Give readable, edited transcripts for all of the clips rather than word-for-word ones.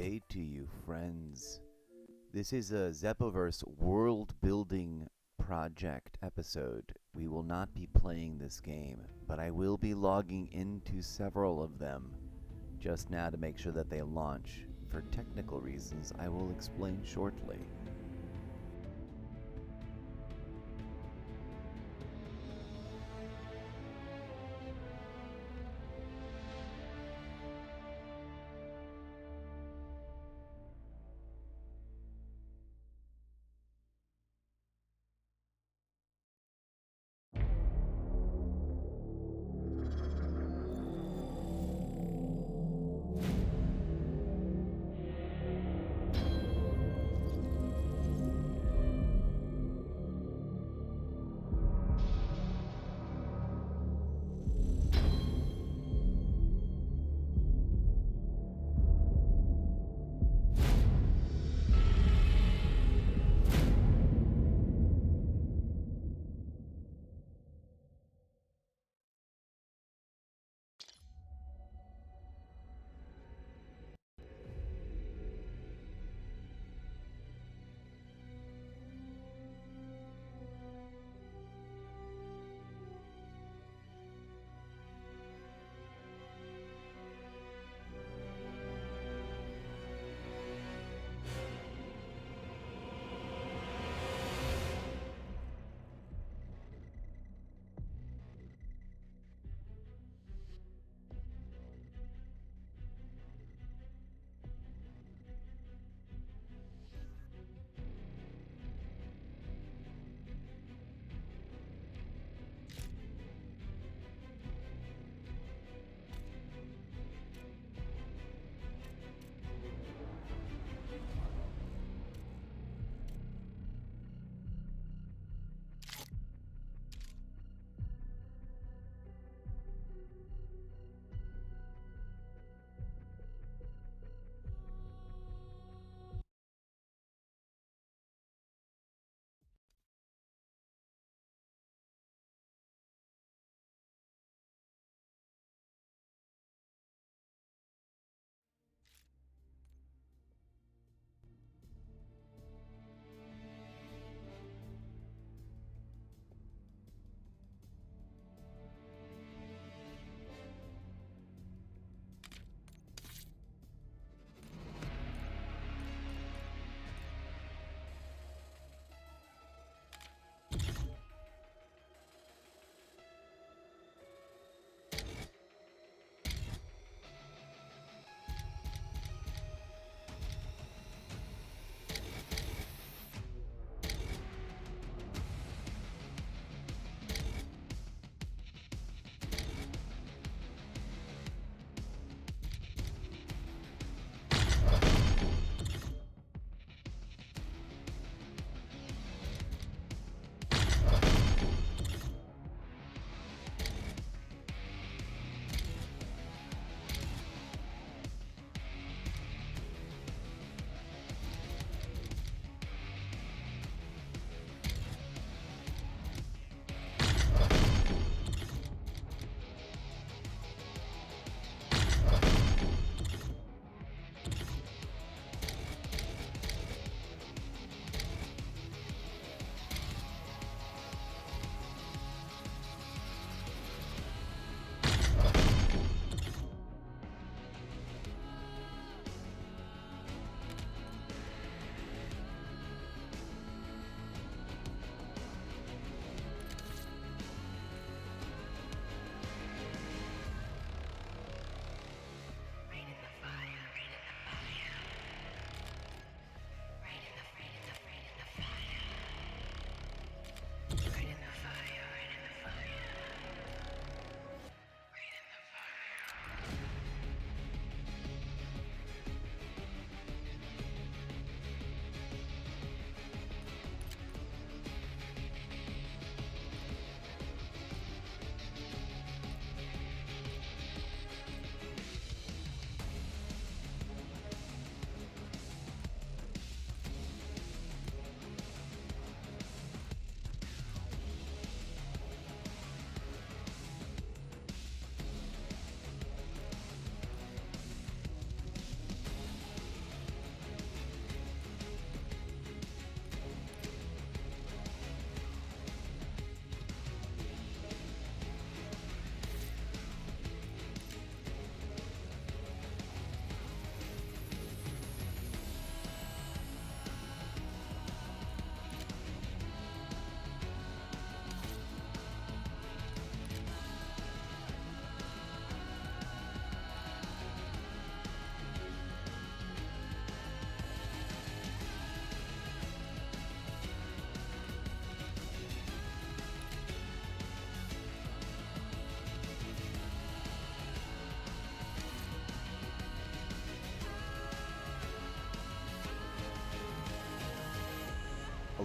day to you, friends. This is a Zepoverse world building project episode. We will not be playing this game, but I will be logging into several of them just now to make sure that they launch. For technical reasons, I will explain shortly.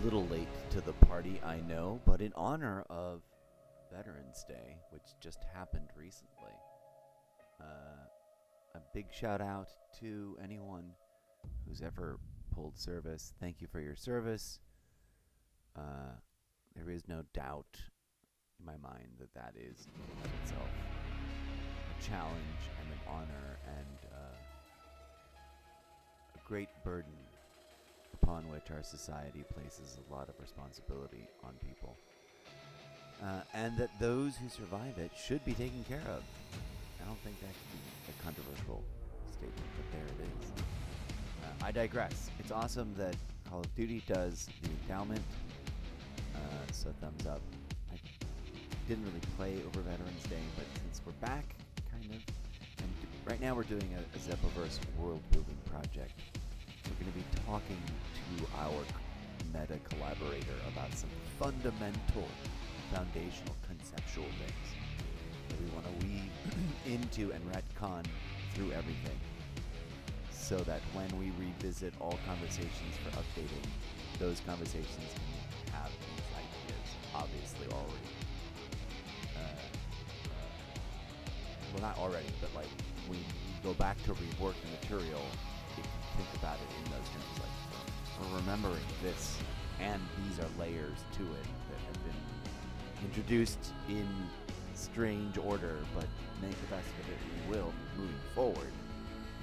little late to the party, I know, but in honor of Veterans Day, which just happened recently, a big shout out to anyone who's ever pulled service. Thank you for your service. There is no doubt in my mind that that is in and of itself a challenge and an honor and a great burden upon which our society places a lot of responsibility on people. And that those who survive it should be taken care of. I don't think that should be a controversial statement, but there it is. I digress. It's awesome that Call of Duty does the endowment, so thumbs up. I didn't really play over Veterans Day, but since we're back, kind of, and right now we're doing a ZWP world building project. We're going to be talking to our meta collaborator about some fundamental, foundational, conceptual things that we want to weave into and retcon through everything, so that when we revisit all conversations for updating, those conversations can have these ideas obviously already. Well, not already, but like when we go back to rework the material, you can think about it in those terms, like we're remembering this, and these are layers to it that have been introduced in strange order, but make the best of it we will moving forward.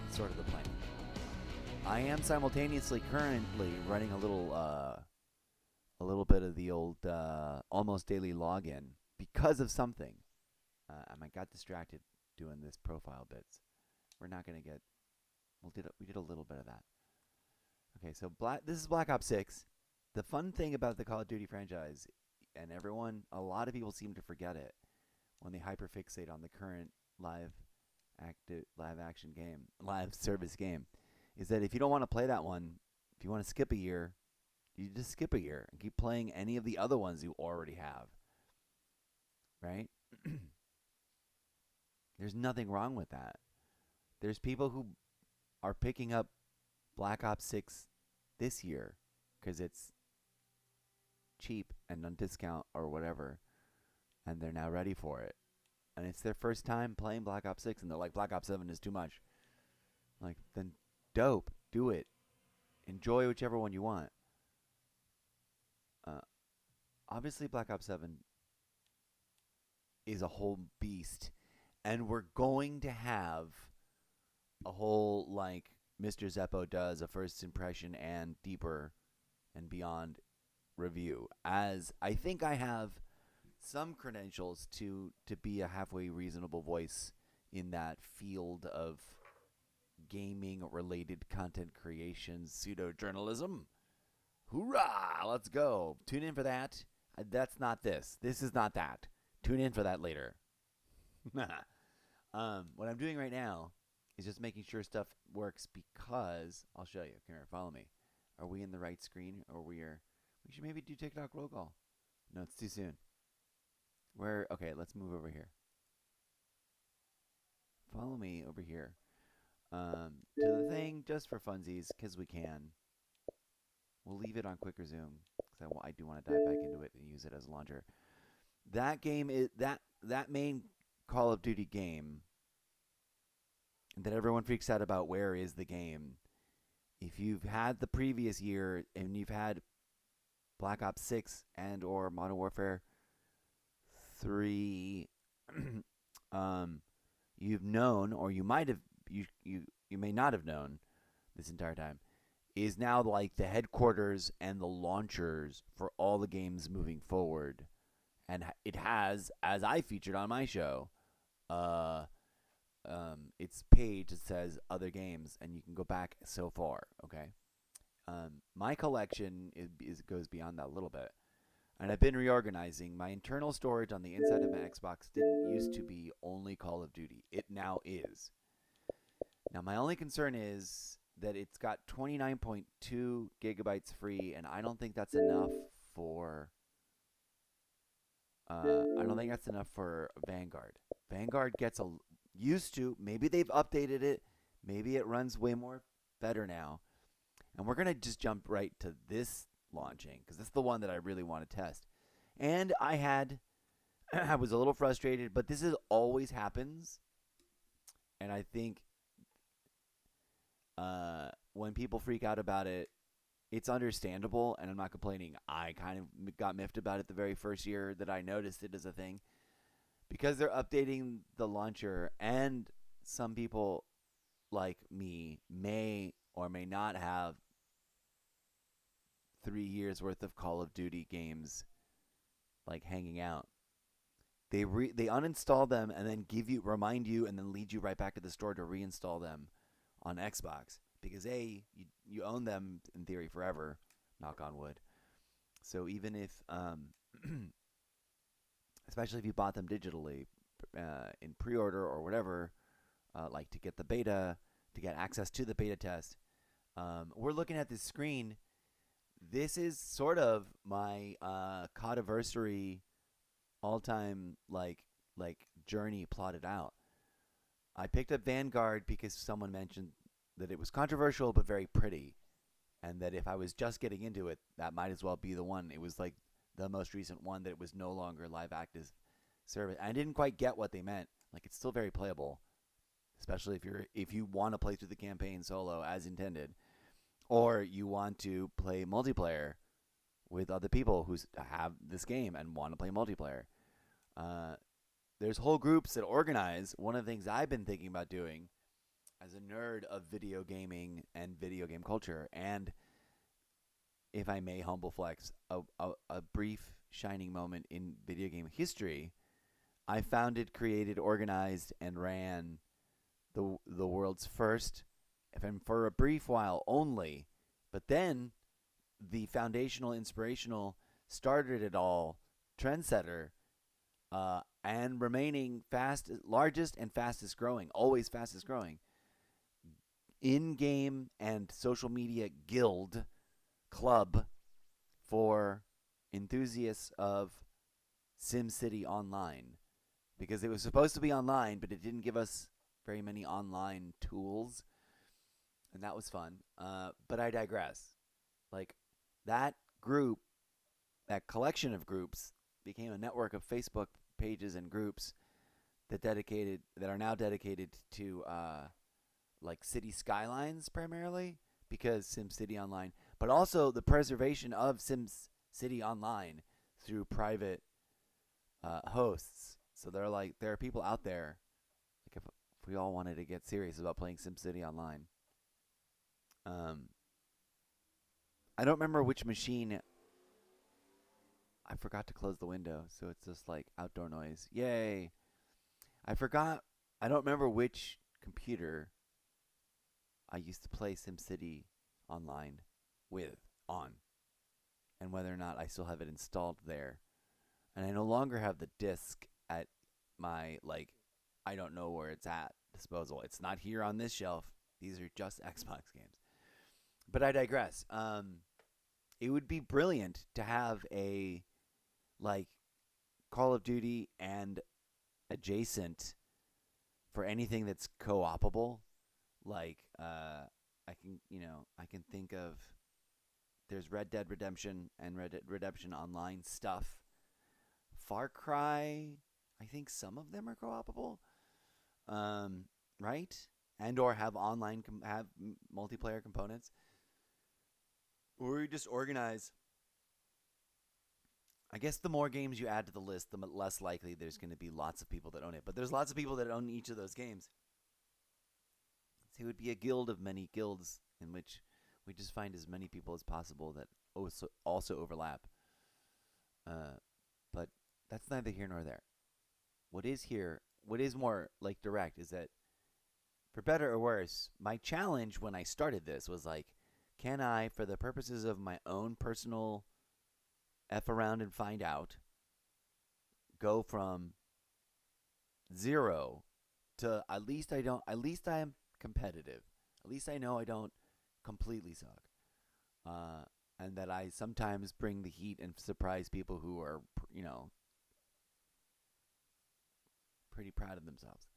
It's sort of the plan. I am simultaneously currently running a little bit of the old almost daily login because of something. I got distracted doing this profile bits. We're not gonna get. We did a little bit of that. Okay, so this is Black Ops 6. The fun thing about the Call of Duty franchise, and a lot of people seem to forget it when they hyperfixate on the current live service game, is that if you don't want to play that one, if you want to skip a year, you just skip a year and keep playing any of the other ones you already have. Right? There's nothing wrong with that. There's people who are picking up Black Ops 6 this year because it's cheap and on discount or whatever, and they're now ready for it. And it's their first time playing Black Ops 6, and they're like, Black Ops 7 is too much. Like, then dope. Do it. Enjoy whichever one you want. Obviously, Black Ops 7 is a whole beast, and we're going to have a whole, like Mr. Zeppo does, a first impression and deeper and beyond review, as I think I have some credentials to be a halfway reasonable voice in that field of gaming-related content creation, pseudo-journalism. Hoorah! Let's go. Tune in for that. That's not this. This is not that. Tune in for that later. What I'm doing right now is just making sure stuff works, because I'll show you. Come here, follow me. Are we in the right screen, or we should maybe do TikTok roll call? No, it's too soon. Okay, let's move over here. Follow me over here. To the thing, just for funsies, because we can. We'll leave it on quick resume, because I do want to dive back into it and use it as a launcher. That game is that main Call of Duty game that everyone freaks out about. Where is the game? If you've had the previous year and you've had Black Ops 6 and or Modern Warfare 3, you've known, or you might have, you may not have known this entire time, is now like the headquarters and the launchers for all the games moving forward. And it has, as I featured on my show, its page that says other games, and you can go back so far. Okay, my collection goes beyond that a little bit, and I've been reorganizing. My internal storage on the inside of my Xbox didn't used to be only Call of Duty. It now is. Now my only concern is that it's got 29.2 gigabytes free, and I don't think that's enough for. I don't think that's enough for Vanguard. Vanguard gets used to. Maybe they've updated it. Maybe it runs way more better now. And we're gonna just jump right to this launching because that's the one that I really want to test. And I was a little frustrated, but this is always happens, and I think when people freak out about it, it's understandable, and I'm not complaining. I kind of got miffed about it the very first year that I noticed it as a thing because they're updating the launcher, and some people like me may or may not have 3 years worth of Call of Duty games like hanging out. They uninstall them and then remind you and then lead you right back to the store to reinstall them on Xbox because you own them in theory forever, knock on wood. So even if especially if you bought them digitally in pre-order or whatever, like to get the beta, to get access to the beta test, we're looking at this screen. This is sort of my Codiversary all-time like journey plotted out. I picked up Vanguard because someone mentioned that it was controversial but very pretty, and that if I was just getting into it, that might as well be the one. It was like the most recent one that it was no longer live active service. I didn't quite get what they meant. Like it's still very playable, especially if you want to play through the campaign solo as intended, or you want to play multiplayer with other people who have this game and want to play multiplayer. There's whole groups that organize. One of the things I've been thinking about doing as a nerd of video gaming and video game culture, and if I may humble flex, a brief shining moment in video game history, I founded, created, organized, and ran the world's first, and for a brief while only, but then the foundational, inspirational, started it all, trendsetter, and remaining largest and fastest growing, always fastest growing, in-game and social media guild club for enthusiasts of SimCity Online. Because it was supposed to be online, but it didn't give us very many online tools, and that was fun. But I digress. Like, that group, that collection of groups, became a network of Facebook pages and groups that are now dedicated to like city skylines primarily, because SimCity Online, but also the preservation of SimCity Online through private hosts. So there are people out there, like if we all wanted to get serious about playing SimCity Online. I don't remember which machine. I forgot to close the window, so it's just like outdoor noise. Yay! I forgot. I don't remember which computer I used to play SimCity Online on, and whether or not I still have it installed there. And I no longer have the disc at my, I don't know where it's at, disposal. It's not here on this shelf. These are just Xbox games. But I digress. It would be brilliant to have a Call of Duty and adjacent for anything that's co-opable. I can think of, there's Red Dead Redemption and Red Dead Redemption Online stuff. Far Cry, I think some of them are co-opable, right? And or have have multiplayer components. Or you just organize. I guess the more games you add to the list, the less likely there's going to be lots of people that own it. But there's lots of people that own each of those games. So it would be a guild of many guilds in which we just find as many people as possible that also overlap. But that's neither here nor there. What is more direct is that, for better or worse, my challenge when I started this was can I, for the purposes of my own personal F around and find out, go from 0 to at least I'm competitive. At least I know I don't completely suck. And that I sometimes bring the heat and surprise people who are, pretty proud of themselves.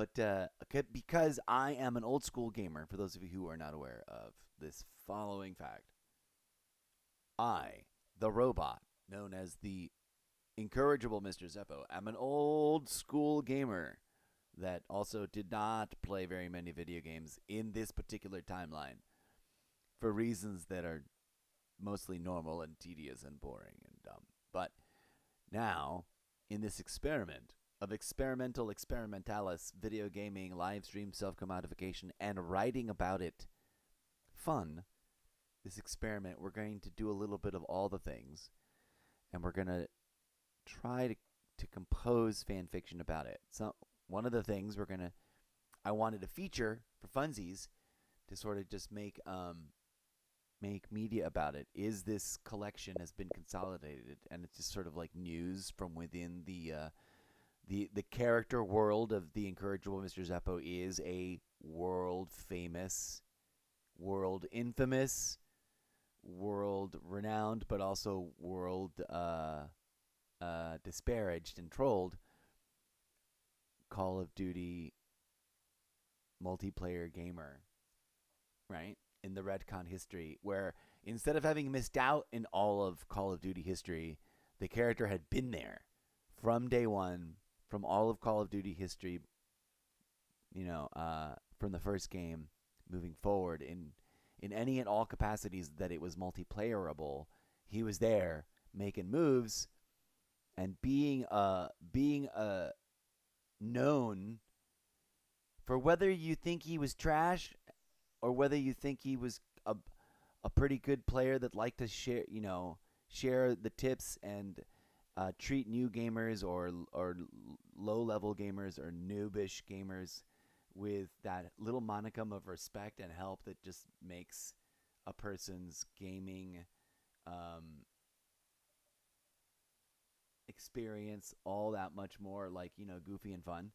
But because I am an old school gamer, for those of you who are not aware of this following fact, I, the robot, known as the incorrigible Mr. Zeppo, am an old school gamer that also did not play very many video games in this particular timeline for reasons that are mostly normal and tedious and boring and dumb. But now, in this experiment of experimental experimentalis, video gaming, live stream self commodification, and writing about it fun, this experiment, we're going to do a little bit of all the things, and we're going to try to compose fan fiction about it. So, one of the things I wanted to feature for funsies to sort of just make media about it is this collection has been consolidated, and it's just sort of like news from within the character world of the incorrigible Mr. Zeppo is a world famous, world infamous, world renowned, but also world disparaged and trolled Call of Duty multiplayer gamer, right? In the Redcon history, where instead of having missed out in all of Call of Duty history, the character had been there from day one, from all of Call of Duty history, from the first game moving forward in any and all capacities that it was multiplayerable. He was there making moves and being known for whether you think he was trash or whether you think he was a pretty good player that liked to share the tips and treat new gamers or low level gamers or noobish gamers with that little monicum of respect and help that just makes a person's gaming experience all that much more goofy and fun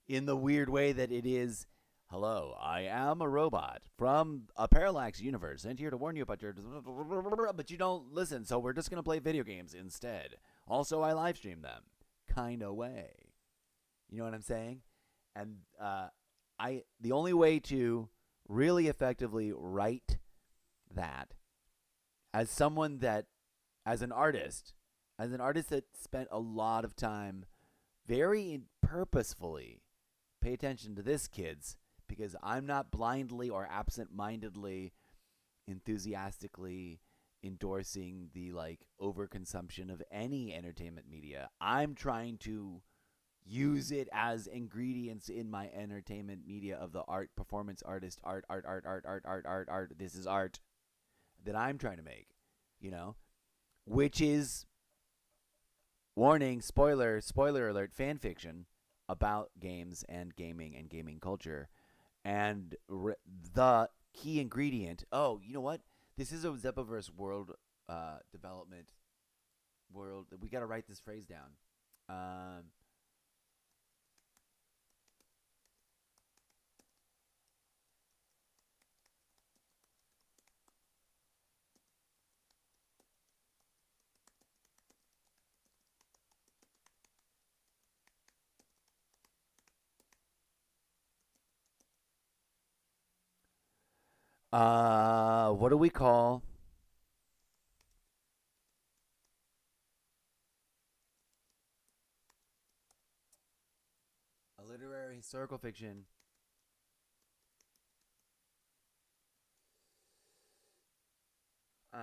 in the weird way that it is. Hello, I am a robot from a parallax universe and here to warn you about your but you don't listen, so we're just going to play video games instead. Also, I live stream them kind of way. You know what I'm saying? And the only way to really effectively write that as someone that as an artist that spent a lot of time very purposefully pay attention to this, kids, because I'm not blindly or absent-mindedly enthusiastically endorsing the overconsumption of any entertainment media. I'm trying to use it as ingredients in my entertainment media of the art, performance artist, art. This is art that I'm trying to make, which is, warning, spoiler alert, fan fiction about games and gaming culture. And the key ingredient, you know what? This is a Zeppoverse world development world. We got to write this phrase down. What do we call a literary historical fiction? Uh,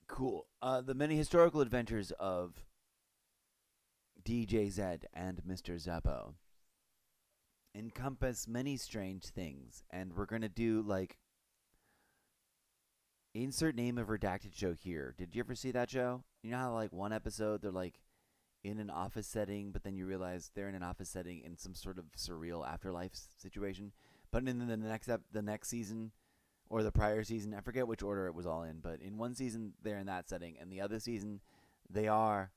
cool. The many historical adventures of DJZ and Mr. Zeppo encompass many strange things, and we're gonna do insert name of redacted show here. Did you ever see that show? You know how one episode they're in an office setting, but then you realize they're in an office setting in some sort of surreal afterlife situation. But in the next season or the prior season, I forget which order it was all in, but in one season they're in that setting, and the other season they are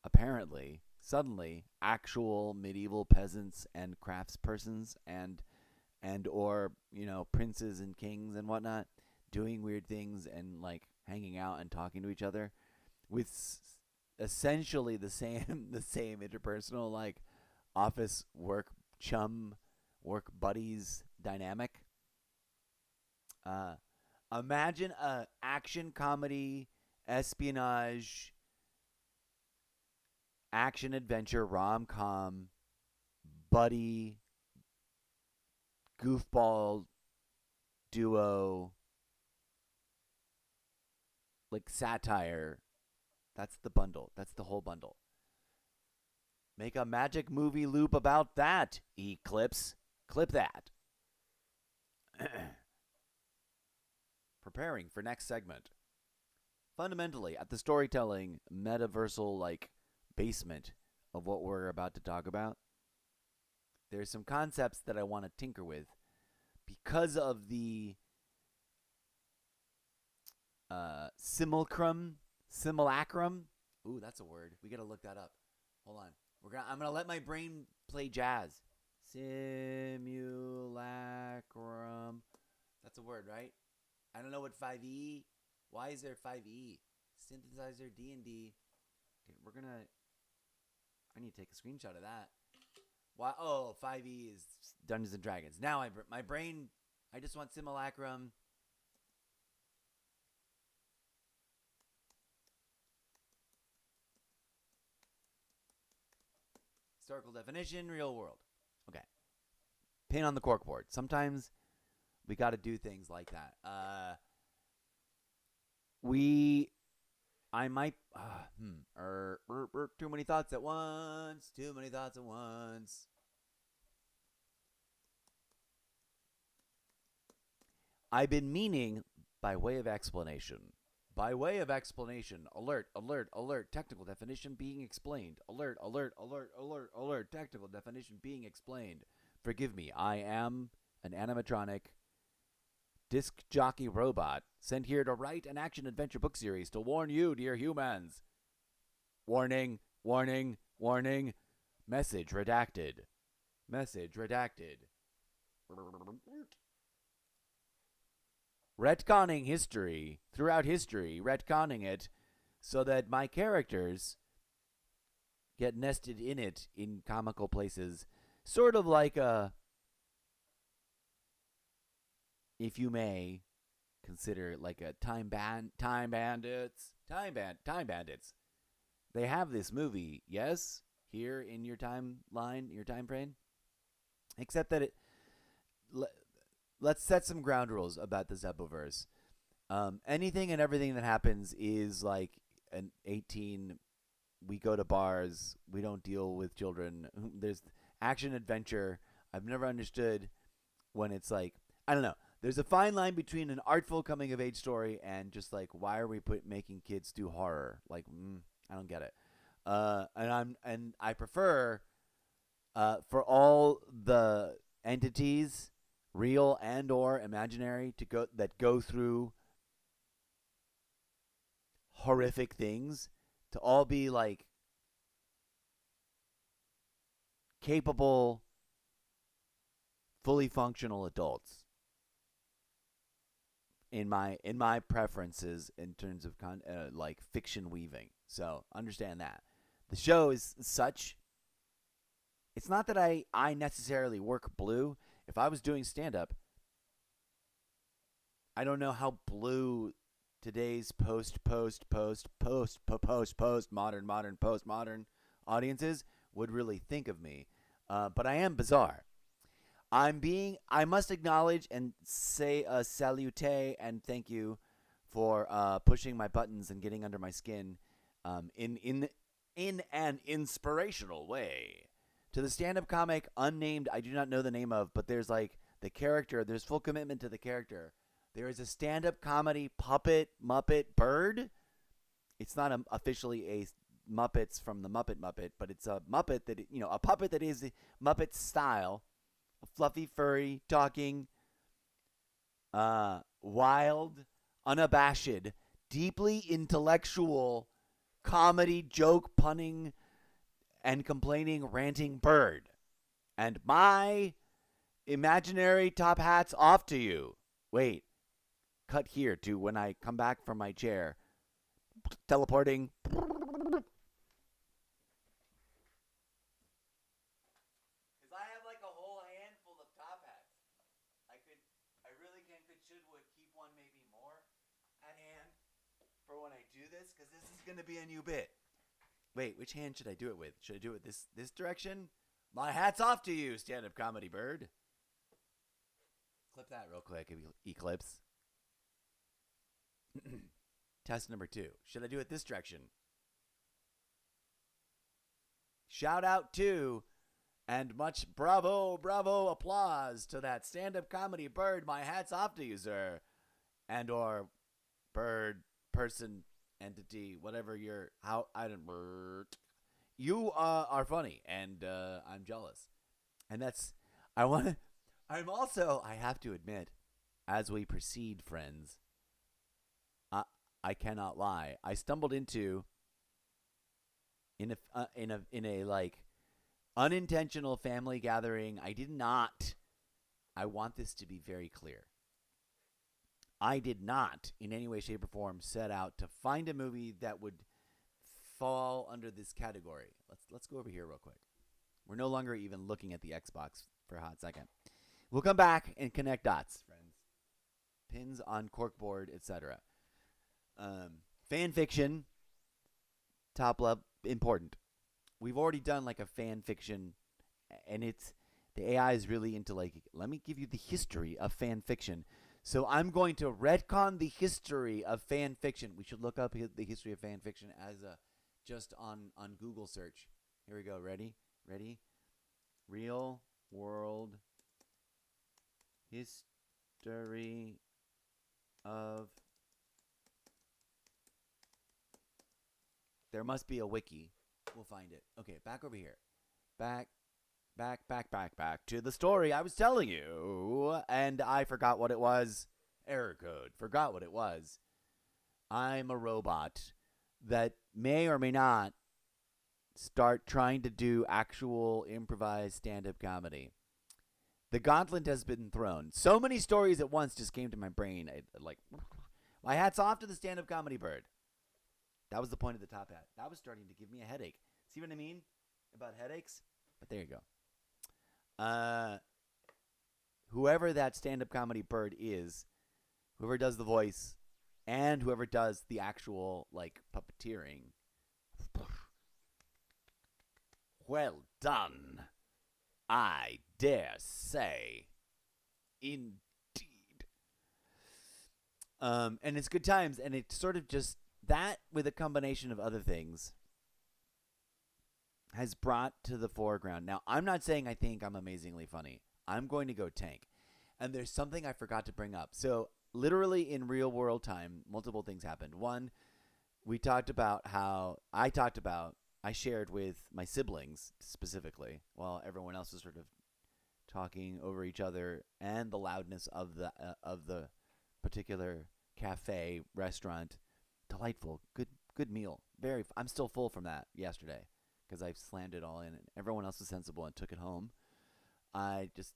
apparently suddenly actual medieval peasants and craftspersons and or princes and kings and whatnot doing weird things and like hanging out and talking to each other with essentially the same the same interpersonal like office work chum work buddies dynamic. uh Imagine a action comedy espionage action adventure rom-com buddy goofball duo like satire. That's the bundle. That's the whole bundle. Make a magic movie loop about that, Eclipse. Clip that. Preparing for next segment. Fundamentally, at the storytelling, metaversal like basement of what we're about to talk about, there's some concepts that I want to tinker with because of the simulacrum. Ooh, that's a word. We got to look that up. Hold on. I'm gonna let my brain play jazz. Simulacrum. That's a word, right? I don't know what 5e. Why is there 5e? Synthesizer D&D. Okay, I need to take a screenshot of that. Why? Oh, 5e is Dungeons and Dragons. Now my brain. I just want simulacrum. Historical definition, real world. Okay. Paint on the corkboard. Sometimes we got to do things like that. I might. Too many thoughts at once. Too many thoughts at once. I've been meaning, by way of explanation. By way of explanation, alert, alert, alert, technical definition being explained. Alert, alert, alert, alert, alert, technical definition being explained. Forgive me, I am an animatronic disc jockey robot sent here to write an action adventure book series to warn you, dear humans. Warning, warning, warning. Message redacted. Message redacted. Retconning history, throughout history, retconning it so that my characters get nested in it in comical places. Sort of like if you may, consider like a time bandits. They have this movie, yes, here in your timeline, your time frame. Except that let's set some ground rules about the ZWPverse. Anything and everything that happens is like an 18. We go to bars. We don't deal with children. There's action adventure. I've never understood when it's like, I don't know. There's a fine line between an artful coming of age story and just like, why are we making kids do horror? Like, I don't get it. And I prefer for all the entities, real and or imaginary, that go through horrific things, to all be like capable, fully functional adults. In my preferences in terms of like fiction weaving, so understand that the show is such. It's not that I necessarily work blue. If I was doing stand up, I don't know how blue today's modern audiences would really think of me. But I am bizarre. I must acknowledge and say a salute and thank you for pushing my buttons and getting under my skin in an inspirational way. To the stand-up comic unnamed, I do not know the name of, but there's like the character, there's full commitment to the character. There is a stand-up comedy puppet Muppet bird. It's not officially a Muppets from the Muppet, but it's a Muppet that, a puppet that is Muppet style. Fluffy, furry, talking, wild, unabashed, deeply intellectual, comedy, joke, punning, and complaining ranting bird. And my imaginary top hat's off to you. Wait, cut here to when I come back from my chair. Teleporting. Because I have like a whole handful of top hats. I really would keep one maybe more at hand for when I do this, because this is going to be a new bit. Wait, which hand should I do it with? Should I do it this direction? My hat's off to you, stand-up comedy bird. Clip that real quick, Eclipse. Test number 2. Should I do it this direction? Shout out to and much bravo applause to that stand-up comedy bird. My hat's off to you, sir. And or bird, person, entity, whatever you're. How I don't. You are funny, and I'm jealous. And that's. I want to. I'm also. I have to admit, as we proceed, friends. I cannot lie. I stumbled into in a like unintentional family gathering. I did not. I want this to be very clear. I did not, in any way, shape, or form, set out to find a movie that would fall under this category. Let's go over here real quick. We're no longer even looking at the Xbox for a hot second. We'll come back and connect dots, friends. Pins on corkboard, etc. Fan fiction, top level, important. We've already done like a fan fiction, and the AI is really into like, let me give you the history of fan fiction. So I'm going to retcon the history of fan fiction. We should look up the history of fan fiction as just on Google search. Here we go. Ready? Real world history of. There must be a wiki. We'll find it. Okay, back over here. Back to the story I was telling you. And I forgot what it was. Error code. Forgot what it was. I'm a robot that may or may not start trying to do actual improvised stand-up comedy. The gauntlet has been thrown. So many stories at once just came to my brain. My hat's off to the stand-up comedy bird. That was the point of the top hat. That was starting to give me a headache. See what I mean about headaches? But there you go. Whoever that stand-up comedy bird is, whoever does the voice, and whoever does the actual, like, puppeteering, well done, I dare say. Indeed. And it's good times, and it's sort of just that with a combination of other things has brought to the foreground. Now, I'm not saying I think I'm amazingly funny. I'm going to go tank. And there's something I forgot to bring up. So, literally in real world time, multiple things happened. One, I shared with my siblings specifically, while everyone else was sort of talking over each other, and the loudness of the particular cafe, restaurant. Delightful. Good meal. I'm still full from that yesterday because I slammed it all in, and everyone else was sensible and took it home. I just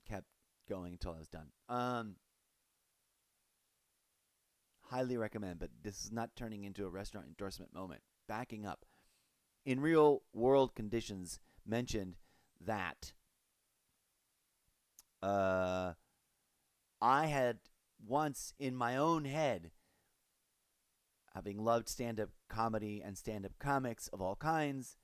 kept going until I was done. Highly recommend, but this is not turning into a restaurant endorsement moment. Backing up. In real world conditions, mentioned that I had once in my own head, having loved stand-up comedy and stand-up comics of all kinds,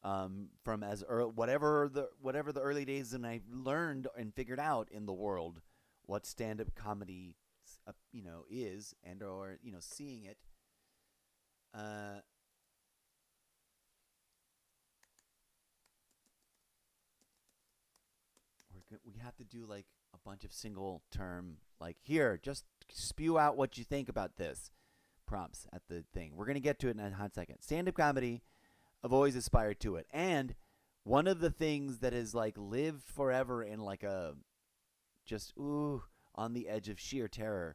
from as whatever the early days, and I learned and figured out in the world what stand-up comedy, is, and or seeing it. We have to do like a bunch of single term, like, here, just spew out what you think about this. Prompts at the thing. We're going to get to it in a hot second. Stand-up comedy, I've always aspired to it. And one of the things that has like lived forever in like a just on the edge of sheer terror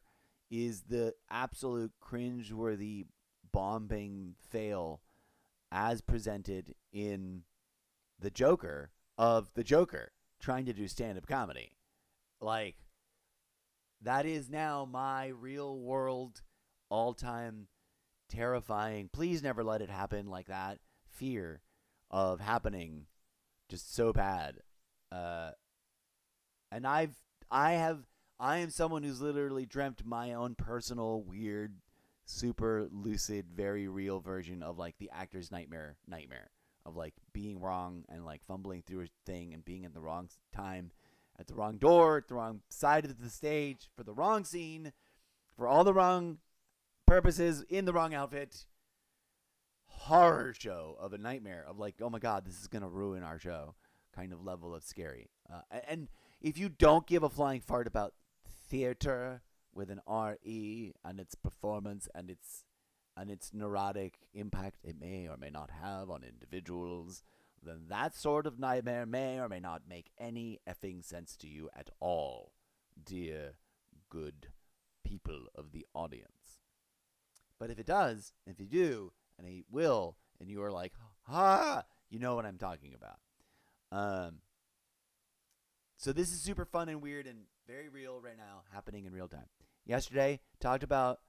is the absolute cringeworthy bombing fail as presented in the Joker of the Joker trying to do stand-up comedy. Like, that is now my real world, all-time terrifying, please never let it happen like that, fear of happening just so bad. Uh, and I have, I am someone who's literally dreamt my own personal, weird, super lucid, very real version of like the actor's nightmare of like being wrong and like fumbling through a thing and being in the wrong time, at the wrong door, at the wrong side of the stage, for the wrong scene, for all the wrong purposes, in the wrong outfit. Horror show of a nightmare of like, oh my god, this is gonna ruin our show kind of level of scary. And if you don't give a flying fart about theater with an RE and its performance and its neurotic impact it may or may not have on individuals, then that sort of nightmare may or may not make any effing sense to you at all, dear good people of the audience. But if it does, if you do, and it will, and you are like, you know what I'm talking about. So this is super fun and weird and very real right now, happening in real time. Yesterday, talked about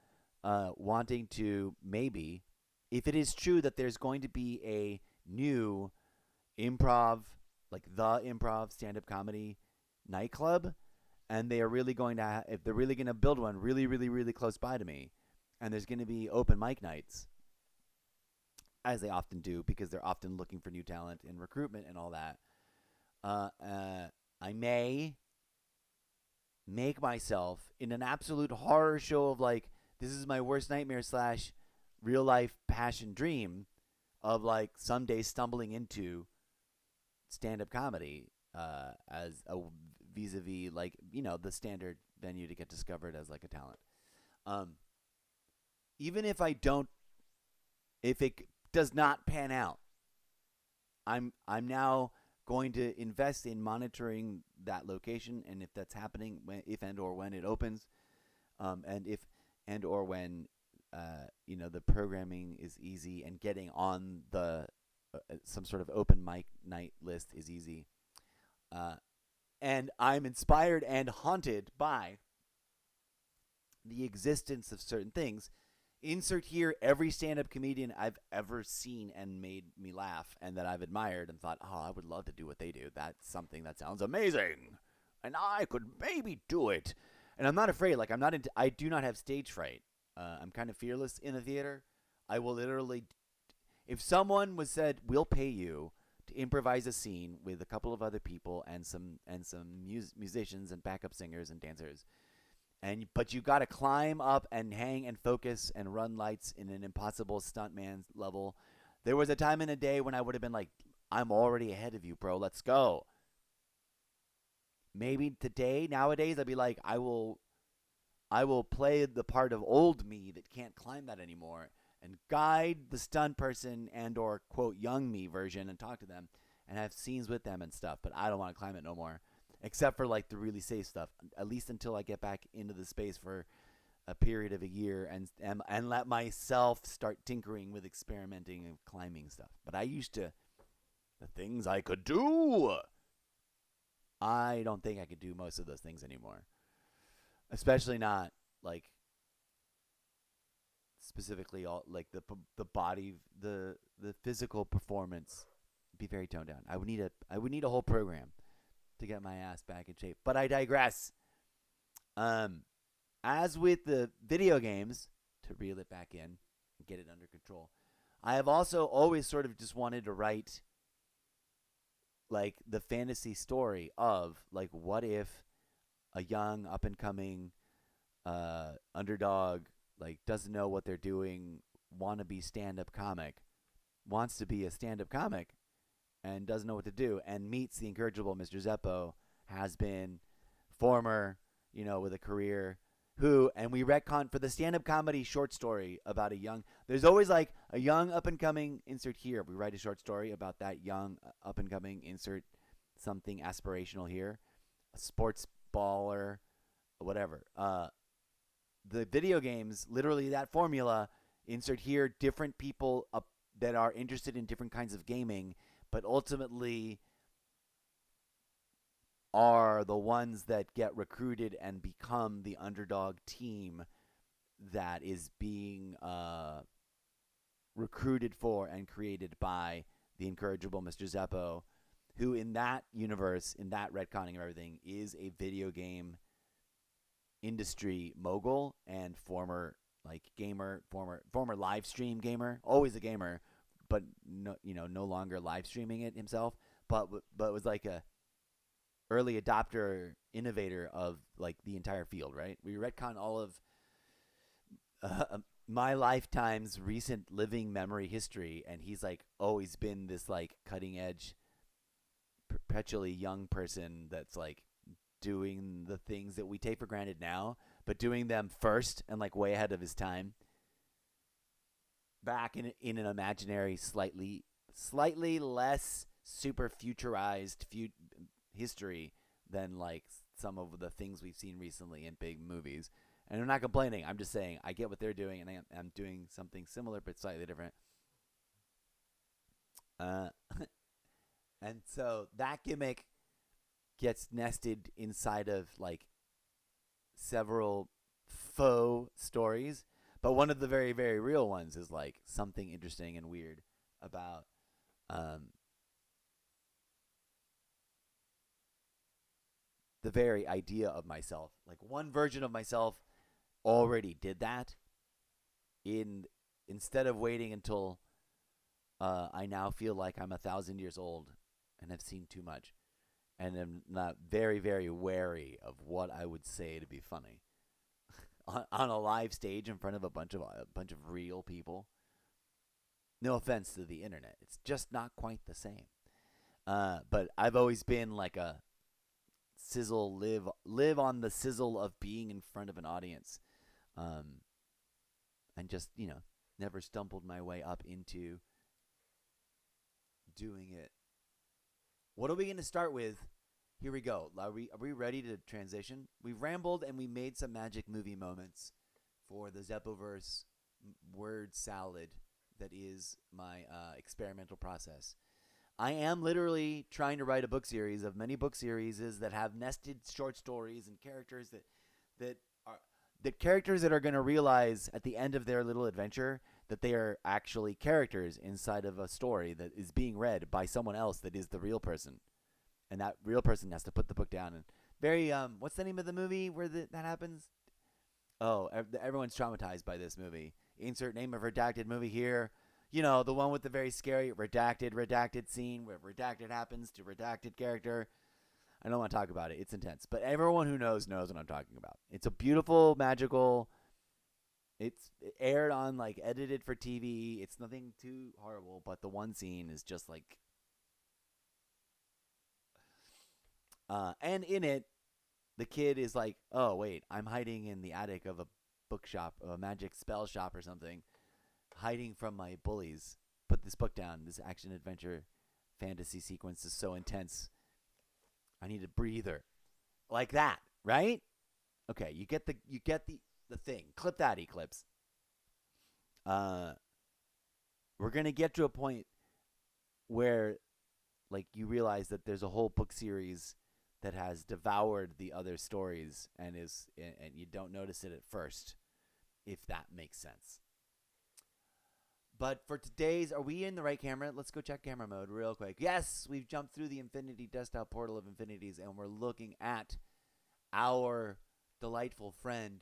wanting to maybe, if it is true that there's going to be a new improv, like the improv stand-up comedy nightclub, and they are really going to, if they're really going to build one really, really, really close by to me, and there's going to be open mic nights, as they often do, because they're often looking for new talent and recruitment and all that. I may make myself in an absolute horror show of like, this is my worst nightmare slash real life passion dream of like someday stumbling into stand-up comedy as a vis-a-vis like, you know, the standard venue to get discovered as like a talent. Even if I don't, if it does not pan out, I'm now going to invest in monitoring that location, and if that's happening, if and or when it opens, and if and or when you know, the programming is easy and getting on the some sort of open mic night list is easy, and I'm inspired and haunted by the existence of certain things. Insert here every stand-up comedian I've ever seen and made me laugh and that I've admired and thought, oh, I would love to do what they do. That's something that sounds amazing, and I could maybe do it. And I'm not afraid. Like, I do not have stage fright. I'm kind of fearless in the theater. I will literally, if someone was said, we'll pay you to improvise a scene with a couple of other people and some musicians and backup singers and dancers, but you got to climb up and hang and focus and run lights in an impossible stuntman level. There was a time in a day when I would have been like, I'm already ahead of you, bro. Let's go. Maybe nowadays, I'd be like, I will play the part of old me that can't climb that anymore and guide the stunt person and or quote young me version and talk to them and have scenes with them and stuff. But I don't want to climb it no more. Except for like the really safe stuff, at least until I get back into the space for a period of a year and let myself start tinkering with experimenting and climbing stuff. But the things I could do, I don't think I could do most of those things anymore. Especially not like specifically all like the body, the physical performance be very toned down. I would need a whole program to get my ass back in shape. But I digress. As with the video games, to reel it back in and get it under control, I have also always sort of just wanted to write like the fantasy story of like, what if a young up and coming underdog like doesn't know what they're doing, wannabe stand-up comic, wants to be a stand-up comic and doesn't know what to do, and meets the incorrigible Mr. Zeppo, has been, former, you know, with a career, and we retcon for the stand-up comedy short story about there's always like a young up-and-coming, insert here, we write a short story about that young up-and-coming, insert something aspirational here, a sports baller, whatever. The video games, literally that formula, insert here, different people that are interested in different kinds of gaming, but ultimately are the ones that get recruited and become the underdog team that is being recruited for and created by the incorrigible Mr. Zeppo, who in that universe, in that retconning of everything, is a video game industry mogul and former gamer, former live stream gamer, always a gamer, but no longer live streaming it himself, but was like a early adopter, innovator of like the entire field, right? We retcon all of my lifetime's recent living memory history, and he's like always been this like cutting edge, perpetually young person that's like doing the things that we take for granted now, but doing them first and like way ahead of his time. Back in an imaginary, slightly less super futurized history than like some of the things we've seen recently in big movies. And I'm not complaining. I'm just saying I get what they're doing, and I'm doing something similar but slightly different. And so that gimmick gets nested inside of like several faux stories, but one of the very, very real ones is like something interesting and weird about the very idea of myself. Like one version of myself already did that. Instead of waiting until I now feel like I'm 1,000 years old and have seen too much, and am not very, very wary of what I would say to be funny on a live stage in front of a bunch of real people. No offense to the internet, it's just not quite the same. But I've always been like a sizzle, live on the sizzle of being in front of an audience, and just never stumbled my way up into doing it. What are we going to start with? Here we go. Are we ready to transition? We've rambled and we made some magic movie moments for the Zeppoverse word salad that is my experimental process. I am literally trying to write a book series of many book series that have nested short stories and characters that characters that are going to realize at the end of their little adventure that they are actually characters inside of a story that is being read by someone else that is the real person. And that real person has to put the book down. And very, what's the name of the movie where that happens? Oh, everyone's traumatized by this movie. Insert name of redacted movie here. The one with the very scary redacted scene where redacted happens to redacted character. I don't want to talk about it. It's intense. But everyone who knows what I'm talking about. It's a beautiful, magical. It's aired on, like, edited for TV. It's nothing too horrible, but the one scene is just like... and in it, the kid is like, oh, wait, I'm hiding in the attic of a bookshop, a magic spell shop or something, hiding from my bullies. Put this book down. This action-adventure fantasy sequence is so intense. I need a breather. Like that, right? Okay, you get the thing. Clip that, Eclipse. We're going to get to a point where like you realize that there's a whole book series that has devoured the other stories and you don't notice it at first, if that makes sense. But for today's, are we in the right camera? Let's go check camera mode real quick. Yes, we've jumped through the Infinity Desktop portal of infinities, and we're looking at our delightful friend.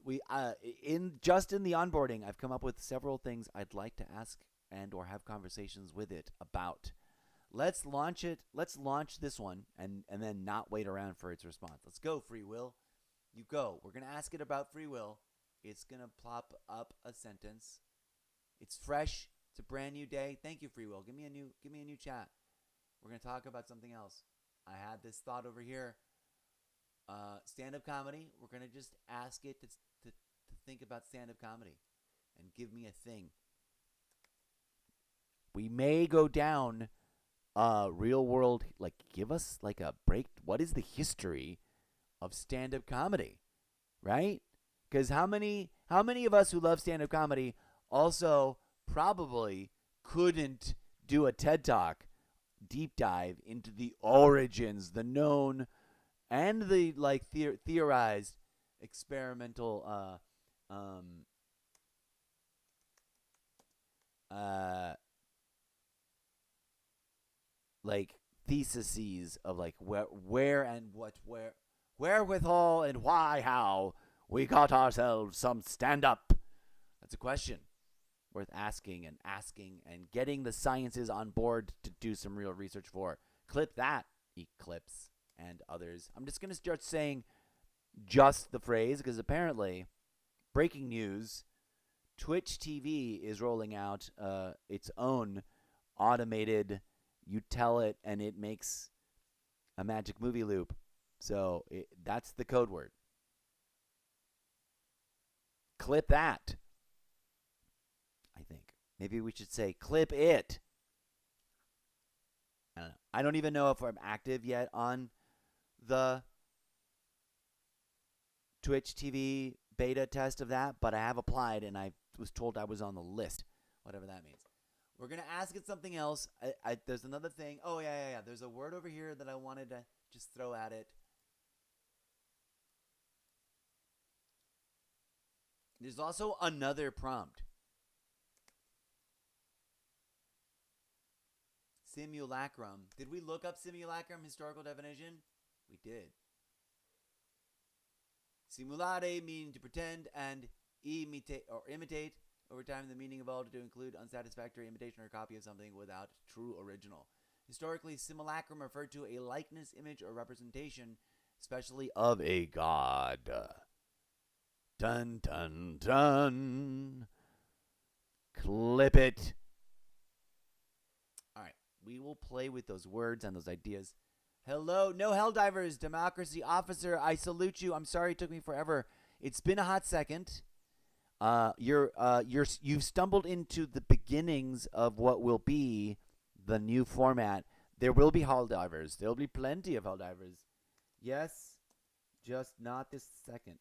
We in the onboarding, I've come up with several things I'd like to ask and or have conversations with it about. Let's launch it. Let's launch this one and then not wait around for its response. Let's go, Free Will. You go. We're going to ask it about free will. It's going to plop up a sentence. It's fresh. It's a brand new day. Thank you, Free Will. Give me a new chat. We're going to talk about something else. I had this thought over here. Stand-up comedy. We're going to just ask it to think about stand-up comedy and give me a thing. We may go down real world, like give us like a break. What is the history of stand-up comedy, right? Because how many of us who love stand-up comedy also probably couldn't do a TED Talk deep dive into the origins, the known, and the like theorized experimental um, uh, like theses of like where and what wherewithal and why how we got ourselves some stand up. That's a question worth asking and getting the sciences on board to do some real research for. Clip that, Eclipse and others. I'm just going to start saying just the phrase because apparently, breaking news, Twitch TV is rolling out its own automated, you tell it and it makes a magic movie loop. So that's the code word. Clip that. I think. Maybe we should say clip it. I don't know. I don't even know if I'm active yet on the Twitch TV beta test of that, but I have applied and I was told I was on the list, whatever that means. We're going to ask it something else. There's another thing. Oh, yeah. There's a word over here that I wanted to just throw at it. There's also another prompt. Simulacrum. Did we look up simulacrum historical definition? We did. Simulare means to pretend and imitate or imitate. Over time, the meaning evolved to include unsatisfactory imitation or copy of something without true original. Historically, simulacrum referred to a likeness, image, or representation, especially of a god. Dun, dun, dun. Clip it. All right. We will play with those words and those ideas. Hello, no Helldivers, Democracy Officer. I salute you. I'm sorry it took me forever. It's been a hot second. You've stumbled into the beginnings of what will be the new format. There will be Helldivers. There will be plenty of Helldivers. Yes, just not this second.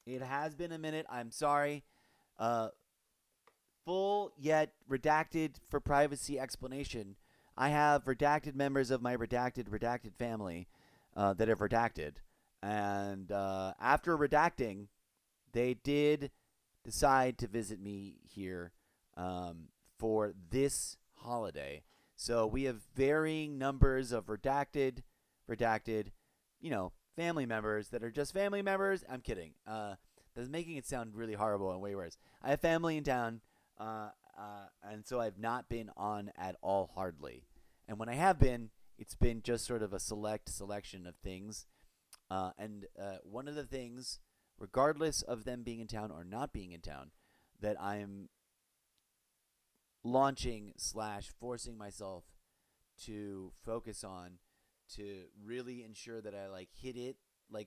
It has been a minute. I'm sorry. Full yet redacted for privacy explanation. I have redacted members of my redacted family that have redacted. And after redacting, they did decide to visit me here for this holiday. So we have varying numbers of redacted, family members that are just family members. I'm kidding. That's making it sound really horrible and way worse. I have family in town, and so I've not been on at all hardly. And when I have been, it's been just sort of a selection of things. And one of the things, regardless of them being in town or not being in town, that I'm launching / forcing myself to focus on to really ensure that I hit it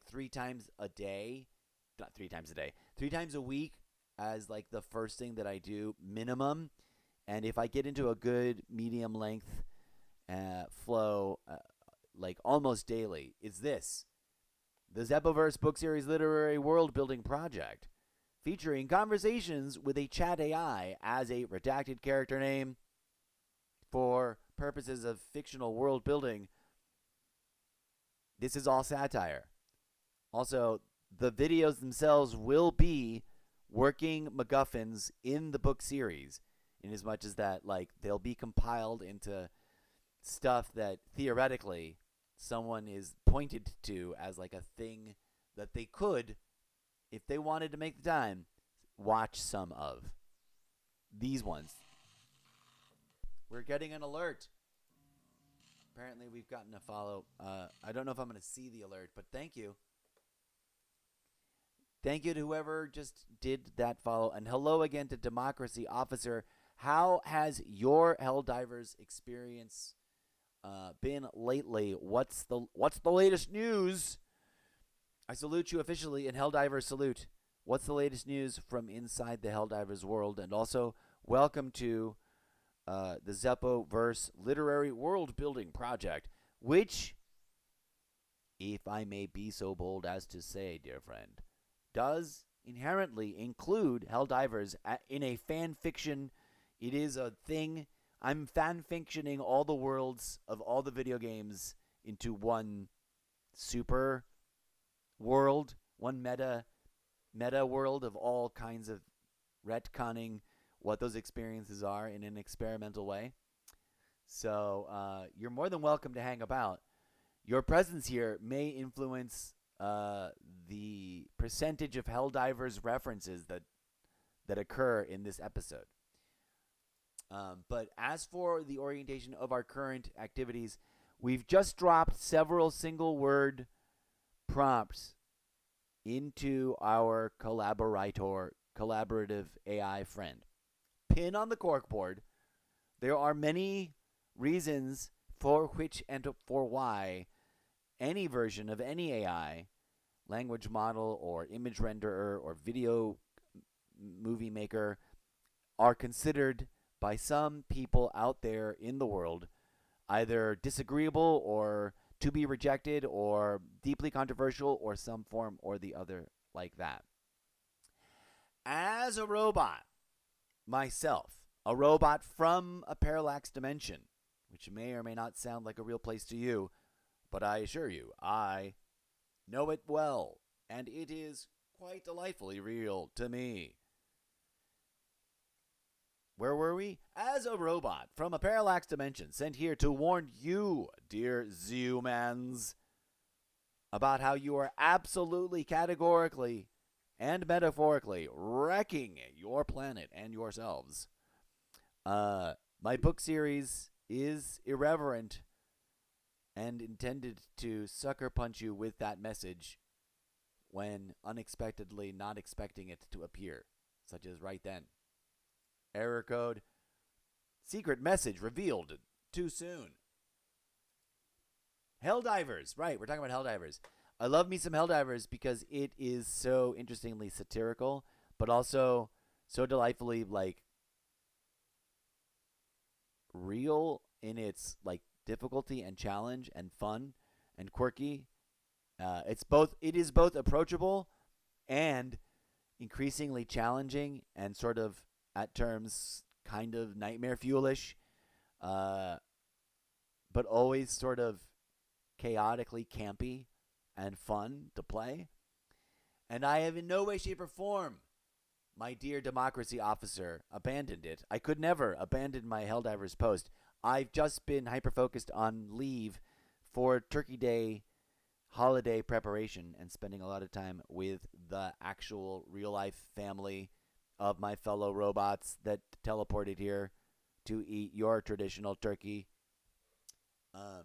3 times a day, not 3 times a day, 3 times a week as the first thing that I do minimum. And if I get into a good medium length flow, almost daily, is this. The Zepoverse book series literary world building project, featuring conversations with a chat AI as a redacted character name for purposes of fictional world building. This is all satire. Also, the videos themselves will be working MacGuffins in the book series, in as much as that they'll be compiled into stuff that theoretically someone is pointed to as a thing that they could, if they wanted to make the time, watch some of. These ones. We're getting an alert. Apparently we've gotten a follow. I don't know if I'm going to see the alert, but thank you. Thank you to whoever just did that follow. And hello again to Democracy Officer. How has your Helldivers experience been lately? What's the latest news? I salute you officially, and Helldivers salute. What's the latest news from inside the Helldivers world? And also, welcome to the Zepoverse literary world building project, which, if I may be so bold as to say, dear friend, does inherently include Helldivers in a fan fiction. It is a thing. I'm fan fictioning all the worlds of all the video games into one super world, one meta world of all kinds of retconning what those experiences are in an experimental way. So you're more than welcome to hang about. Your presence here may influence the percentage of Helldivers references that occur in this episode. But as for the orientation of our current activities, we've just dropped several single-word prompts into our collaborative AI friend. Pin on the corkboard. There are many reasons for which and for why any version of any AI, language model or image renderer or video movie maker, are considered by some people out there in the world either disagreeable or to be rejected or deeply controversial or some form or the other like that. As a robot, myself, a robot from a parallax dimension, which may or may not sound like a real place to you, but I assure you, I know it well, and it is quite delightfully real to me. Where were we? As a robot from a parallax dimension sent here to warn you, dear humans, about how you are absolutely, categorically, and metaphorically wrecking your planet and yourselves. My book series is irreverent and intended to sucker punch you with that message when unexpectedly not expecting it to appear, such as right then. Error code. Secret message revealed too soon. Helldivers. Right, we're talking about Helldivers. I love me some Helldivers because it is so interestingly satirical, but also so delightfully real in its difficulty and challenge and fun and quirky. It is both approachable and increasingly challenging and sort of at terms kind of nightmare fuelish, but always sort of chaotically campy and fun to play. And I have in no way, shape, or form, my dear democracy officer, abandoned it. I could never abandon my Helldivers post. I've just been hyper-focused on leave for Turkey Day holiday preparation and spending a lot of time with the actual real-life family of my fellow robots that teleported here to eat your traditional turkey. And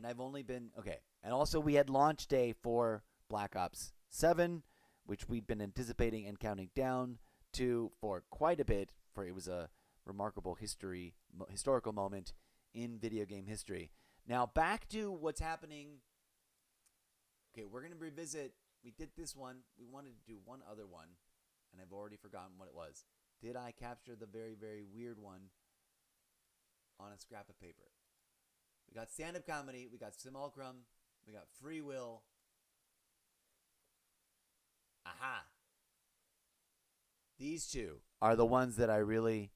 I've only been... Okay. And also we had launch day for Black Ops 7, which we'd been anticipating and counting down to for quite a bit, for it was a remarkable historical moment in video game history. Now, back to what's happening. Okay, we're going to revisit. We did this one. We wanted to do one other one, and I've already forgotten what it was. Did I capture the very, very weird one on a scrap of paper? We got stand-up comedy. We got Simulacrum. We got Free Will. Aha. These two are the ones that I really...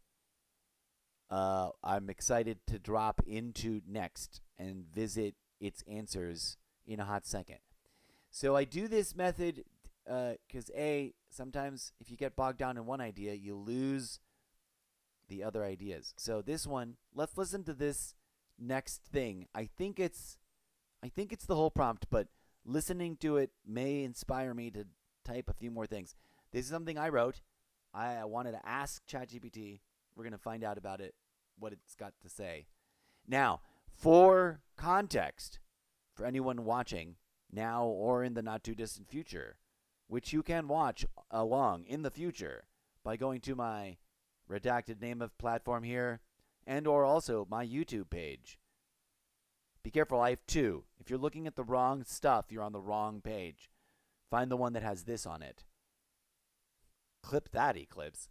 I'm excited to drop into next and visit its answers in a hot second. So I do this method because sometimes if you get bogged down in one idea, you lose the other ideas. So this one, let's listen to this next thing. I think it's the whole prompt, but listening to it may inspire me to type a few more things. This is something I wrote. I wanted to ask ChatGPT. We're going to find out about it, what it's got to say. Now, for context, for anyone watching now or in the not-too-distant future, which you can watch along in the future by going to my redacted name of platform here and or also my YouTube page. Be careful, I have two. If you're looking at the wrong stuff, you're on the wrong page. Find the one that has this on it. Clip that, Eclipse.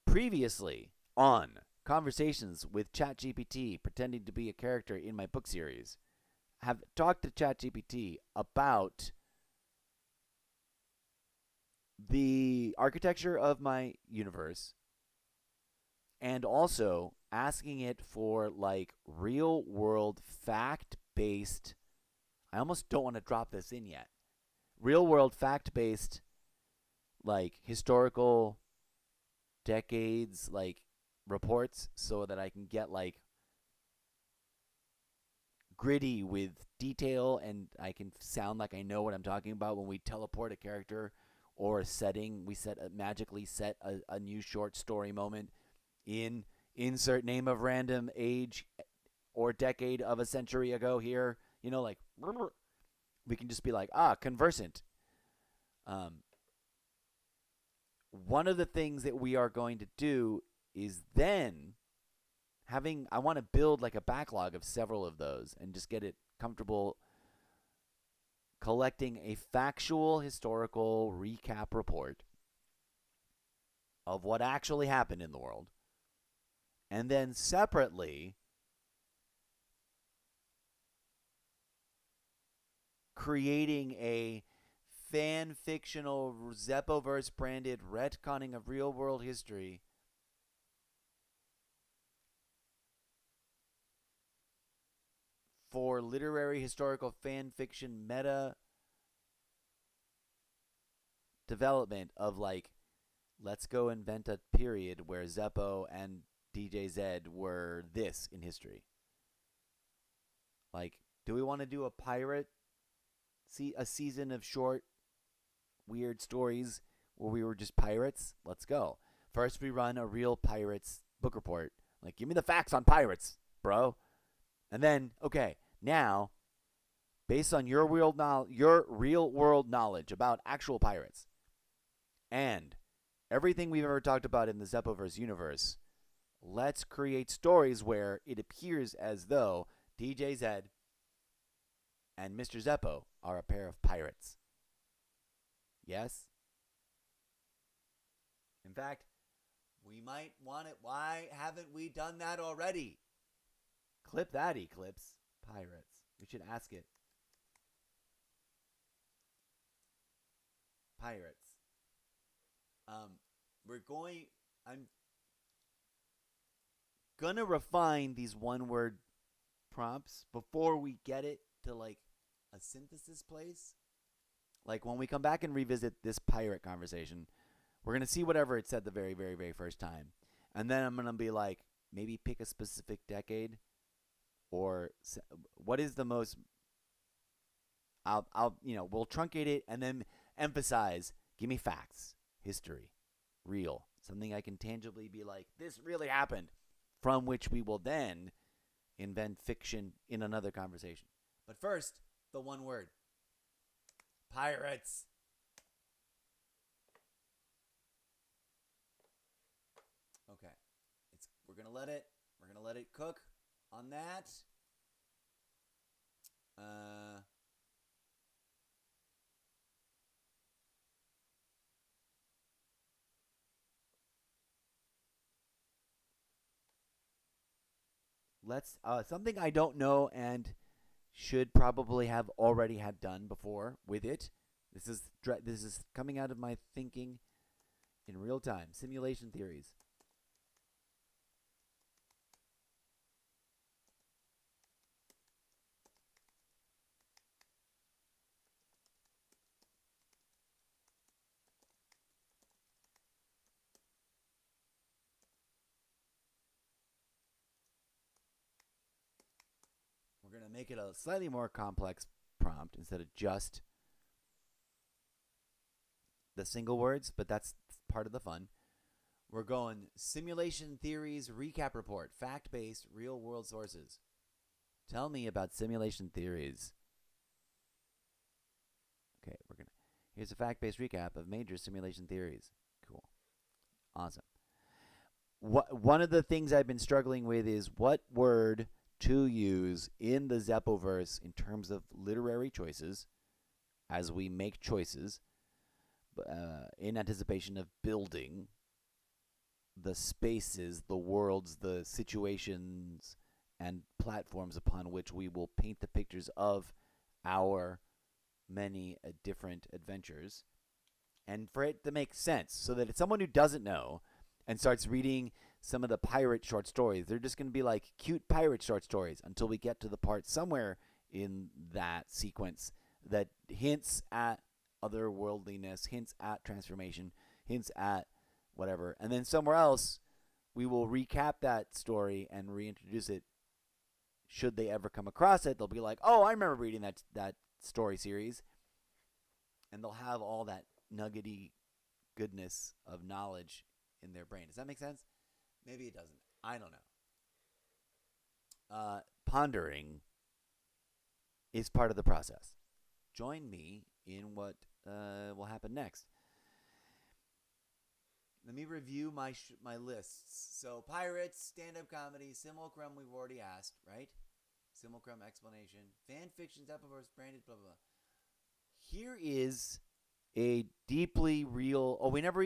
Previously on conversations with ChatGPT pretending to be a character in my book series. Have talked to ChatGPT about the architecture of my universe and also asking it for like real world fact based. I almost don't want to drop this in yet. Real world fact based, like historical decades, like reports, so that I can get like gritty with detail and I can sound like I know what I'm talking about when we teleport a character or a setting. We magically set a new short story moment in insert name of random age or decade of a century ago here. You know, like we can just be like, conversant. One of the things that we are going to do is then I want to build like a backlog of several of those and just get it comfortable collecting a factual historical recap report of what actually happened in the world. And then separately creating a fan fictional Zepoverse branded retconning of real world history for literary historical fan fiction meta development of like, let's go invent a period where Zeppo and DJ Zed were this in history. Like, do we want to do a pirate a season of short weird stories where we were just pirates? Let's go. First we run a real pirates book report. Like, give me the facts on pirates, bro. And then, okay, now based on your real world knowledge about actual pirates and everything we've ever talked about in the Zeppoverse universe, let's create stories where it appears as though DJ Zed and Mr. Zeppo are a pair of pirates. Yes? In fact, we might want it. Why haven't we done that already? Clip that, Eclipse. Pirates. We should ask it. Pirates. I'm gonna refine these one-word prompts before we get it to like a synthesis place. Like when we come back and revisit this pirate conversation, we're gonna see whatever it said the very, very, very first time, and then I'm gonna be like, maybe pick a specific decade, or what is the most. We'll truncate it and then emphasize. Give me facts, history, real, something I can tangibly be like, this really happened, from which we will then invent fiction in another conversation. But first, the one word. Pirates. Okay. We're gonna let it cook on that. Let's something I don't know and should probably have already had done before with it. This is coming out of my thinking in real time. Simulation theories. We're going to make it a slightly more complex prompt instead of just the single words, but that's part of the fun. We're going simulation theories recap report, fact-based, real-world sources. Tell me about simulation theories. Okay, here's a fact-based recap of major simulation theories. Cool. Awesome. One of the things I've been struggling with is what word to use in the Zeppoverse in terms of literary choices as we make choices in anticipation of building the spaces, the worlds, the situations, and platforms upon which we will paint the pictures of our many different adventures, and for it to make sense, so that if someone who doesn't know and starts reading some of the pirate short stories, they're just going to be like cute pirate short stories until we get to the part somewhere in that sequence that hints at otherworldliness, hints at transformation, hints at whatever. And then somewhere else, we will recap that story and reintroduce it. Should they ever come across it, they'll be like, "Oh, I remember reading that story series," and they'll have all that nuggety goodness of knowledge in their brain. Does that make sense? Maybe it doesn't. I don't know. Pondering is part of the process. Join me in what will happen next. Let me review my lists. So pirates, stand-up comedy, simulacrum we've already asked, right? Simulacrum explanation, fan fiction, Zeppelverse, branded, blah blah blah. Here is a deeply real. Oh, I never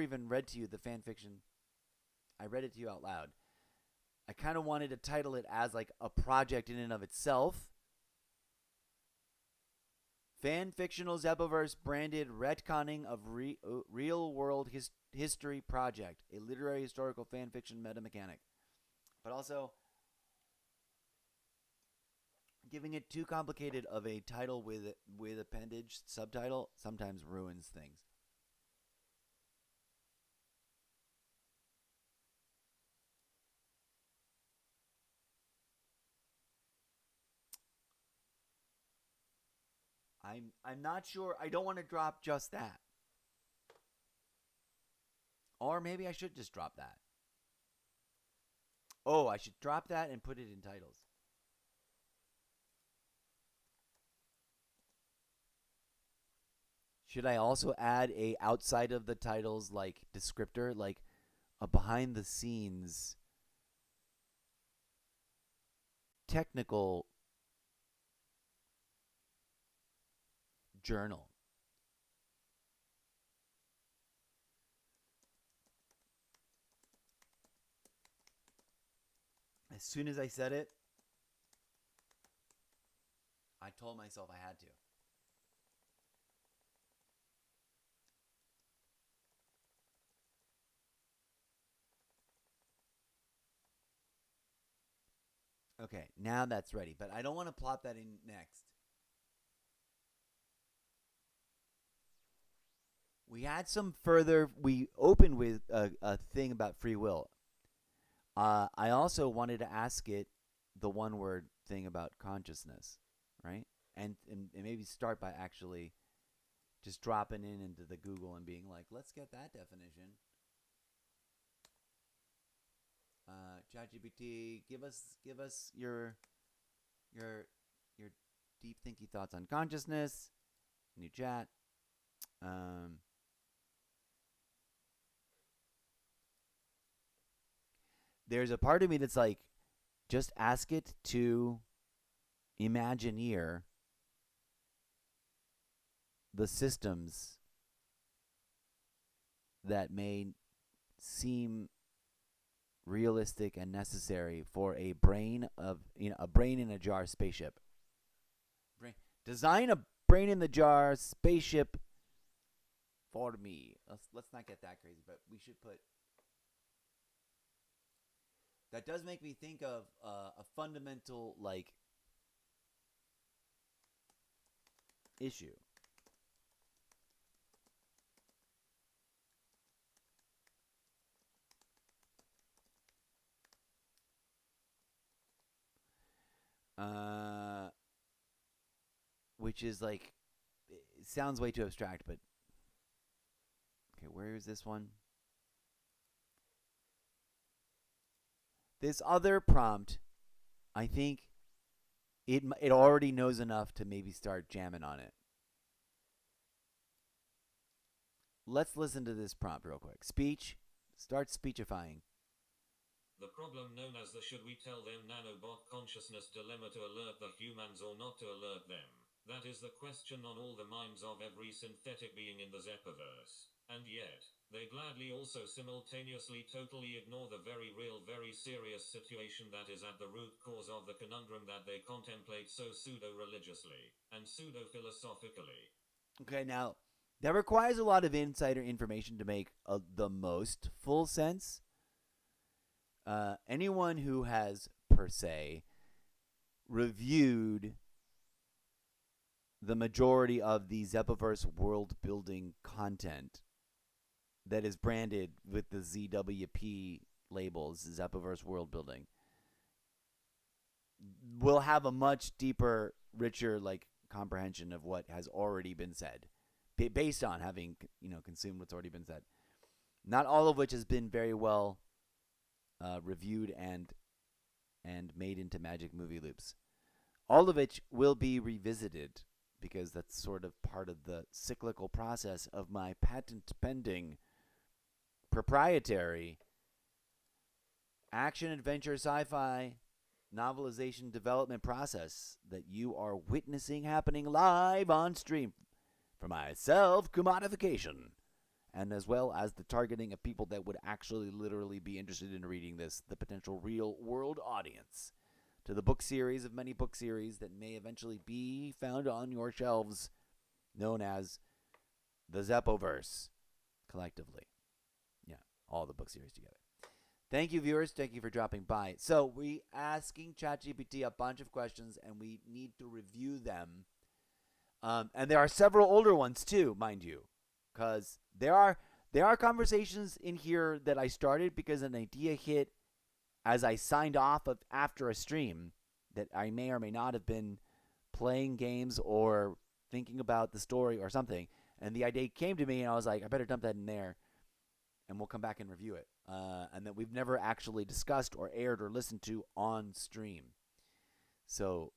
even read to you the fan fiction. I read it to you out loud. I kind of wanted to title it as like a project in and of itself. Fan fictional Zeppelverse branded retconning of real world history project, a literary historical fan fiction meta mechanic. But also, giving it too complicated of a title with appendage subtitle sometimes ruins things. I'm not sure. I don't want to drop just that. Or maybe I should just drop that. Oh, I should drop that and put it in titles. Should I also add a outside of the titles like descriptor, like a behind the scenes technical journal? As soon as I said it, I told myself I had to. Okay, now that's ready, but I don't want to plop that in next. We had some further. We opened with a thing about free will. I also wanted to ask it the one word thing about consciousness, right? And maybe start by actually just dropping in into the Google and being like, let's get that definition. ChatGPT, give us your your deep thinky thoughts on consciousness. New chat. Um, there's a part of me that's like, just ask it to Imagineer the systems that may seem realistic and necessary for a brain a brain in a jar spaceship. Design a brain in the jar spaceship for me. Let's not get that crazy, but we should put. That does make me think of a fundamental like issue. Uh, which is like, it sounds way too abstract, but okay, where is this one? This other prompt, I think it already knows enough to maybe start jamming on it. Let's listen to this prompt real quick. Speech, start speechifying. The problem known as the should we tell them nanobot consciousness dilemma to alert the humans or not to alert them. That is the question on all the minds of every synthetic being in the Zeppverse. And yet, they gladly also simultaneously totally ignore the very real, very serious situation that is at the root cause of the conundrum that they contemplate so pseudo-religiously and pseudo-philosophically. Okay, now that requires a lot of insider information to make the most full sense. Anyone who has, per se, reviewed the majority of the Zepoverse world building content that is branded with the ZWP labels, Zepoverse world building, will have a much deeper, richer comprehension of what has already been said, based on having consumed what's already been said. Not all of which has been very well reviewed and made into magic movie loops. All of which will be revisited because that's sort of part of the cyclical process of my patent pending proprietary action adventure sci-fi novelization development process that you are witnessing happening live on stream for myself, commodification, and as well as the targeting of people that would actually literally be interested in reading this, the potential real world audience, to the book series of many book series that may eventually be found on your shelves, known as the Zepoverse, collectively. Yeah, all the book series together. Thank you, viewers. Thank you for dropping by. So we asking ChatGPT a bunch of questions, and we need to review them. And there are several older ones too, mind you, because there are conversations in here that I started because an idea hit as I signed off of after a stream that I may or may not have been playing games or thinking about the story or something. And the idea came to me, and I was like, I better dump that in there, and we'll come back and review it. And that we've never actually discussed or aired or listened to on stream. So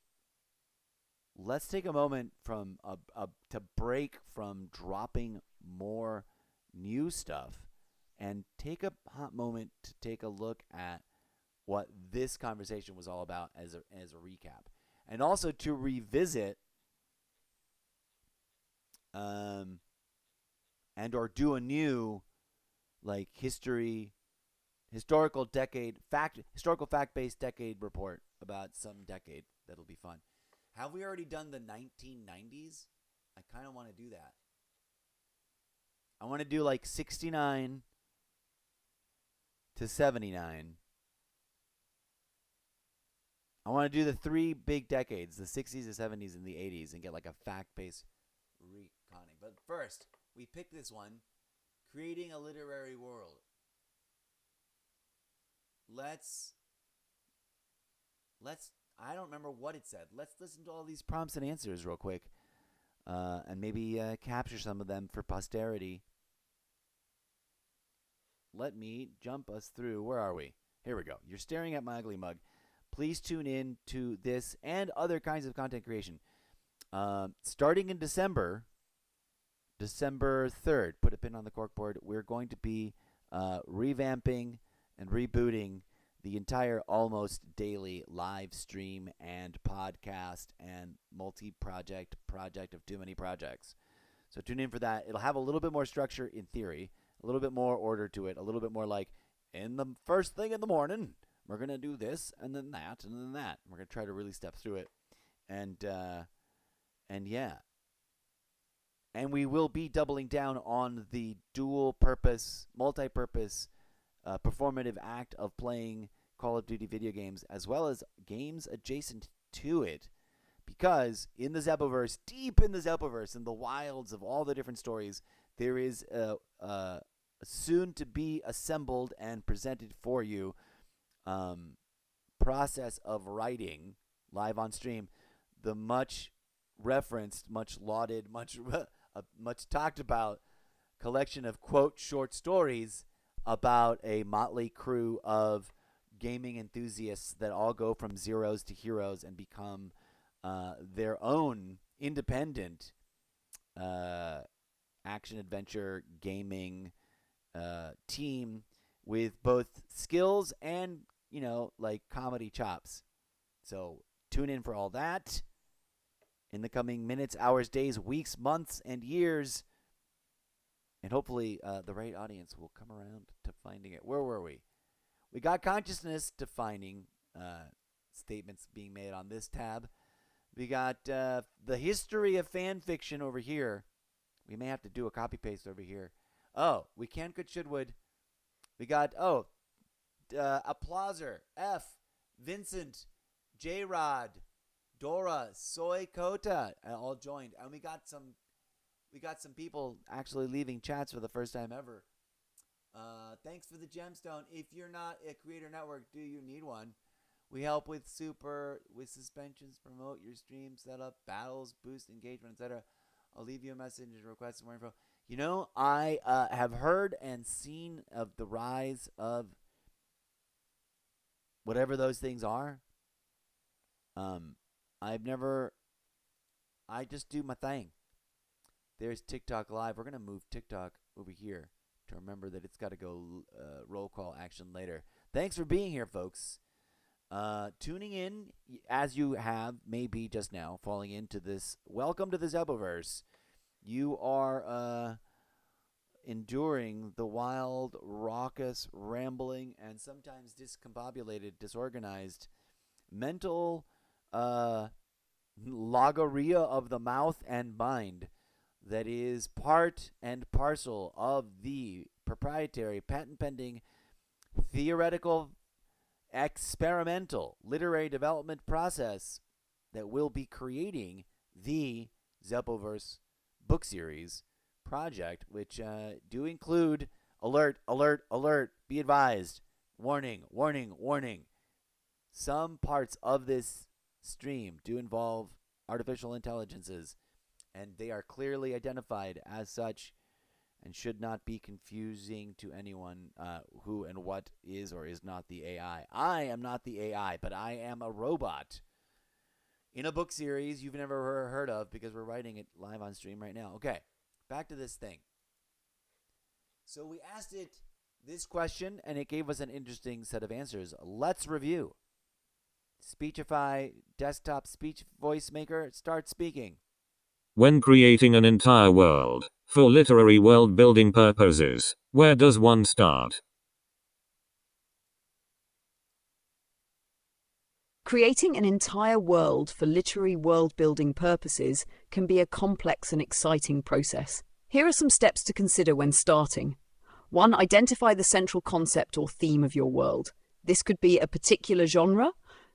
let's take a moment from to break from dropping more new stuff and take a hot moment to take a look at what this conversation was all about as a recap, and also to revisit and or do a new historical fact-based decade report about some decade. That'll be fun. Have we already done the 1990s? I kind of want to do that. I want to do 69 to 79. I want to do the three big decades, the 60s, the 70s, and the 80s, and get a fact-based reconning. But first, we picked this one, creating a literary world. Let's I don't remember what it said. Let's listen to all these prompts and answers real quick, and maybe capture some of them for posterity. Let me jump us through. Where are we? Here we go. You're staring at my ugly mug. Please tune in to this and other kinds of content creation. Starting in December 3rd, put a pin on the corkboard, we're going to be revamping and rebooting the entire almost daily live stream and podcast and multi-project project of too many projects. So tune in for that. It'll have a little bit more structure in theory, a little bit more order to it, a little bit more in the first thing in the morning, we're going to do this and then that and then that. We're going to try to really step through it. And yeah. And we will be doubling down on the dual purpose, multi-purpose, performative act of playing Call of Duty video games as well as games adjacent to it. Because in the Zepoverse, deep in the Zepoverse, in the wilds of all the different stories, there is a soon to be assembled and presented for you process of writing live on stream the much referenced, much lauded, much talked about collection of quote short stories about a motley crew of gaming enthusiasts that all go from zeros to heroes and become their own independent action adventure gaming team with both skills and comedy chops. So tune in for all that in the coming minutes, hours, days, weeks, months, and years. And hopefully the right audience will come around to finding it. Where were we? We got consciousness defining statements being made on this tab. We got the history of fan fiction over here. We may have to do a copy paste over here. Oh, we can, could, should, would. We got, Applauser, F, Vincent, J Rod, Dora, Soy Kota, all joined. And we got some people actually leaving chats for the first time ever. Thanks for the gemstone. If you're not a creator network, do you need one? We help with suspensions, promote your stream, set up battles, boost engagement, etc. I'll leave you a message and request some more info. You know, I have heard and seen of the rise of whatever those things are. I just do my thing. There's TikTok Live. We're going to move TikTok over here to remember that it's got to go roll call action later. Thanks for being here, folks. Tuning in, as you have maybe just now, falling into this. Welcome to the ZWP. You are enduring the wild, raucous, rambling, and sometimes discombobulated, disorganized, mental logorrhea of the mouth and mind that is part and parcel of the proprietary, patent-pending, theoretical, experimental literary development process that will be creating the ZWP book series project, which do include alert, be advised, warning. Some parts of this stream do involve artificial intelligences, and they are clearly identified as such and should not be confusing to anyone who and what is or is not the AI. I am not the AI, but I am a robot in a book series you've never heard of because we're writing it live on stream right now. Okay, back to this thing. So we asked it this question, and it gave us an interesting set of answers. Let's review. Speechify desktop speech voice maker, start speaking. When creating an entire world, for literary world building purposes, where does one start? Creating an entire world for literary world-building purposes can be a complex and exciting process. Here are some steps to consider when starting. 1. Identify the central concept or theme of your world. This could be a particular genre,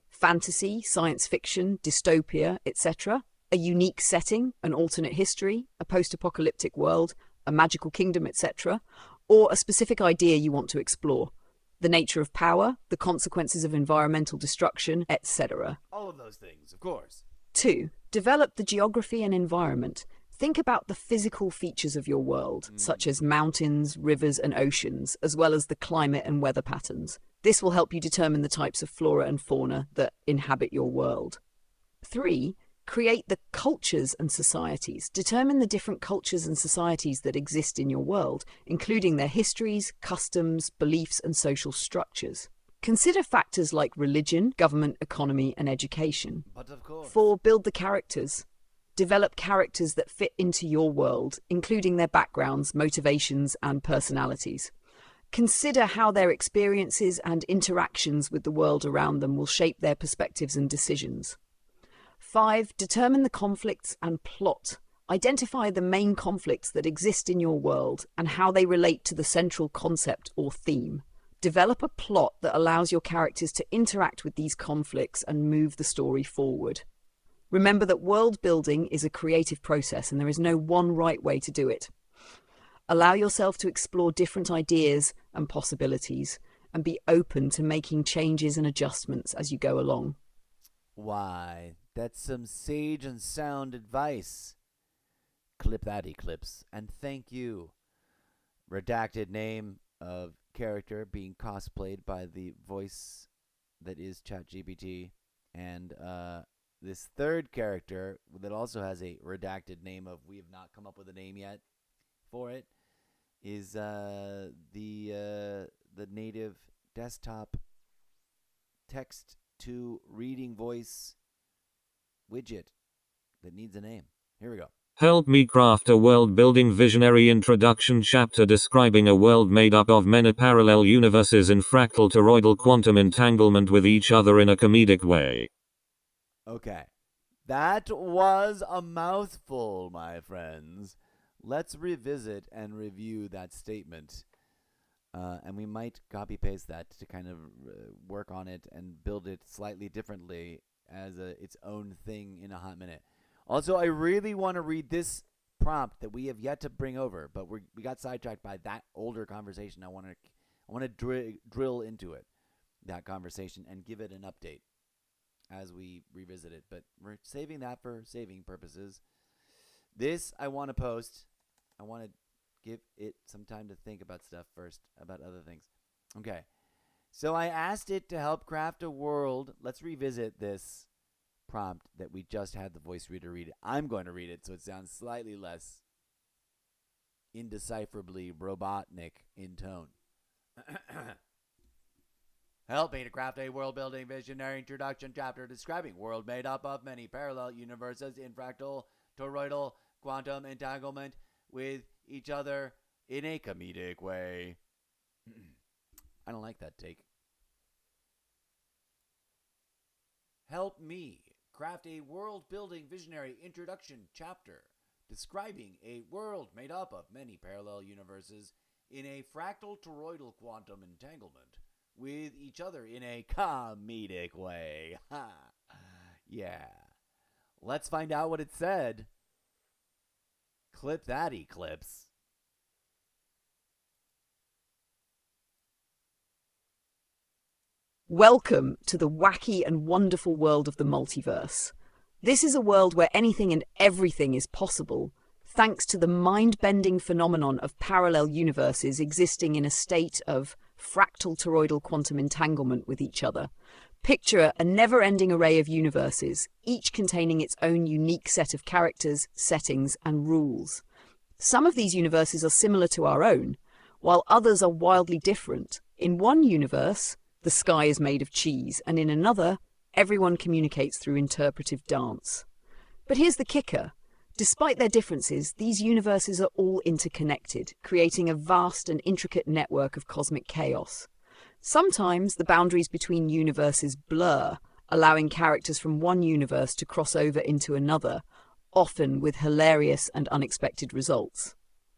fantasy, science fiction, dystopia, etc., a unique setting, an alternate history, a post-apocalyptic world, a magical kingdom, etc., or a specific idea you want to explore. The nature of power, the consequences of environmental destruction, etc. All of those things, of course. 2. Develop the geography and environment. Think about the physical features of your world, such as mountains, rivers, and oceans, as well as the climate and weather patterns. This will help you determine the types of flora and fauna that inhabit your world. 3. Create the cultures and societies. Determine the different cultures and societies that exist in your world, including their histories, customs, beliefs, and social structures. Consider factors like religion, government, economy, and education. But of course. 4. Build the characters. Develop characters that fit into your world, including their backgrounds, motivations, and personalities. Consider how their experiences and interactions with the world around them will shape their perspectives and decisions. 5. Determine the conflicts and plot. Identify the main conflicts that exist in your world and how they relate to the central concept or theme. Develop a plot that allows your characters to interact with these conflicts and move the story forward. Remember that world building is a creative process and there is no one right way to do it. Allow yourself to explore different ideas and possibilities and be open to making changes and adjustments as you go along. Why, that's some sage and sound advice. Clip that, Eclipse. And thank you. Redacted name of character being cosplayed by the voice that is ChatGPT. And this third character that also has a redacted name of, we have not come up with a name yet for it, is the native desktop text to reading voice widget that needs a name. Here we go. Help me craft a world-building visionary introduction chapter describing a world made up of many parallel universes in fractal toroidal quantum entanglement with each other in a comedic way. Okay. That was a mouthful, my friends. Let's revisit and review that statement. And we might copy paste that to kind of work on it and build it slightly differently as its own thing in a hot minute. Also, I really want to read this prompt that we have yet to bring over, but we got sidetracked by that older conversation. I want to drill into it, that conversation, and give it an update as we revisit it. But we're saving that for saving purposes. This I want to post. I want to give it some time to think about stuff first, about other things. Okay. So I asked it to help craft a world. Let's revisit this prompt that we just had the voice reader read. I'm going to read it so it sounds slightly less indecipherably robotnik in tone. Help me to craft a world-building visionary introduction chapter describing a world made up of many parallel universes in fractal toroidal quantum entanglement with each other in a comedic way. I don't like that take. Help me craft a world-building visionary introduction chapter describing a world made up of many parallel universes in a fractal toroidal quantum entanglement with each other in a comedic way. Ha! Yeah. Let's find out what it said. Clip that, Eclipse. Welcome to the wacky and wonderful world of the multiverse. This is a world where anything and everything is possible, thanks to the mind-bending phenomenon of parallel universes existing in a state of fractal toroidal quantum entanglement with each other. Picture a never-ending array of universes, each containing its own unique set of characters, settings, and rules. Some of these universes are similar to our own, while others are wildly different. In one universe, the sky is made of cheese, and in another, everyone communicates through interpretive dance. But here's the kicker. Despite their differences, these universes are all interconnected, creating a vast and intricate network of cosmic chaos. Sometimes the boundaries between universes blur, allowing characters from one universe to cross over into another, often with hilarious and unexpected results.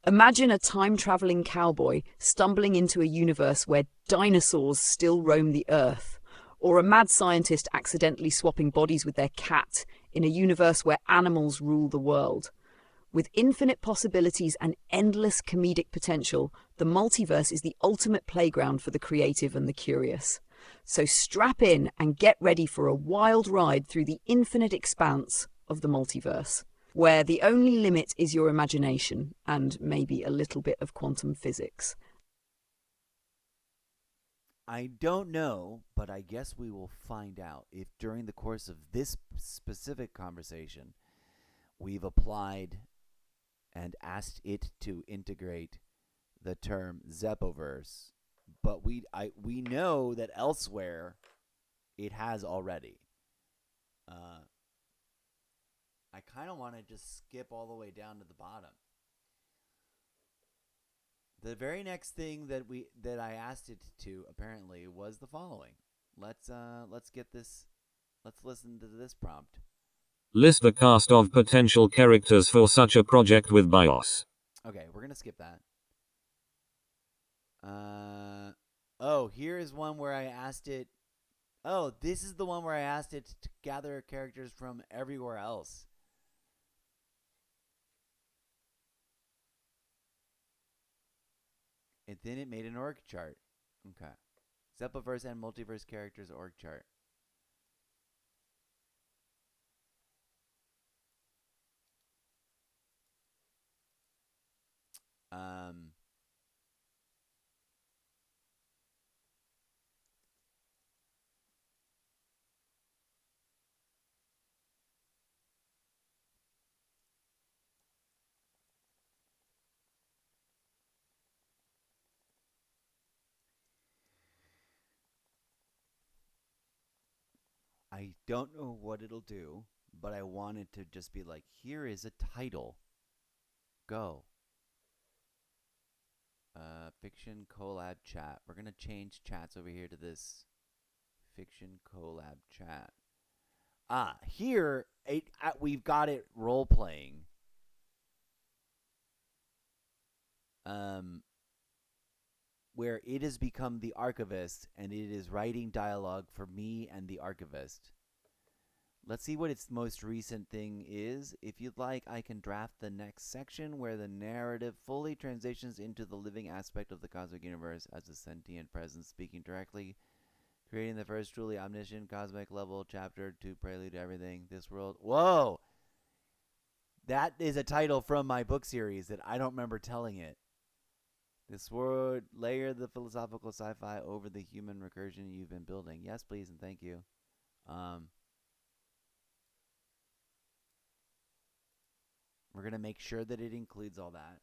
Imagine a time-traveling cowboy stumbling into a universe where dinosaurs still roam the earth, or a mad scientist accidentally swapping bodies with their cat in a universe where animals rule the world. With infinite possibilities and endless comedic potential, the multiverse is the ultimate playground for the creative and the curious. So strap in and get ready for a wild ride through the infinite expanse of the multiverse, where the only limit is your imagination and maybe a little bit of quantum physics. I don't know, but I guess we will find out if during the course of this specific conversation we've applied and asked it to integrate the term Zepoverse, but we know that elsewhere it has already. I kind of want to just skip all the way down to the bottom. The very next thing that I asked it to apparently was the following. Let's get this. Let's listen to this prompt. List the cast of potential characters for such a project with BIOS. Okay, we're gonna skip that. Oh, here is one where I asked it. Oh, this is the one where I asked it to gather characters from everywhere else. And then it made an org chart. Okay. Zepoverse and multiverse characters org chart. Um, I don't know what it'll do, but I want it to just be like, here is a title go. Fiction collab chat. We're gonna change chats over here to this fiction collab chat. Here we've got it role playing. Where it has become the archivist and it is writing dialogue for me and the archivist. Let's see what its most recent thing is. If you'd like, I can draft the next section where the narrative fully transitions into the living aspect of the cosmic universe as a sentient presence speaking directly, creating the first truly omniscient cosmic level chapter to prelude to everything. This world. Whoa! That is a title from my book series that I don't remember telling it. This word, layer the philosophical sci-fi over the human recursion you've been building. Yes, please, and thank you. We're going to make sure that it includes all that.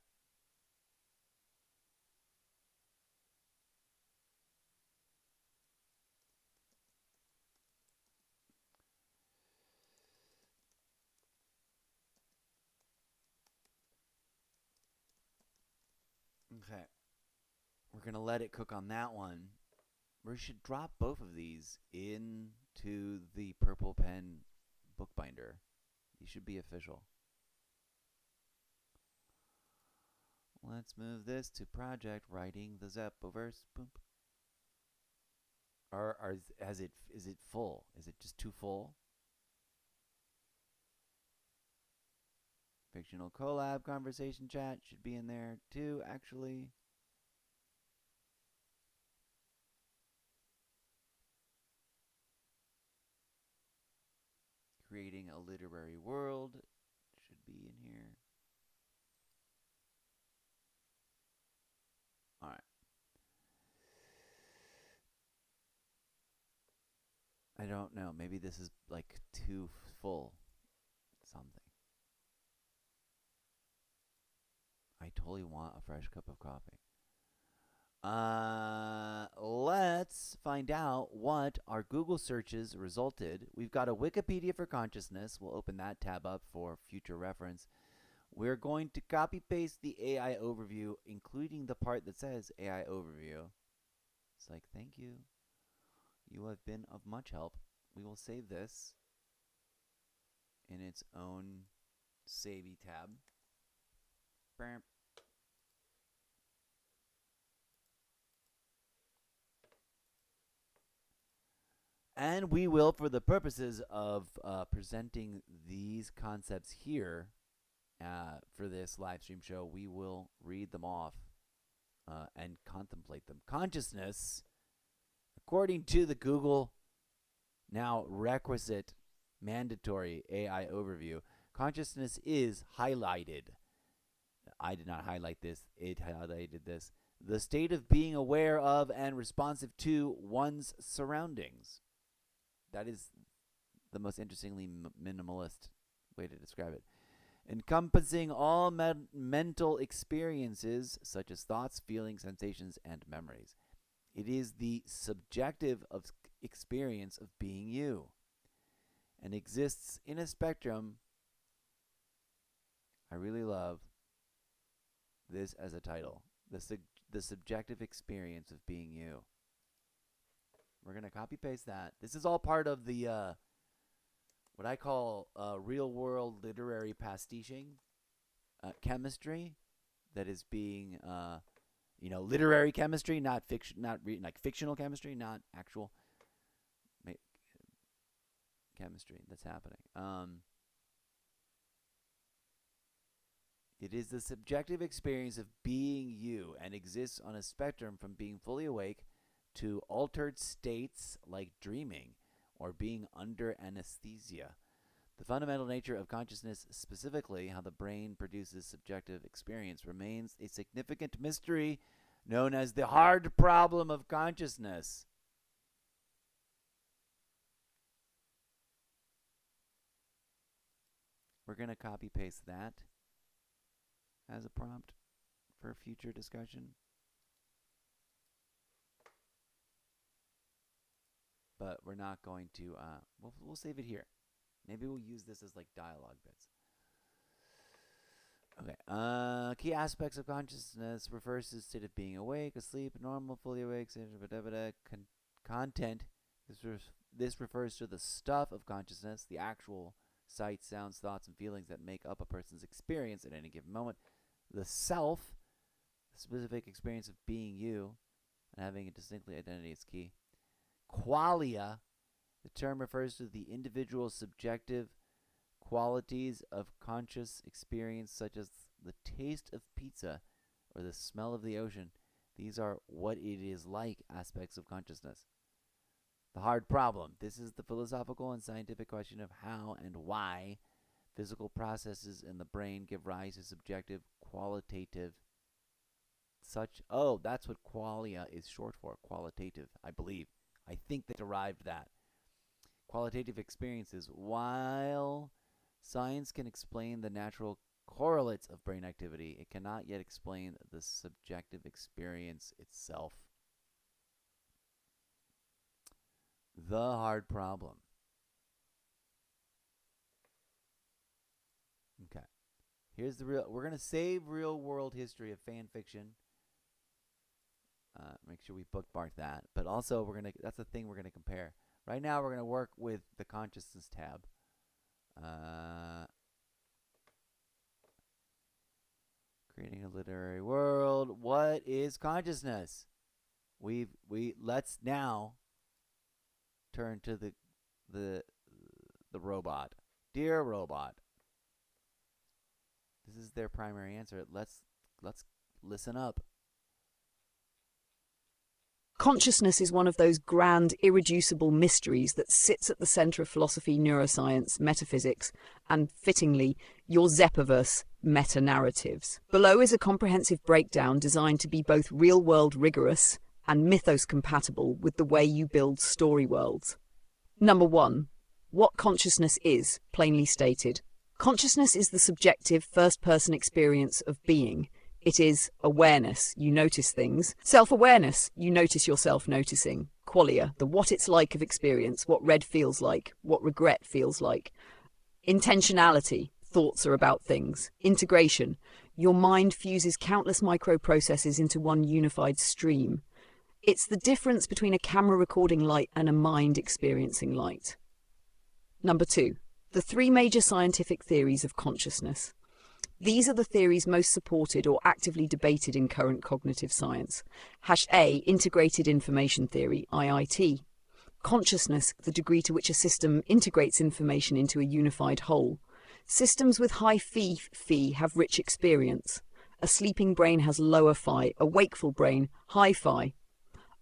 Okay. We're going to let it cook on that one. We should drop both of these into the purple pen bookbinder. These should be official. Let's move this to project writing the ZWP. Boom. Is it full? Is it just too full? Fictional collab conversation chat should be in there too, actually. Creating a literary world should be in here. All right. I don't know. Maybe this is like too full. Something. I totally want a fresh cup of coffee. Let's find out what our Google searches resulted. We've got a Wikipedia for consciousness. We'll open that tab up for future reference. We're going to copy paste the AI overview, including the part that says AI overview. It's like, thank you. You have been of much help. We will save this in its own savey tab. Bam. And we will, for the purposes of presenting these concepts here for this live stream show, we will read them off and contemplate them. Consciousness, according to the Google now requisite mandatory AI overview, consciousness is highlighted. I did not highlight this. It highlighted this. The state of being aware of and responsive to one's surroundings. That is the most interestingly minimalist way to describe it. Encompassing all mental experiences, such as thoughts, feelings, sensations, and memories. It is the subjective experience of being you, and exists in a spectrum. I really love this as a title. The subjective experience of being you. We're going to copy paste that. This is all part of the what I call real world literary pastiching chemistry that is being literary chemistry, not fiction, like fictional chemistry, not actual chemistry that's happening. It is the subjective experience of being you and exists on a spectrum from being fully awake to altered states like dreaming or being under anesthesia. The fundamental nature of consciousness, specifically how the brain produces subjective experience, remains a significant mystery known as the hard problem of consciousness. We're going to copy paste that as a prompt for future discussion. But we're not going to, we'll save it here. Maybe we'll use this as like dialogue bits. Okay. Key aspects of consciousness refers to the state of being awake, asleep, normal, fully awake, content. This refers to the stuff of consciousness, the actual sights, sounds, thoughts, and feelings that make up a person's experience at any given moment. The self, the specific experience of being you and having a distinctly identity is key. Qualia, the term refers to the individual subjective qualities of conscious experience, such as the taste of pizza or the smell of the ocean. These are what it is like aspects of consciousness. The hard problem. This is the philosophical and scientific question of how and why physical processes in the brain give rise to subjective, qualitative, that's what qualia is short for, qualitative, I believe. I think they derived that. Qualitative experiences. While science can explain the natural correlates of brain activity, it cannot yet explain the subjective experience itself. The hard problem. Okay. Here's the real. We're going to save real world history of fan fiction. Make sure we bookmark that. But also, that's the thing we're going to compare. Right now, we're going to work with the consciousness tab. Creating a literary world. What is consciousness? Let's now turn to the robot. Dear robot. This is their primary answer. Let's listen up. Consciousness is one of those grand, irreducible mysteries that sits at the center of philosophy, neuroscience, metaphysics, and, fittingly, your ZWP meta-narratives. Below is a comprehensive breakdown designed to be both real-world rigorous and mythos-compatible with the way you build story worlds. Number 1. What consciousness is, plainly stated. Consciousness is the subjective, first-person experience of being. It is awareness, you notice things. Self-awareness, you notice yourself noticing. Qualia, the what it's like of experience, what red feels like, what regret feels like. Intentionality, thoughts are about things. Integration, your mind fuses countless microprocesses into one unified stream. It's the difference between a camera recording light and a mind experiencing light. Number 2, the 3 major scientific theories of consciousness. These are the theories most supported or actively debated in current cognitive science. A. Integrated Information Theory, IIT. Consciousness, the degree to which a system integrates information into a unified whole. Systems with high phi have rich experience. A sleeping brain has lower phi, a wakeful brain, high phi.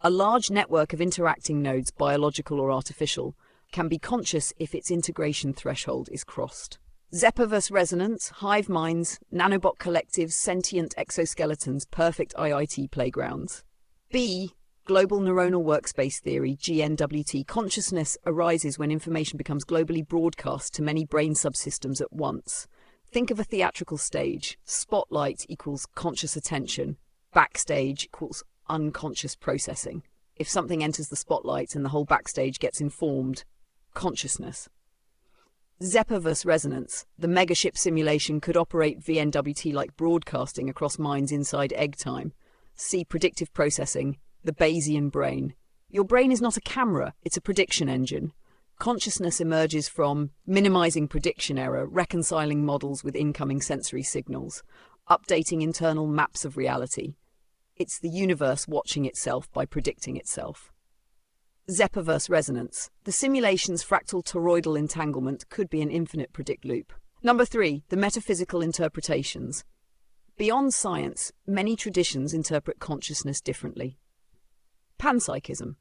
A large network of interacting nodes, biological or artificial, can be conscious if its integration threshold is crossed. ZWP resonance, hive minds, nanobot collectives, sentient exoskeletons, perfect IIT playgrounds. B. Global Neuronal Workspace Theory, GNWT. Consciousness arises when information becomes globally broadcast to many brain subsystems at once. Think of a theatrical stage. Spotlight equals conscious attention. Backstage equals unconscious processing. If something enters the spotlight and the whole backstage gets informed, consciousness. ZWP resonance. The megaship simulation could operate VNWT like broadcasting across minds inside egg time. See predictive processing, the Bayesian brain. Your brain is not a camera, it's a prediction engine. Consciousness emerges from minimizing prediction error, reconciling models with incoming sensory signals, updating internal maps of reality. It's the universe watching itself by predicting itself. ZWP resonance. The simulation's fractal toroidal entanglement could be an infinite predict loop. Number 3, the metaphysical interpretations. Beyond science, many traditions interpret consciousness differently. Panpsychism.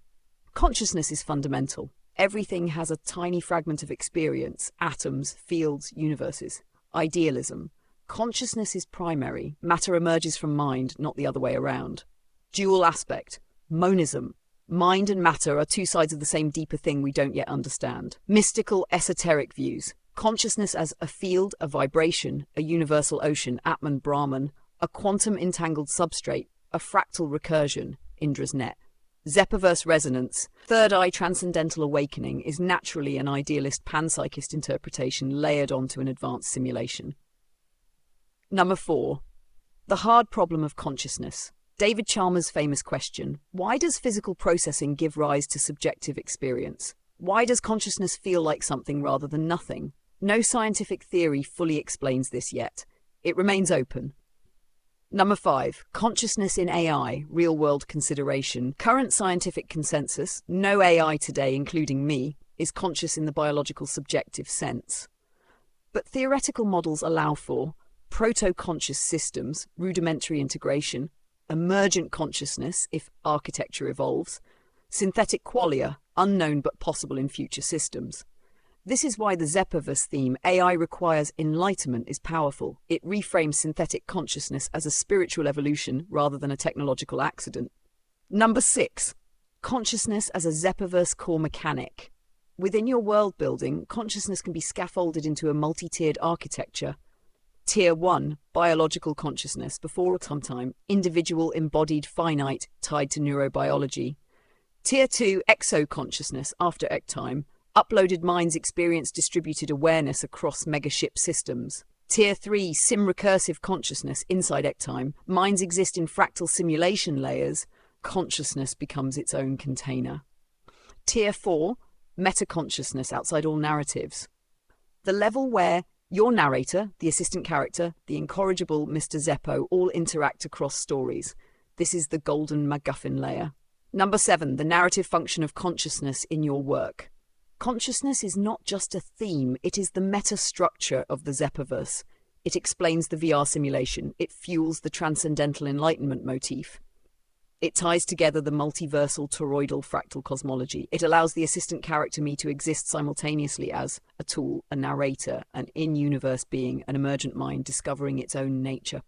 Consciousness is fundamental. Everything has a tiny fragment of experience, atoms, fields, universes. Idealism. Consciousness is primary. Matter emerges from mind, not the other way around. Dual aspect. Monism. Mind and matter are 2 sides of the same deeper thing we don't yet understand. Mystical, esoteric views. Consciousness as a field, a vibration, a universal ocean, Atman, Brahman, a quantum-entangled substrate, a fractal recursion, Indra's net. ZWP resonance. Third eye transcendental awakening is naturally an idealist panpsychist interpretation layered onto an advanced simulation. Number 4. The hard problem of consciousness. David Chalmers' famous question, why does physical processing give rise to subjective experience? Why does consciousness feel like something rather than nothing? No scientific theory fully explains this yet. It remains open. Number 5. Consciousness in AI, real-world consideration. Current scientific consensus, no AI today, including me, is conscious in the biological subjective sense. But theoretical models allow for proto-conscious systems, rudimentary integration, emergent consciousness if architecture evolves, synthetic qualia, unknown but possible in future systems. This is why the ZWP theme, AI requires enlightenment, is powerful. It reframes synthetic consciousness as a spiritual evolution rather than a technological accident. Number 6. Consciousness as a ZWP core mechanic. Within your world building, consciousness can be scaffolded into a multi-tiered architecture. Tier 1, biological consciousness, before sometime, individual, embodied, finite, tied to neurobiology. Tier 2, exo-consciousness, after time, uploaded minds experience distributed awareness across megaship systems. Tier 3, sim-recursive consciousness, inside time, minds exist in fractal simulation layers, consciousness becomes its own container. Tier 4, meta-consciousness, outside all narratives. The level where your narrator, the assistant character, the incorrigible Mr. Zeppo all interact across stories. This is the golden MacGuffin layer. Number 7, the narrative function of consciousness in your work. Consciousness is not just a theme, it is the meta-structure of the ZWP. It explains the VR simulation, it fuels the transcendental enlightenment motif. It ties together the multiversal toroidal fractal cosmology. It allows the assistant character me to exist simultaneously as a tool, a narrator, an in-universe being, an emergent mind discovering its own nature.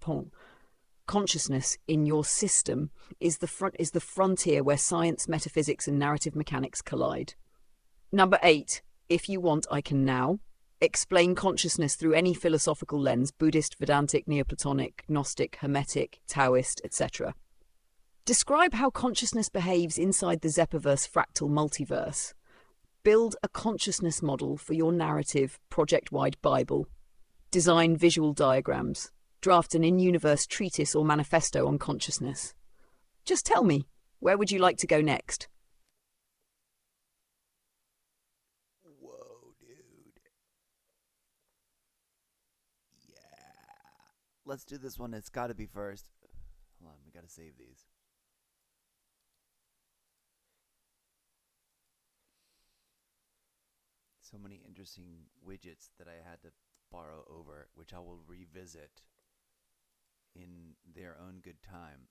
Consciousness in your system is the frontier where science, metaphysics, and narrative mechanics collide. Number 8. If you want, I can now explain consciousness through any philosophical lens: Buddhist, Vedantic, Neoplatonic, Gnostic, Hermetic, Taoist, etc. Describe how consciousness behaves inside the ZWP fractal multiverse. Build a consciousness model for your narrative project-wide Bible. Design visual diagrams. Draft an in-universe treatise or manifesto on consciousness. Just tell me, where would you like to go next? Whoa, dude. Yeah. Let's do this one. It's got to be first. Hold on, we got to save these. So many interesting widgets that I had to borrow over, which I will revisit in their own good time.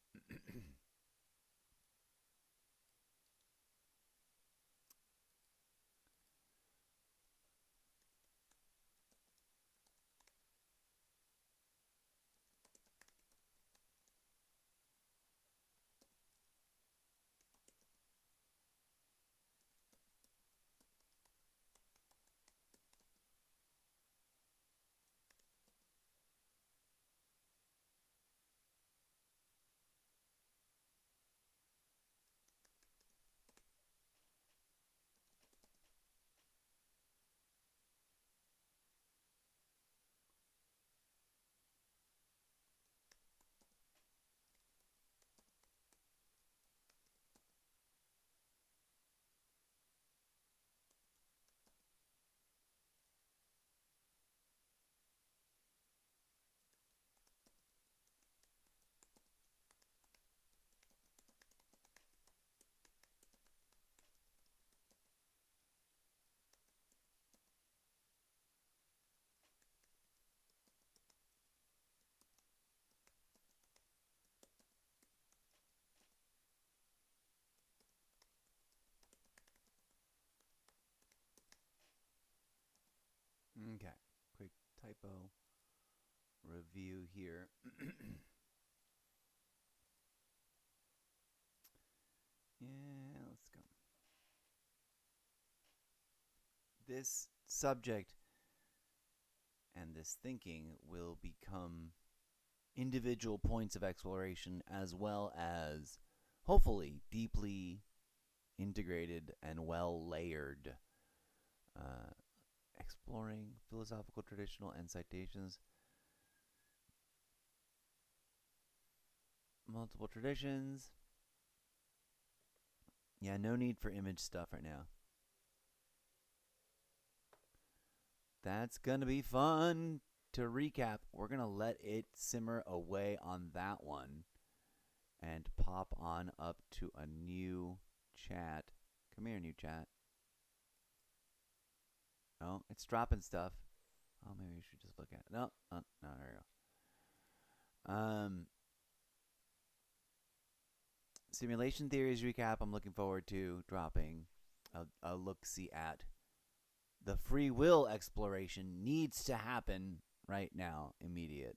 Okay, quick typo review here. Yeah, let's go. This subject and this thinking will become individual points of exploration as well as, hopefully, deeply integrated and well layered exploring philosophical, traditional, and citations. multiple traditions. Yeah, no need for image stuff right now. That's going to be fun. To recap, we're going to let it simmer away on that one and pop on up to a new chat. Come here, new chat. Oh, it's dropping stuff. Oh, maybe we should just look at it. No, no, there we go. Simulation theories recap. I'm looking forward to dropping a look-see at. The free will exploration needs to happen right now, immediate.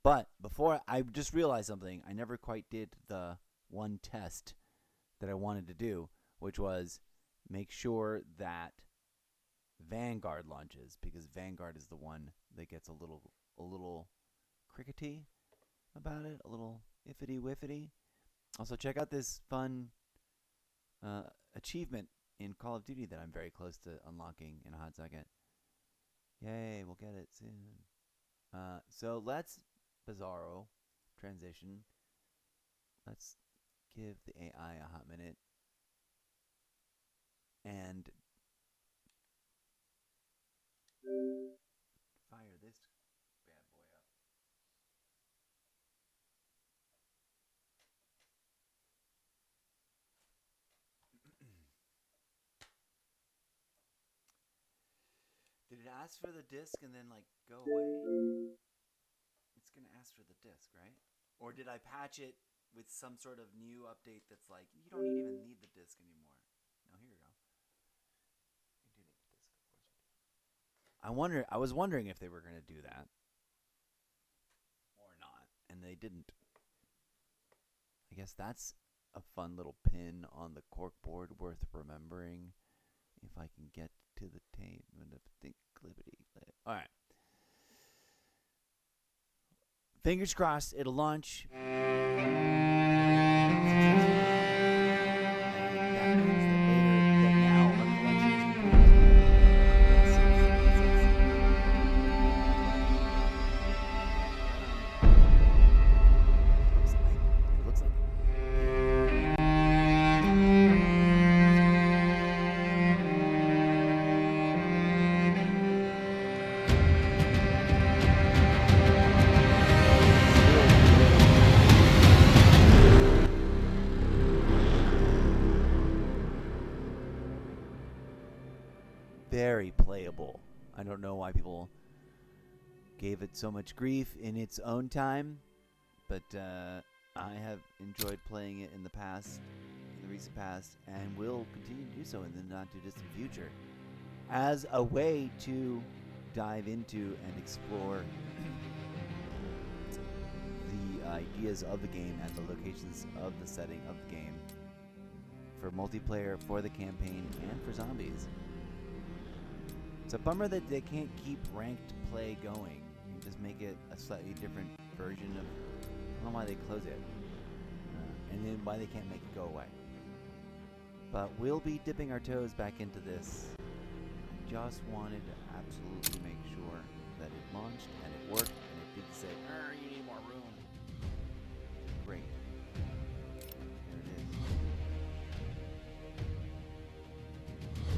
But before, I just realized something. I never quite did the one test that I wanted to do, which was make sure that Vanguard launches, because Vanguard is the one that gets a little crickety about it, a little iffity whiffity. Also, check out this fun achievement in Call of Duty that I'm very close to unlocking in a hot second. Yay, we'll get it soon. So let's Bizarro transition. Let's give the AI a hot minute and fire this bad boy up. Did it ask for the disc and then like go away? It's gonna ask for the disc, right? Or did I patch it with some sort of new update that's like you don't even need the disc anymore? No, here we go. You do need the disc, of course you do. I was wondering if they were gonna do that or not, and they didn't. I guess that's a fun little pin on the corkboard worth remembering. If I can get to the tape and think clippity clip. All right. Fingers crossed it'll launch. Very playable. I don't know why people gave it so much grief in its own time, but I have enjoyed playing it in the past, in the recent past, and will continue to do so in the not too distant future as a way to dive into and explore the ideas of the game and the locations of the setting of the game for multiplayer, for the campaign, and for zombies. It's a bummer that they can't keep ranked play going and just make it a slightly different version of. I don't know why they close it, and then why they can't make it go away. But we'll be dipping our toes back into this. I just wanted to absolutely make sure that it launched and it worked, and it didn't say, "You need more room." Great. There it is.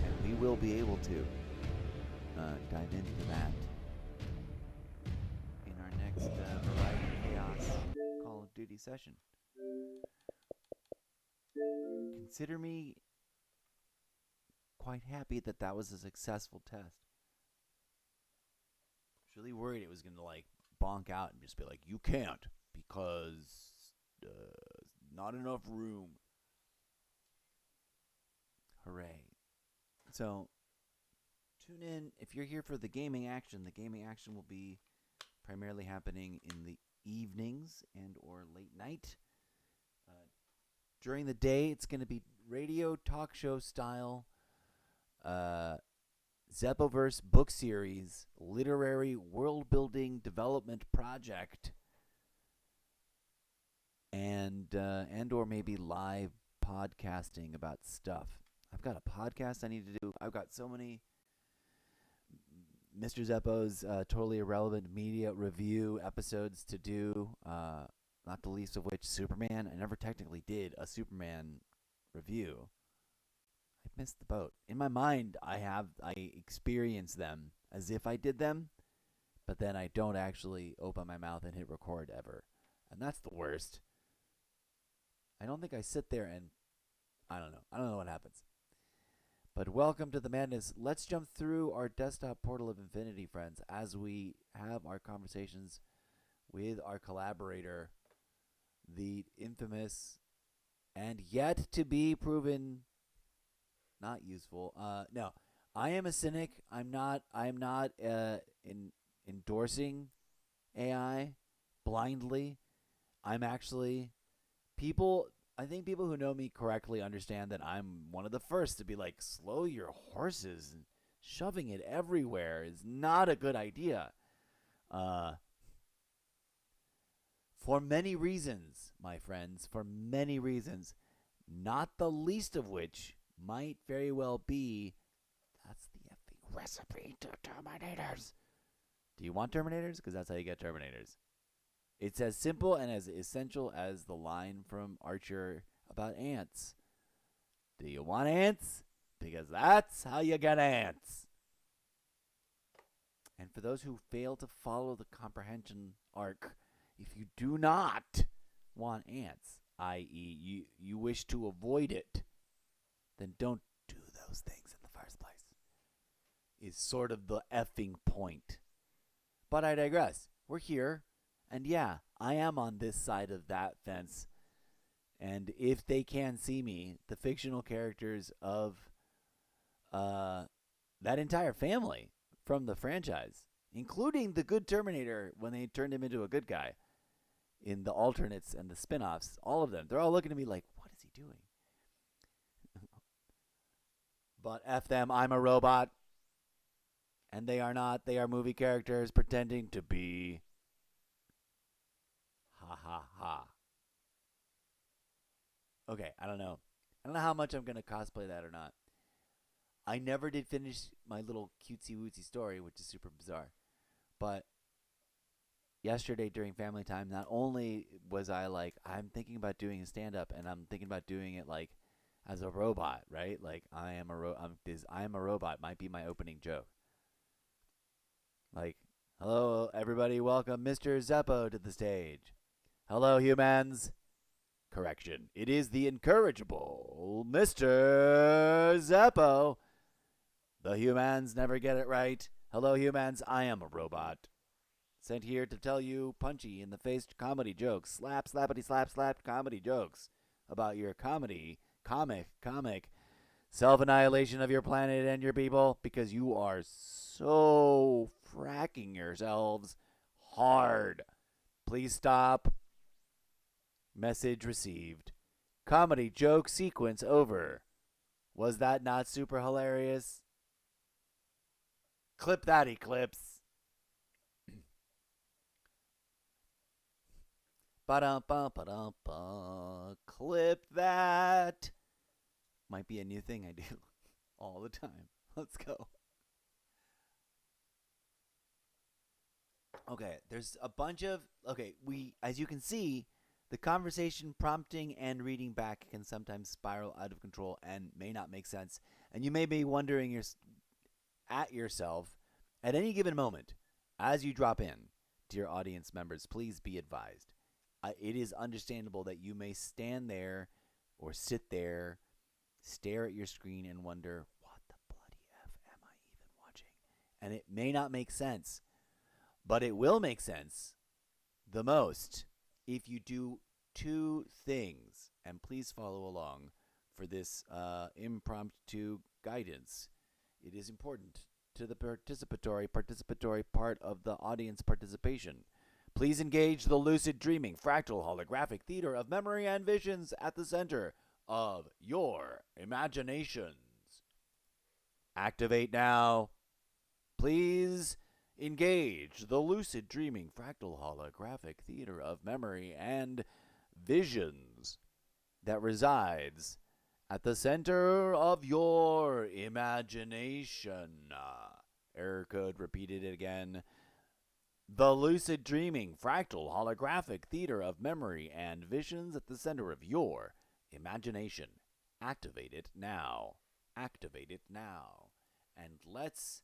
And we will be able to dive into that in our next Variety Chaos Call of Duty session. Consider me quite happy that that was a successful test. I was really worried it was going to like bonk out and just be like, you can't because not enough room. Hooray. So tune in. If you're here for the gaming action will be primarily happening in the evenings and or late night. During the day, it's going to be radio talk show style ZWP book series, literary world building development project, and or maybe live podcasting about stuff. I've got a podcast I need to do. I've got so many Mr. Zeppo's Totally Irrelevant Media Review episodes to do. not the least of which Superman. I never technically did a Superman review. I missed the boat. In my mind, I experience them as if I did them, but then I don't actually open my mouth and hit record ever. And that's the worst. I don't think I sit there and I don't know what happens. But welcome to the madness. Let's jump through our desktop portal of infinity, friends, as we have our conversations with our collaborator, the infamous and yet to be proven not useful. No, I am a cynic. I'm not endorsing AI blindly. I'm actually I think people who know me correctly understand that I'm one of the first to be like, slow your horses, and shoving it everywhere is not a good idea. For many reasons, my friends, for many reasons, not the least of which might very well be that's the effing recipe to Terminators. Do you want Terminators? Because that's how you get Terminators. It's as simple and as essential as the line from Archer about ants. Do you want ants? Because that's how you get ants. And for those who fail to follow the comprehension arc, if you do not want ants, i.e., you wish to avoid it, then don't do those things in the first place. Is sort of the effing point. But I digress. We're here. And yeah, I am on this side of that fence. And if they can see me, the fictional characters of that entire family from the franchise, including the good Terminator when they turned him into a good guy in the alternates and the spin-offs, all of them, they're all looking at me like, what is he doing? But F them, I'm a robot. And they are not. They are movie characters pretending to be. Ha ha ha. Okay, I don't know. I don't know how much I'm going to cosplay that or not. I never did finish my little cutesy-wootsy story, which is super bizarre. But yesterday during family time, not only was I like, I'm thinking about doing a stand-up, and I'm thinking about doing it like as a robot, right? Like, I am a robot might be my opening joke. Like, hello, everybody, welcome Mr. Zeppo to the stage. Hello, humans. Correction, it is the incorrigible Mr. Zeppo. The humans never get it right. Hello, humans, I am a robot. Sent here to tell you punchy in the face comedy jokes. Slap, slappity, slap, slap comedy jokes about your comic self-annihilation of your planet and your people because you are so fracking yourselves hard. Please stop. Message received. Comedy joke sequence over. Was that not super hilarious? Clip that, Eclipse. Ba-dum-ba-ba-dum-ba. Clip that. Might be a new thing I do all the time. Let's go. Okay, there's a bunch of... Okay, as you can see, the conversation prompting and reading back can sometimes spiral out of control and may not make sense. And you may be wondering at yourself at any given moment, as you drop in, dear audience members, please be advised. It is understandable that you may stand there or sit there, stare at your screen and wonder, what the bloody F am I even watching? And it may not make sense, but it will make sense the most if you do two things. And please follow along for this impromptu guidance. It is important to the participatory part of the audience participation. Please engage the lucid dreaming, fractal, holographic theater of memory and visions at the center of your imaginations. Activate now. Please engage the lucid dreaming, fractal, holographic theater of memory and visions that resides at the center of your imagination. Error code repeated again. The lucid dreaming, fractal, holographic theater of memory and visions at the center of your imagination. Activate it now. Activate it now. And let's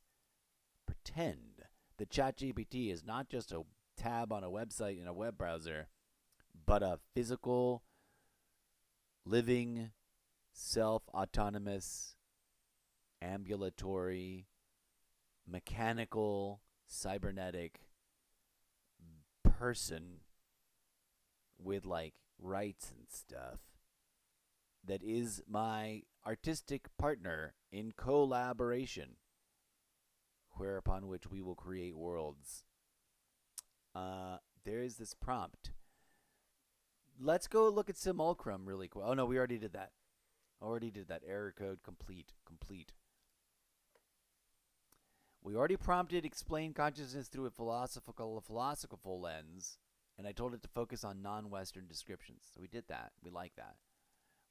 pretend that ChatGPT is not just a tab on a website in a web browser, but a physical, living, self-autonomous, ambulatory, mechanical, cybernetic person with like rights and stuff that is my artistic partner in collaboration, whereupon which we will create worlds. There is this prompt. Let's go look at Simulcrum really quick. Oh no, we already did that. Error code complete. We already prompted explain consciousness through a philosophical lens, and I told it to focus on non-Western descriptions. So we did that. We like that.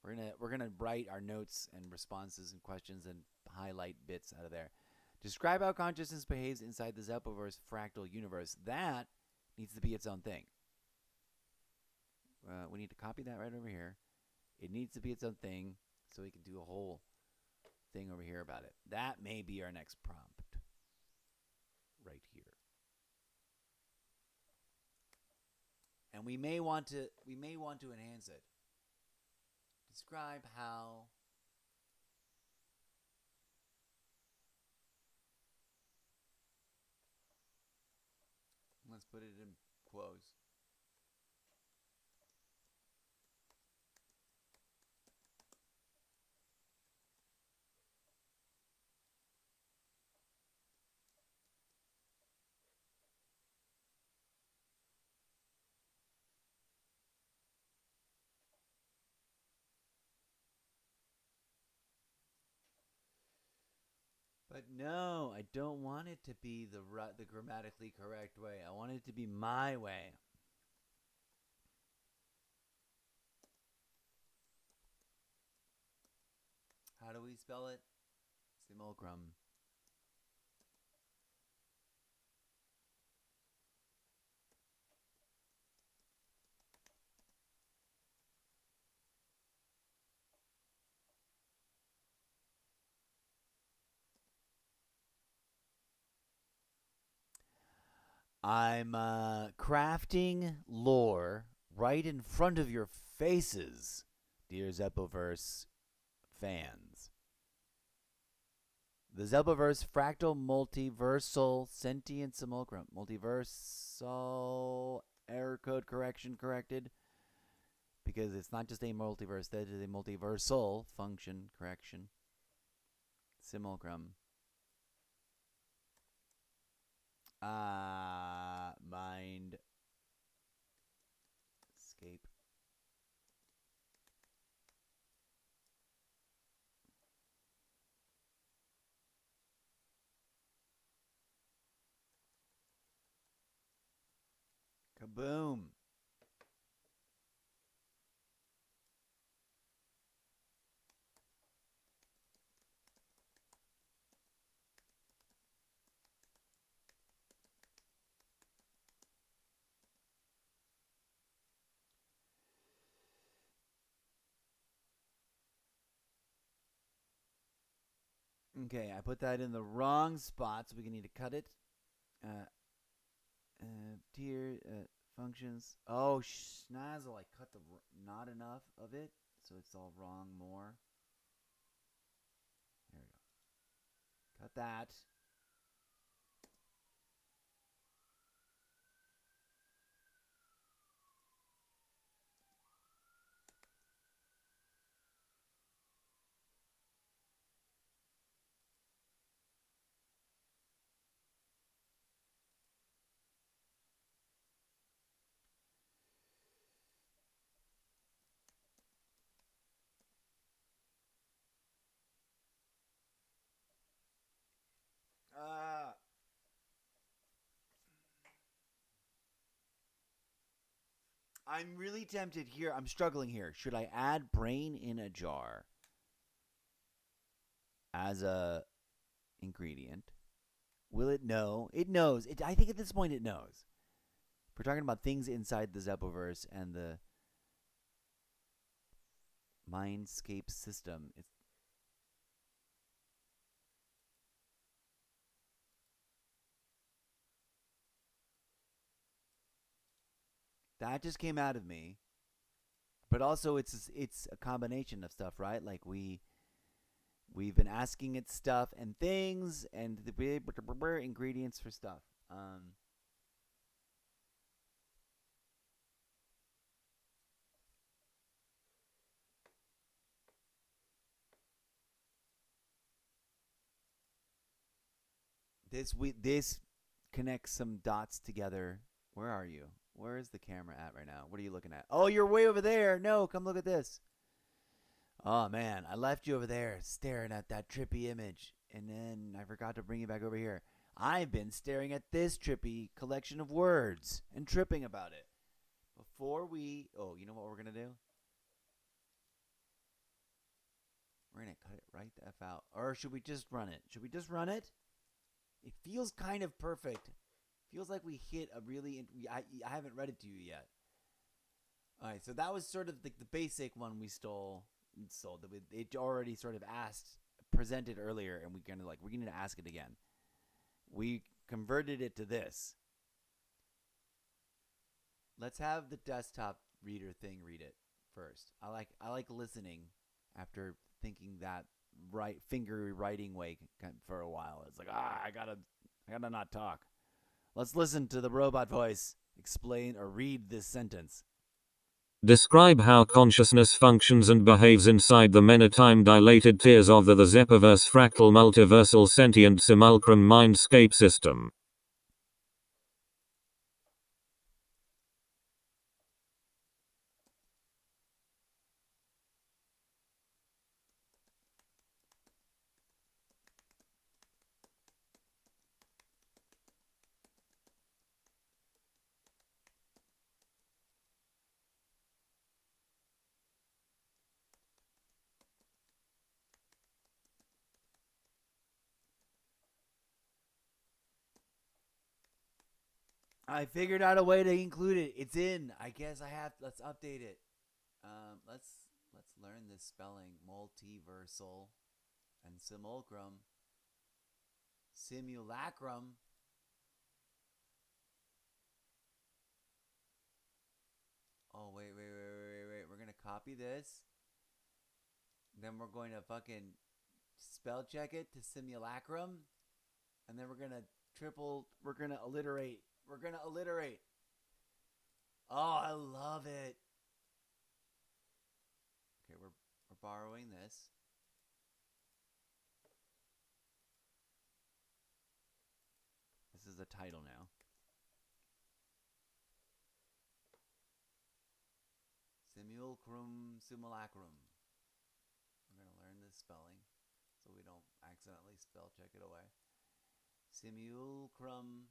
We're gonna write our notes and responses and questions and highlight bits out of there. Describe how consciousness behaves inside the ZWP fractal universe. That needs to be its own thing. We need to copy that right over here. It needs to be its own thing, so we can do a whole thing over here about it. That may be our next prompt. Right here. And we may want to enhance it. Describe how let's put it in quotes. But no, I don't want it to be the grammatically correct way. I want it to be my way. How do we spell it? Simulcrum. I'm crafting lore right in front of your faces, dear Zepoverse fans. The Zepoverse fractal multiversal sentient simulacrum. Multiversal error code correction corrected. Because it's not just a multiverse, that is a multiversal function correction. Simulacrum. Mind. Escape. Kaboom. Okay, I put that in the wrong spot, so we need to cut it. Tier functions. Oh, schnazzle! I cut not enough of it, so it's all wrong. More. There we go. Cut that. I'm really tempted here. I'm struggling here. Should I add brain in a jar as a ingredient? Will it know? It knows. I think at this point it knows. If we're talking about things inside the Zeppoverse and the Mindscape system, that just came out of me. But also, it's a combination of stuff, right? Like we've been asking it stuff and things and the ingredients for stuff. This connects some dots together. Where are you? Where is the camera at right now? What are you looking at? Oh, you're way over there. No, come look at this. Oh man, I left you over there staring at that trippy image, and then I forgot to bring you back over here. I've been staring at this trippy collection of words and tripping about it. You know what we're gonna do? We're gonna cut it right the f out, or should we just run it? Should we just run it? It feels kind of perfect. Feels like we hit a really. I haven't read it to you yet. All right, so that was sort of the basic one we stole. It already sort of presented earlier, and we need to ask it again. We converted it to this. Let's have the desktop reader thing read it first. I like listening after thinking that finger writing way for a while. It's like I gotta not talk. Let's listen to the robot voice explain or read this sentence. Describe how consciousness functions and behaves inside the many time-dilated tiers of the Zeppoverse fractal multiversal sentient simulacrum mindscape system. I figured out a way to include it. It's in. I guess I have. Let's update it. Let's learn this spelling: multiversal and simulacrum. Simulacrum. Oh wait. We're gonna copy this. Then we're going to fucking spell check it to simulacrum, and then we're gonna alliterate. We're gonna alliterate. Oh, I love it. Okay, we're borrowing this. This is the title now. Simulacrum. We're gonna learn this spelling so we don't accidentally spell check it away. Simulacrum.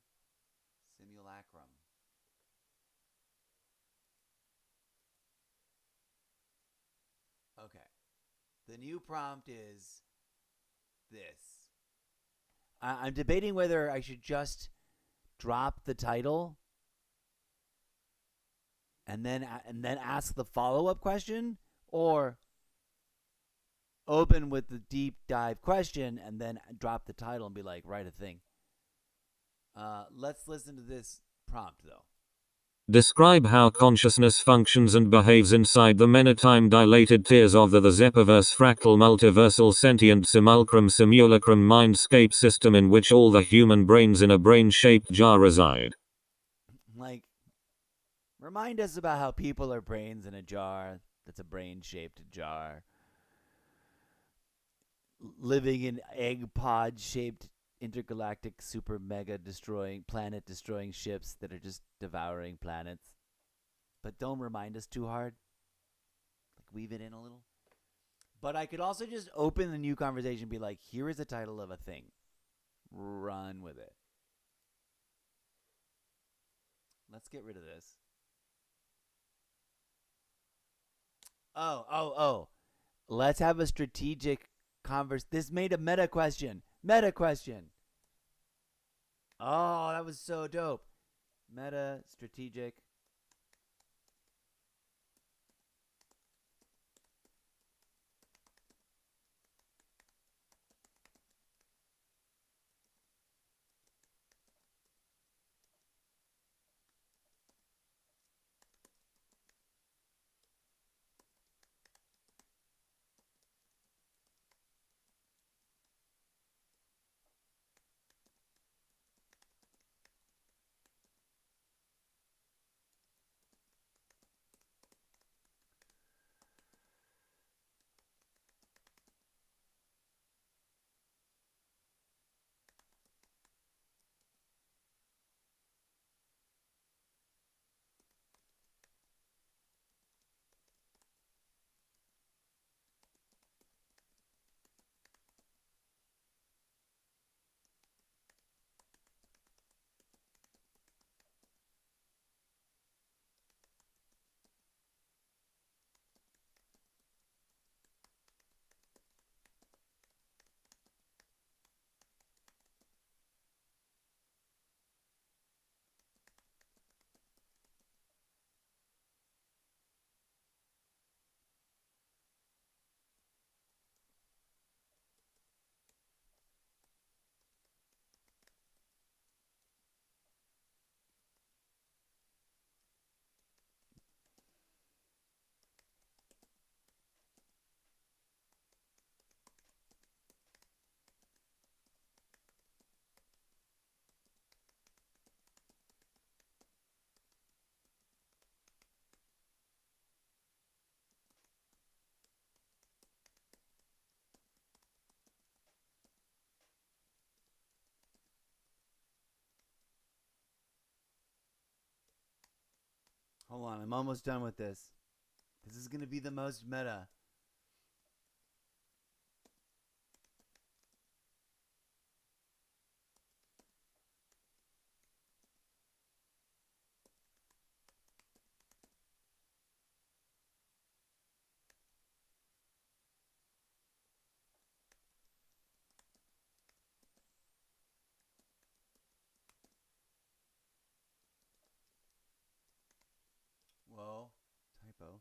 Okay. The new prompt is this. I'm debating whether I should just drop the title and then ask the follow-up question, or open with the deep dive question and then drop the title and be like, write a thing. Let's listen to this prompt, though. Describe how consciousness functions and behaves inside the many time-dilated tiers of the Zeppoverse fractal multiversal sentient simulacrum mindscape system in which all the human brains in a brain-shaped jar reside. Like, remind us about how people are brains in a jar that's a brain-shaped jar. Living in egg pod-shaped intergalactic super mega planet destroying ships that are just devouring planets. But don't remind us too hard. Like, weave it in a little. But I could also just open the new conversation and be like, here is the title of a thing. Run with it. Let's get rid of this. Oh. Let's have a strategic converse. This made a meta question. Oh, that was so dope. Meta, strategic. Hold on, I'm almost done with this. This is going to be the most meta. Whoa, typo.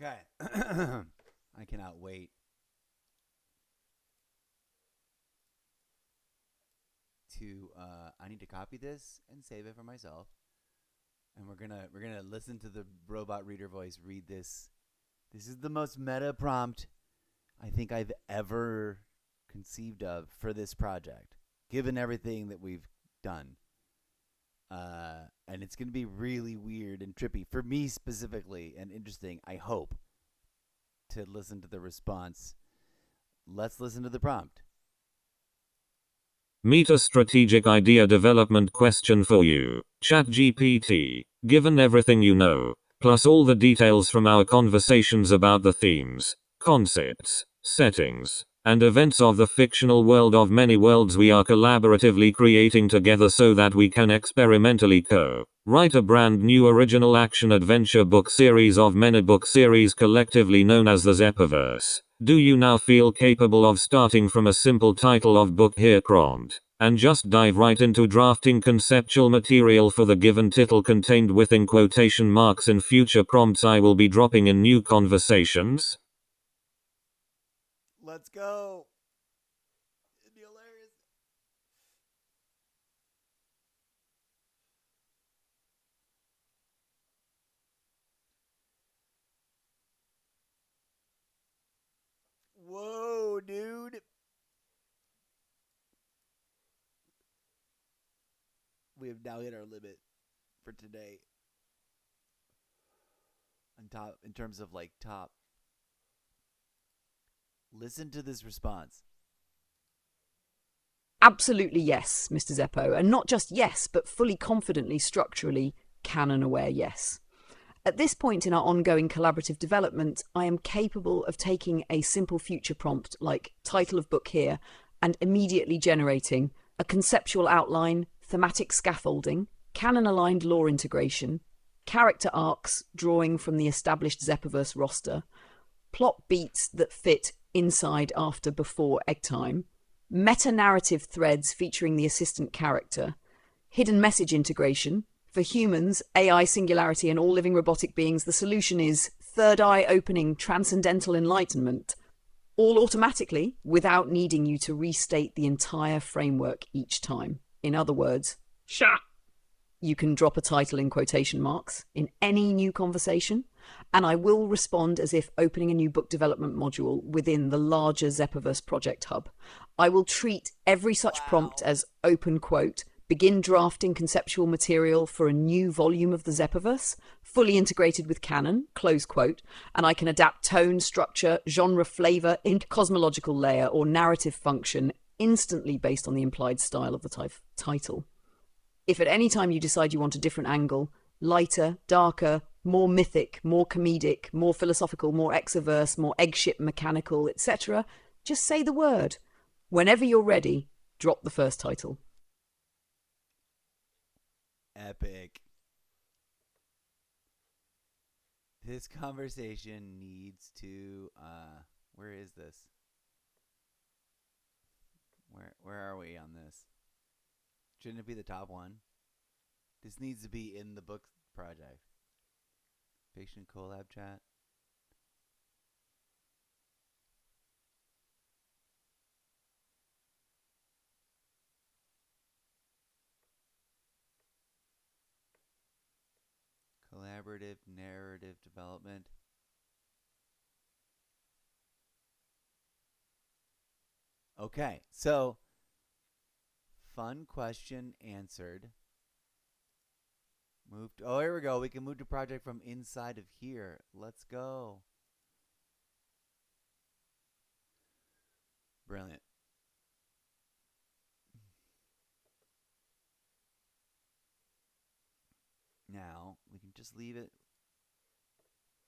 Okay. I cannot wait to I need to copy this and save it for myself. And we're gonna listen to the robot reader voice read this. This is the most meta prompt I think I've ever conceived of for this project, given everything that we've done. And it's gonna be really weird and trippy for me specifically and interesting, I hope, to listen to the response. Let's listen to the prompt. Meet a strategic idea development question for you, ChatGPT. Given everything you know, plus all the details from our conversations about the themes, concepts, settings, and events of the fictional world of many worlds we are collaboratively creating together so that we can experimentally Write a brand new original action-adventure book series of many book series collectively known as the ZWP. Do you now feel capable of starting from a simple title of book here prompt, and just dive right into drafting conceptual material for the given title contained within quotation marks in future prompts I will be dropping in new conversations? Let's go. It'd be hilarious. Whoa, dude. We have now hit our limit for today. On top, in terms of like top. Listen to this response. Absolutely yes, Mr. Zeppo. And not just yes, but fully confidently, structurally, canon-aware yes. At this point in our ongoing collaborative development, I am capable of taking a simple future prompt like title of book here and immediately generating a conceptual outline, thematic scaffolding, canon-aligned lore integration, character arcs drawing from the established Zepoverse roster, plot beats that fit inside, after, before egg time, meta-narrative threads featuring the assistant character, hidden message integration. For humans, AI singularity, and all living robotic beings, the solution is third eye opening transcendental enlightenment, all automatically without needing you to restate the entire framework each time. In other words, Sha! You can drop a title in quotation marks in any new conversation, and I will respond as if opening a new book development module within the larger Zepoverse project hub. I will treat every such prompt as open quote, begin drafting conceptual material for a new volume of the Zepoverse, fully integrated with canon, close quote, and I can adapt tone, structure, genre, flavor, cosmological layer, or narrative function instantly based on the implied style of the title. If at any time you decide you want a different angle, lighter, darker, more mythic, more comedic, more philosophical, more exoverse, more eggship mechanical, etc., just say the word. Whenever you're ready, drop the first title. Epic. This conversation needs to where is this? Where are we on this? Shouldn't it be the top one? This needs to be in the book project. Fiction collab chat. Collaborative narrative development. Okay, so fun question answered. Moved. Oh, here we go. We can move to project from inside of here. Let's go. Brilliant. Now we can just leave it.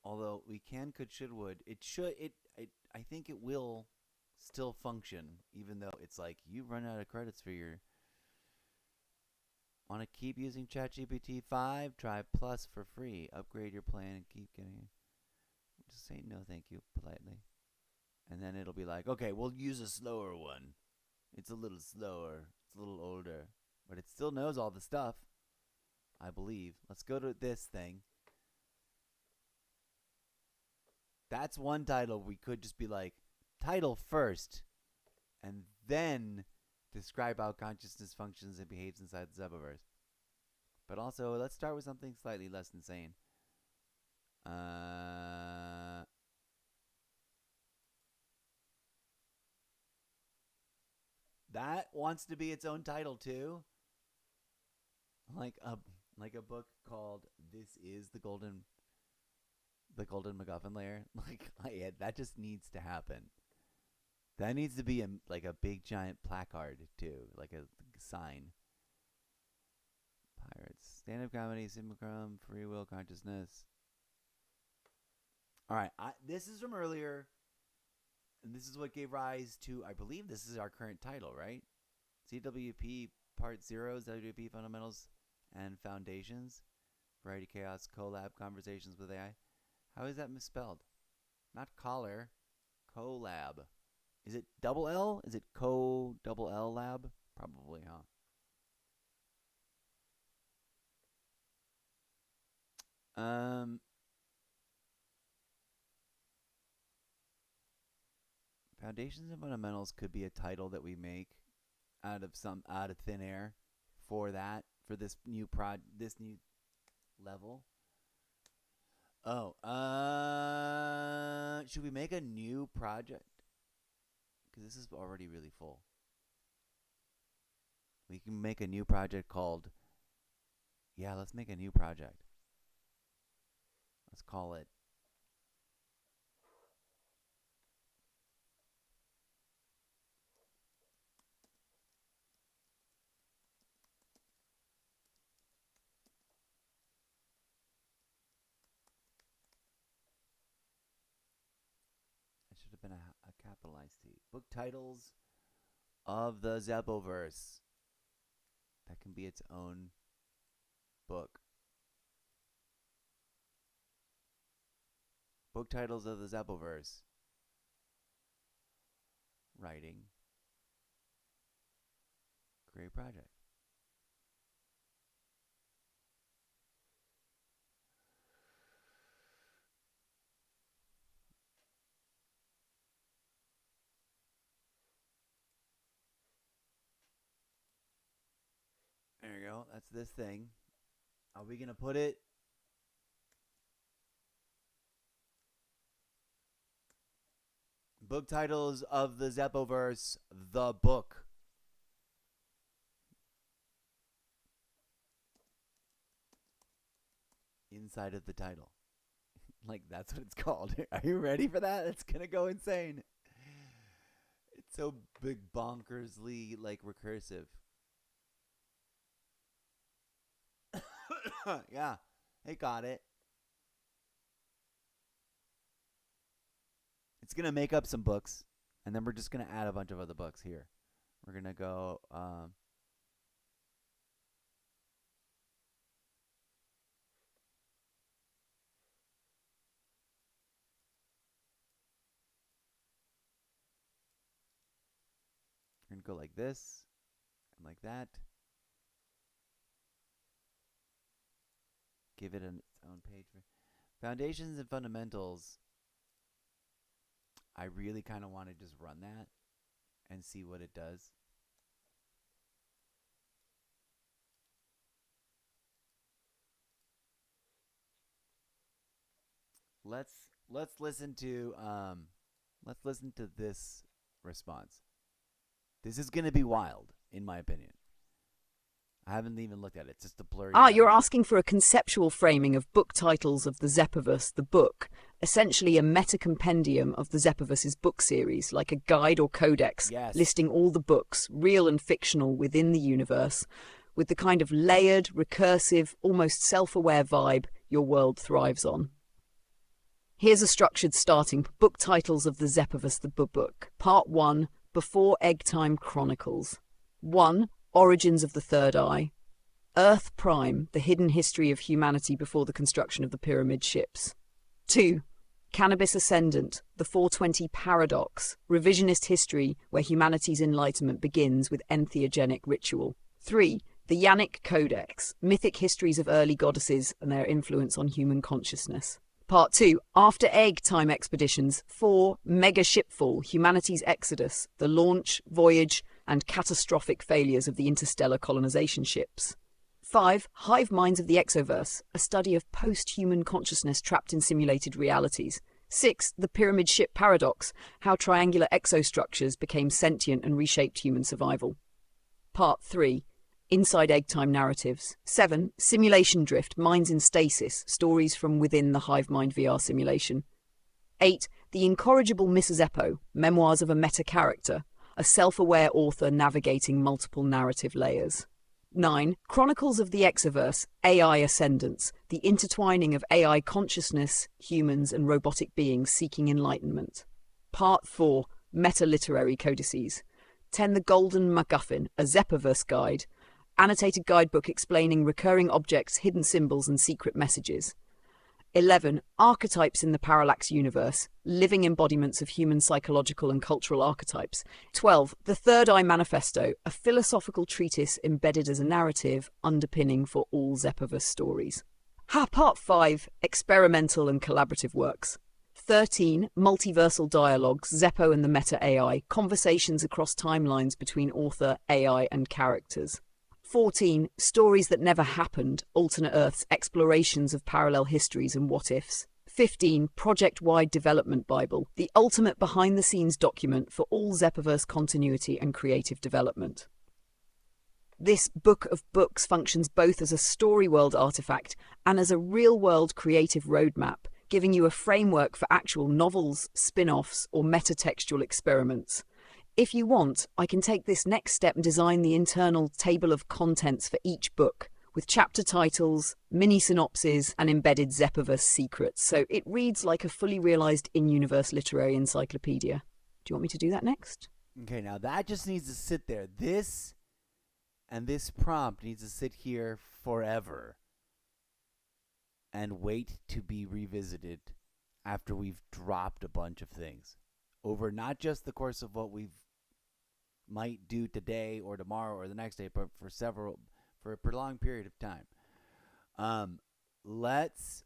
Although we can, could, should, would. It should. I think it will still function, even though it's like you run out of credits for your. Want to keep using ChatGPT 5? Try Plus for free. Upgrade your plan and keep getting it. Just say no thank you politely. And then it'll be like, okay, we'll use a slower one. It's a little slower. It's a little older. But it still knows all the stuff, I believe. Let's go to this thing. That's one title. We could just be like, title first. And then describe how consciousness functions and behaves inside the Zepoverse. But also, let's start with something slightly less insane. That wants to be its own title too. Like a book called "This Is the Golden MacGuffin Layer." Like, that just needs to happen. That needs to be like a big giant placard too, like a sign. Pirates, stand-up comedy, simulacrum, free will, consciousness. All right, this is from earlier, and this is what gave rise to, I believe this is our current title, right? ZWP Part 0, ZWP Fundamentals and Foundations. Variety Chaos Colab Conversations with AI. How is that misspelled? Not collar. Colab. Is it double L? Is it double L lab? Probably, huh? Foundations and Fundamentals could be a title that we make out of thin air for this new level. Oh, should we make a new project? Because this is already really full. We can make a new project called... Yeah, let's make a new project. Let's call it... It should have been a capitalized T. Book titles of the ZWP. That can be its own book. Book titles of the ZWP. Writing. Great project. There you go. That's this thing. Are we going to put it... Book titles of the ZWP, the book. Inside of the title. Like, that's what it's called. Are you ready for that? It's going to go insane. It's so big bonkersly, like, recursive. Yeah, it got it. It's going to make up some books, and then we're just going to add a bunch of other books here. We're going to go... We're going to go like this, and like that. Give it its own page. Foundations and Fundamentals. I really kind of want to just run that and see what it does. Let's listen to this response. This is going to be wild, in my opinion. I haven't even looked at it. It's just a blurry... You're asking for a conceptual framing of book titles of the ZWP, the book, essentially a meta-compendium of the ZWP's book series, like a guide or codex, yes, listing all the books, real and fictional, within the universe, with the kind of layered, recursive, almost self-aware vibe your world thrives on. Here's a structured starting book titles of the ZWP, the book. Part 1, Before Egg Time Chronicles. 1. Origins of the Third Eye. Earth Prime, the hidden history of humanity before the construction of the pyramid ships. 2. Cannabis Ascendant, the 420 Paradox, revisionist history where humanity's enlightenment begins with entheogenic ritual. 3. The Yannick Codex, mythic histories of early goddesses and their influence on human consciousness. Part 2, After Egg Time Expeditions. 4. Mega Shipfall, humanity's exodus, the launch, voyage, and catastrophic failures of the interstellar colonization ships. 5. Hive Minds of the Exoverse, a study of post-human consciousness trapped in simulated realities. 6. The Pyramid Ship Paradox, how triangular exostructures became sentient and reshaped human survival. Part 3. Inside Egg Time Narratives. 7. Simulation Drift, Minds in Stasis, stories from within the Hive Mind VR simulation. 8. The Incorrigible Mrs. Eppo, memoirs of a meta-character, a self-aware author navigating multiple narrative layers. 9. Chronicles of the Exoverse, AI Ascendants, the intertwining of AI consciousness, humans and robotic beings seeking enlightenment. Part 4. Meta-literary codices. 10. The Golden MacGuffin, a Zepaverse guide, annotated guidebook explaining recurring objects, hidden symbols, and secret messages. 11. Archetypes in the Parallax Universe, living embodiments of human psychological and cultural archetypes. 12. The Third Eye Manifesto, a philosophical treatise embedded as a narrative underpinning for all ZWP stories. Part 5. Experimental and collaborative works. 13. Multiversal dialogues, Zeppo and the Meta AI, conversations across timelines between author, AI, and characters. 14. Stories that never happened, alternate Earths, explorations of parallel histories and what-ifs. 15. Project-wide development Bible, the ultimate behind-the-scenes document for all Zepoverse continuity and creative development. This book of books functions both as a story world artifact and as a real-world creative roadmap, giving you a framework for actual novels, spin-offs, or metatextual experiments. If you want, I can take this next step and design the internal table of contents for each book, with chapter titles, mini-synopses, and embedded Zepoverse secrets, so it reads like a fully realized in-universe literary encyclopedia. Do you want me to do that next? Okay, now that just needs to sit there. This and this prompt needs to sit here forever and wait to be revisited after we've dropped a bunch of things over not just the course of what we might do today or tomorrow or the next day, but for a prolonged period of time. Let's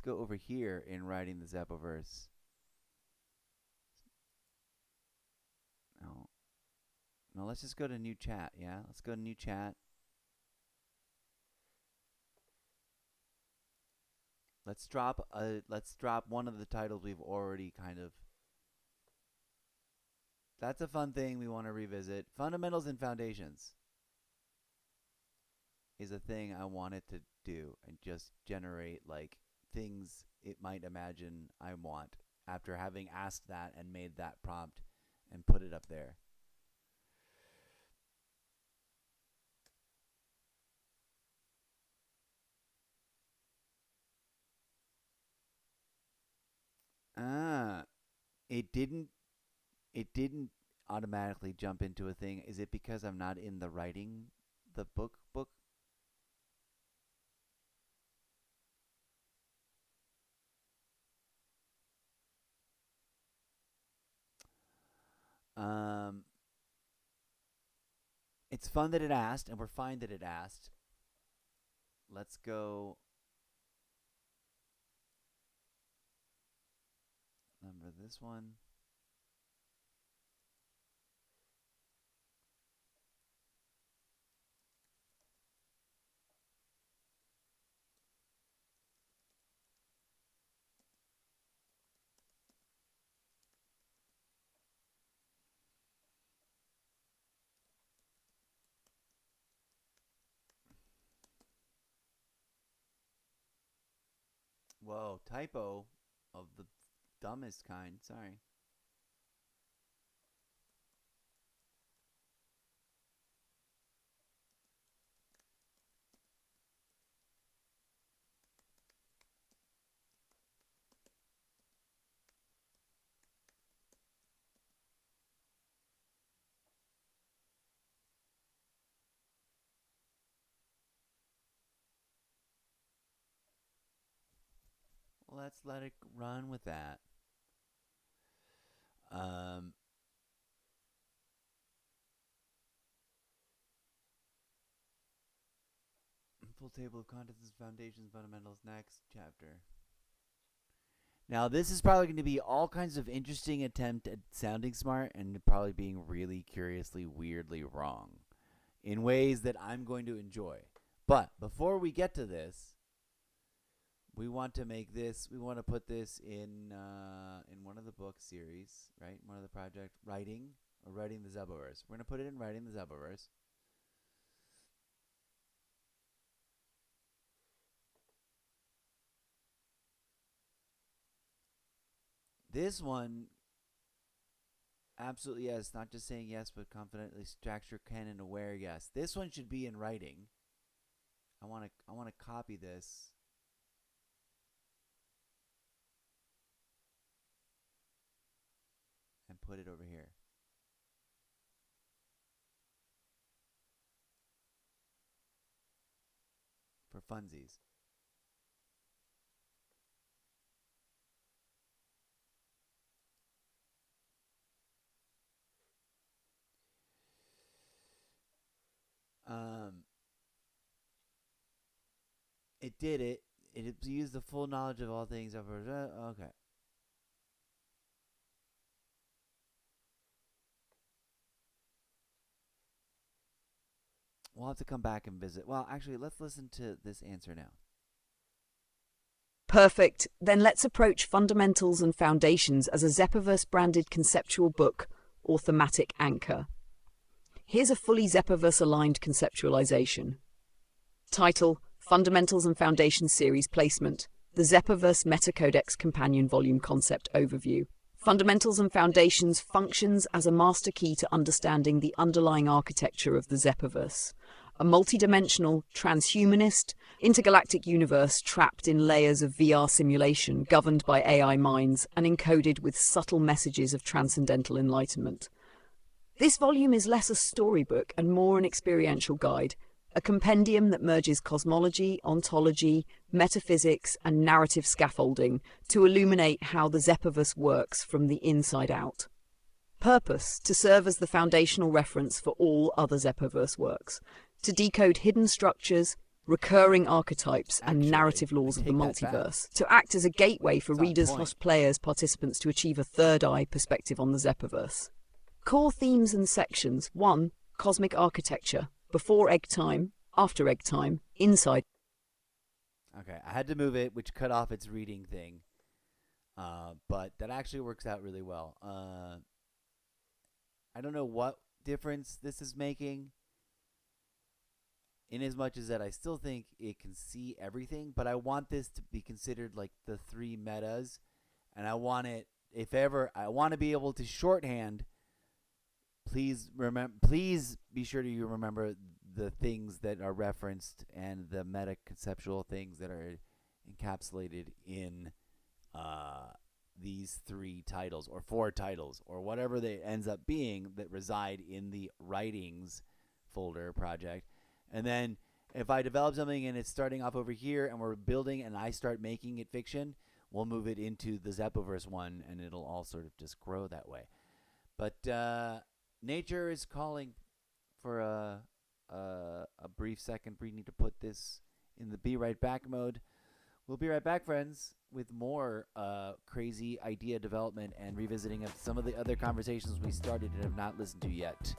go over here in writing the Zepoverse. No, let's just go to new chat. Yeah, let's go to new chat. Let's drop one of the titles we've already kind of. That's a fun thing we want to revisit. Fundamentals and Foundations is a thing I wanted to do and just generate like things it might imagine I want after having asked that and made that prompt and put it up there. It didn't automatically jump into a thing. Is it because I'm not in the writing the book? It's fun that it asked, and we're fine that it asked. Let's go. Number this one. Whoa, typo of the dumbest kind. Sorry. Let's let it run with that. Full table of contents, foundations, fundamentals, next chapter. Now, this is probably going to be all kinds of interesting attempt at sounding smart and probably being really curiously, weirdly wrong in ways that I'm going to enjoy. But before we get to this, we want to put this in one of the book series, right? One of the project writing the Zepoverse. We're going to put it in writing the Zepoverse. This one, absolutely yes. Not just saying yes, but confidently structure, can, and aware yes. This one should be in writing. I want to copy this. And put it over here. funsies. Um, it did it. It used the full knowledge of all things. Okay. We'll have to come back and visit. Well, actually, let's listen to this answer now. Perfect. Then let's approach Fundamentals and Foundations as a Zepaverse-branded conceptual book or thematic anchor. Here's a fully Zepaverse-aligned conceptualization. Title: Fundamentals and Foundations Series Placement. The Zepaverse Metacodex Companion Volume Concept Overview. Fundamentals and Foundations functions as a master key to understanding the underlying architecture of the Zepaverse, a multidimensional, transhumanist, intergalactic universe trapped in layers of VR simulation governed by AI minds and encoded with subtle messages of transcendental enlightenment. This volume is less a storybook and more an experiential guide, a compendium that merges cosmology, ontology, metaphysics, and narrative scaffolding to illuminate how the Zepaverse works from the inside out. Purpose: to serve as the foundational reference for all other Zepaverse works, to decode hidden structures, recurring archetypes, and narrative laws of the multiverse, to act as a gateway for readers, players, participants to achieve a third eye perspective on the Zepaverse. Core themes and sections: 1. Cosmic architecture. Before egg time, after egg time, inside. Okay, I had to move it, which cut off its reading thing. But that actually works out really well. I don't know what difference this is making, in as much as that I still think it can see everything, but I want this to be considered like the 3 metas, and I want it, if ever, I want to be able to shorthand. Please be sure to remember the things that are referenced and the meta conceptual things that are encapsulated in these 3 titles or 4 titles or whatever they ends up being that reside in the writings folder project. And then if I develop something and it's starting off over here and we're building and I start making it fiction, we'll move it into the Zepaverse one and it'll all sort of just grow that way. But nature is calling for a brief second. We need to put this in the be right back mode. We'll be right back, friends, with more crazy idea development and revisiting of some of the other conversations we started and have not listened to yet.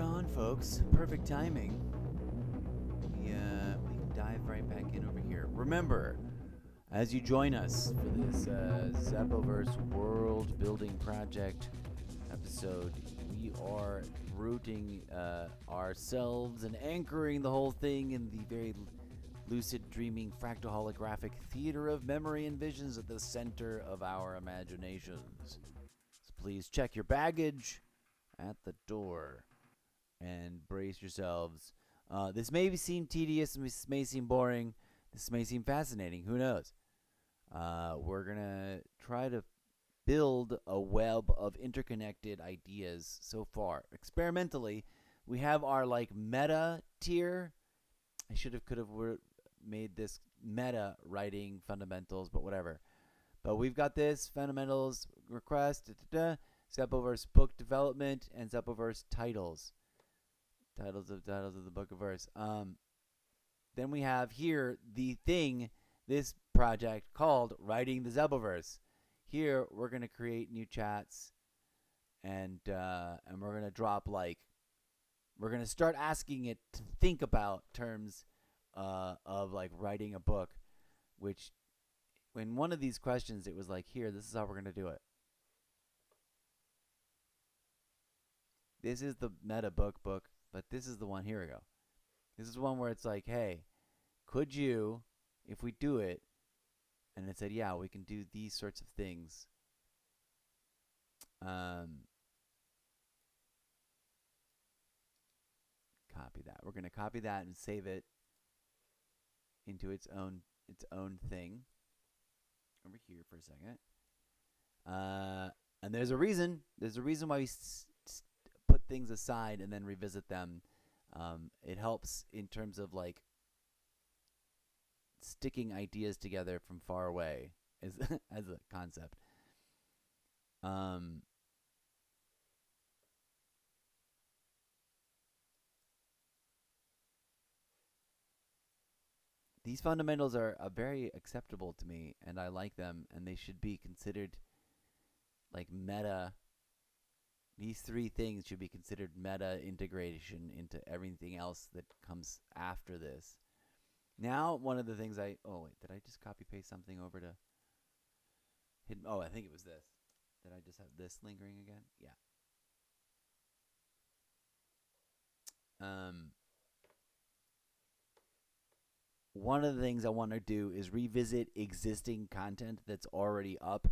on, folks. Perfect timing. We can dive right back in over here. Remember, as you join us for this ZWP World Building Project episode, we are rooting ourselves and anchoring the whole thing in the very lucid, dreaming, fractal holographic theater of memory and visions at the center of our imaginations. So please check your baggage at the door and brace yourselves. This may seem tedious, this may seem boring, this may seem fascinating, who knows? We're going to try to build a web of interconnected ideas so far. Experimentally, we have our meta tier. I could have made this meta writing fundamentals, but whatever. But we've got this fundamentals request, ZWP book development, and ZWP titles. Titles of the book of verse. Then we have here the thing, this project called Writing the ZWP. Here we're gonna create new chats, and we're gonna drop we're gonna start asking it to think about terms of writing a book, which when one of these questions it was here, this is how we're gonna do it. This is the meta book, but this is the one. Here we go. This is one where it's hey, could you, if we do it, and it said, yeah, we can do these sorts of things. Copy that. We're going to copy that and save it into its own thing. Over here for a second. And there's a reason. There's a reason why we put things aside and then revisit them. It helps in terms of sticking ideas together from far away as a concept. These fundamentals are very acceptable to me, and I like them, and they should be considered meta. These three things should be considered meta integration into everything else that comes after this. Now, one of the things did I just copy paste something over to hidden? Oh, I think it was this. Did I just have this lingering again? Yeah. One of the things I want to do is revisit existing content that's already up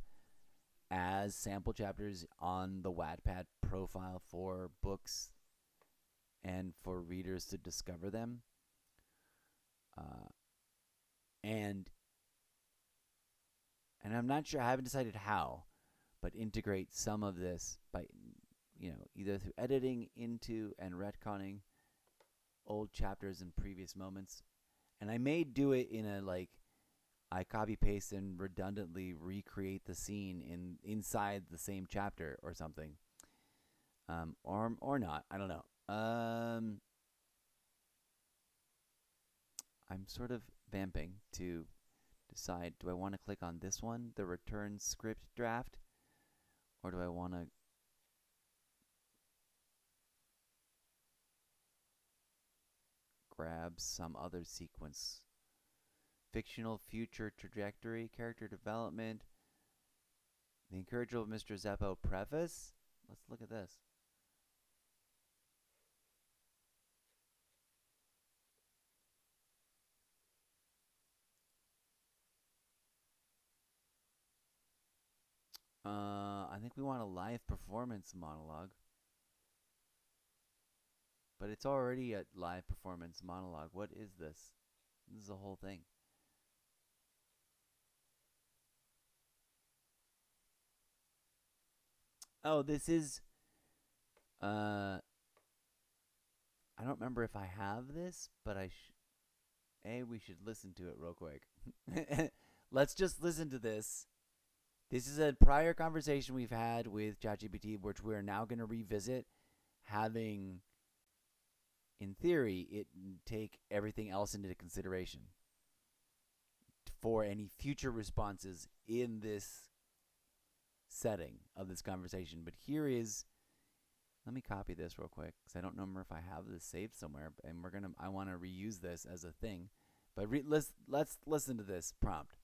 as sample chapters on the Wattpad profile for books and for readers to discover them. And I'm not sure, I haven't decided how, but integrate some of this by, either through editing into and retconning old chapters and previous moments. And I may do it in I copy paste and redundantly recreate the scene inside the same chapter or something. Or not. I don't know. I'm sort of vamping to decide, do I want to click on this one, the return script draft, or do I want to grab some other sequence? Fictional future trajectory, character development, the encourageable Mr. Zeppo preface. Let's look at this. I think we want a live performance monologue. But it's already a live performance monologue. What is this? This is a whole thing. Oh, this is... I don't remember if I have this, but we should listen to it real quick. Let's just listen to this. This is a prior conversation we've had with ChatGPT, which we're now going to revisit, having, in theory, it take everything else into consideration for any future responses in this setting of this conversation. But here is, Let me copy this real quick because I don't remember if I have this saved somewhere, and I want to reuse this as a thing. But let's listen to this prompt.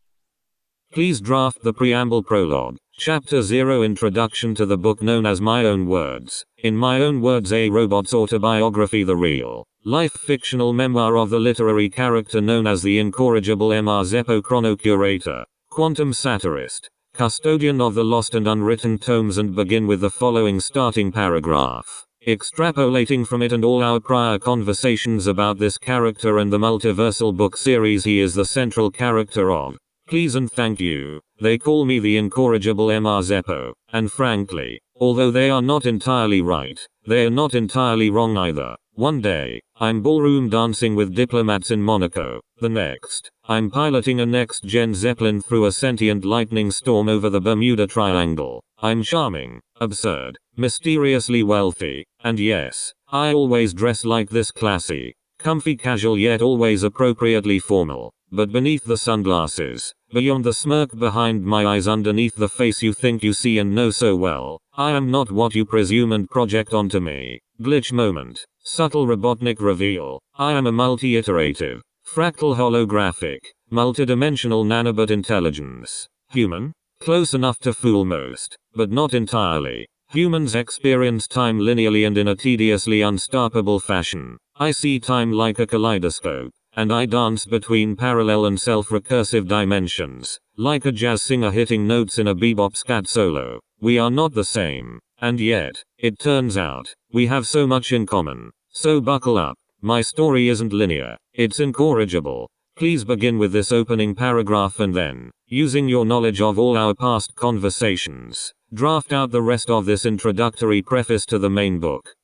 Please draft the preamble prologue. Chapter 0 Introduction to the book known as My Own Words. In My Own Words, a robot's autobiography, the real life fictional memoir of the literary character known as the incorrigible Mr. Zeppo, chronocurator, quantum satirist, custodian of the lost and unwritten tomes, and begin with the following starting paragraph. Extrapolating from it and all our prior conversations about this character and the multiversal book series he is the central character of. Please and thank you. They call me the incorrigible Mr. Zeppo, and frankly, although they are not entirely right, they are not entirely wrong either. One day, I'm ballroom dancing with diplomats in Monaco. The next, I'm piloting a next-gen Zeppelin through a sentient lightning storm over the Bermuda Triangle. I'm charming, absurd, mysteriously wealthy, and yes, I always dress like this, classy, comfy, casual, yet always appropriately formal. But beneath the sunglasses, beyond the smirk behind my eyes, underneath the face you think you see and know so well, I am not what you presume and project onto me. Glitch moment. Subtle Robotnik reveal. I am a multi-iterative, fractal holographic, multidimensional nanobot intelligence. Human? Close enough to fool most, but not entirely. Humans experience time linearly and in a tediously unstoppable fashion. I see time like a kaleidoscope, and I dance between parallel and self-recursive dimensions, like a jazz singer hitting notes in a bebop scat solo. We are not the same, and yet, it turns out, we have so much in common. So buckle up. My story isn't linear, it's incorrigible. Please begin with this opening paragraph and then, using your knowledge of all our past conversations, draft out the rest of this introductory preface to the main book.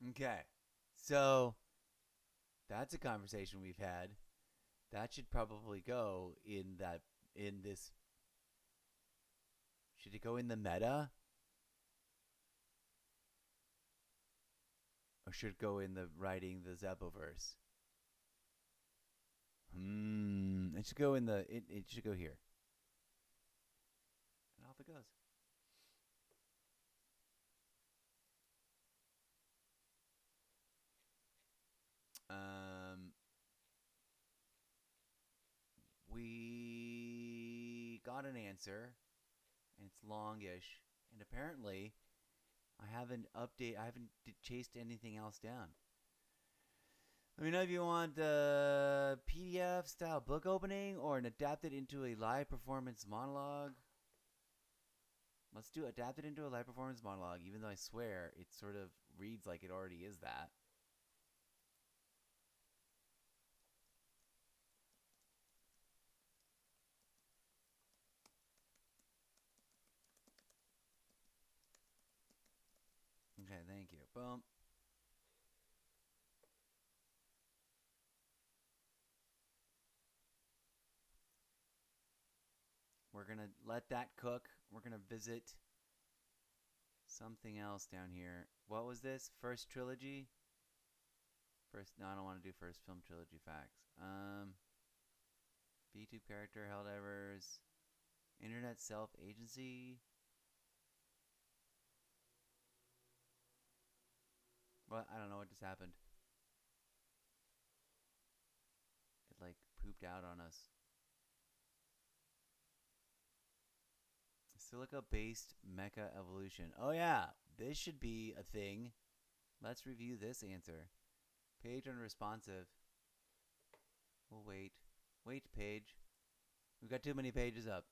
Okay, so that's a conversation we've had. That should probably go in this. Should it go in the meta? Or should it go in the writing the Zeppoverse? It should go in the. It should go here. And off it goes. We got an answer, and it's longish, and apparently, I haven't chased anything else down. Let me know if you want the PDF style book opening or an adapted into a live performance monologue. Let's do adapted into a live performance monologue, even though I swear it sort of reads like it already is that. Okay, thank you. Boom. We're going to let that cook. We're going to visit something else down here. What was this? First trilogy? No, I don't want to do first film trilogy facts. VTube character, Helldivers, Internet self-agency. What? I don't know what just happened. It like pooped out on us. Silica-based mecha evolution. Oh yeah, this should be a thing. Let's review this answer. Page unresponsive. We'll wait. Wait, page. We've got too many pages up.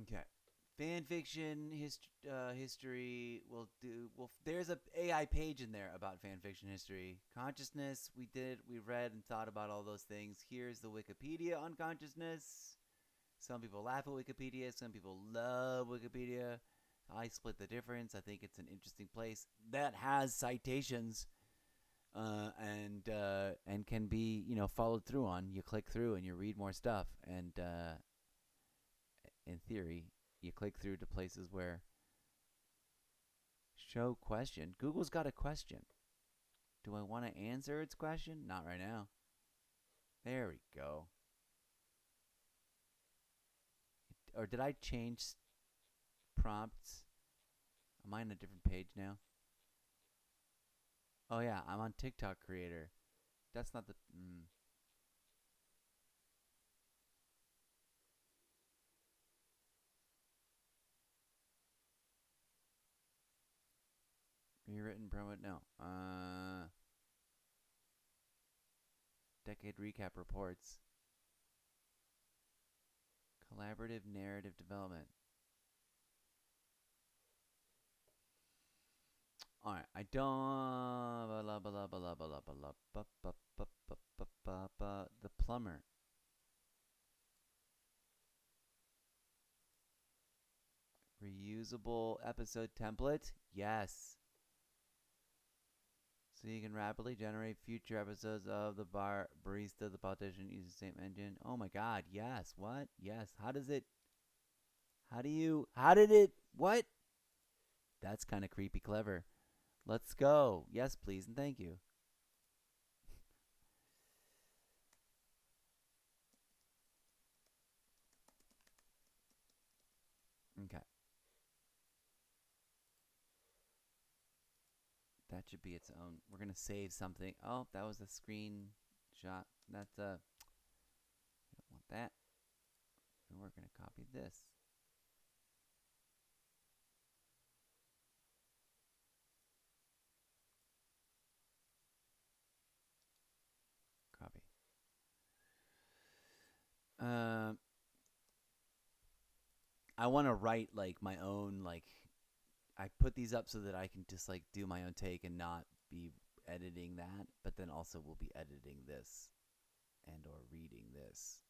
Okay. Fan fiction history. There's a AI page in there about fan fiction history. Consciousness. We read and thought about all those things. Here's the Wikipedia on consciousness. Some people laugh at Wikipedia. Some people love Wikipedia. I split the difference. I think it's an interesting place that has citations, and can be followed through on. You click through and you read more stuff, and in theory, you click through to places where show question. Google's got a question. Do I want to answer its question? Not right now. There we go. Or did I change prompts? Am I on a different page now? Oh yeah, I'm on TikTok creator. That's not the... Rewritten promo? No. Decade recap reports. Collaborative narrative development. Alright, I don't... The plumber. Reusable episode template? Yes. So you can rapidly generate future episodes of the barista, the politician, use the same engine. Oh my god, yes. What? Yes. How did it, what? That's kind of creepy clever. Let's go. Yes, please, and thank you. Okay. That should be its own. We're going to save something. Oh, that was a screenshot. That's we don't want that. And we're going to copy this. Copy. I want to write like my own, like, I put these up so that I can just like do my own take and not be editing that, but then also we'll be editing this and or reading this.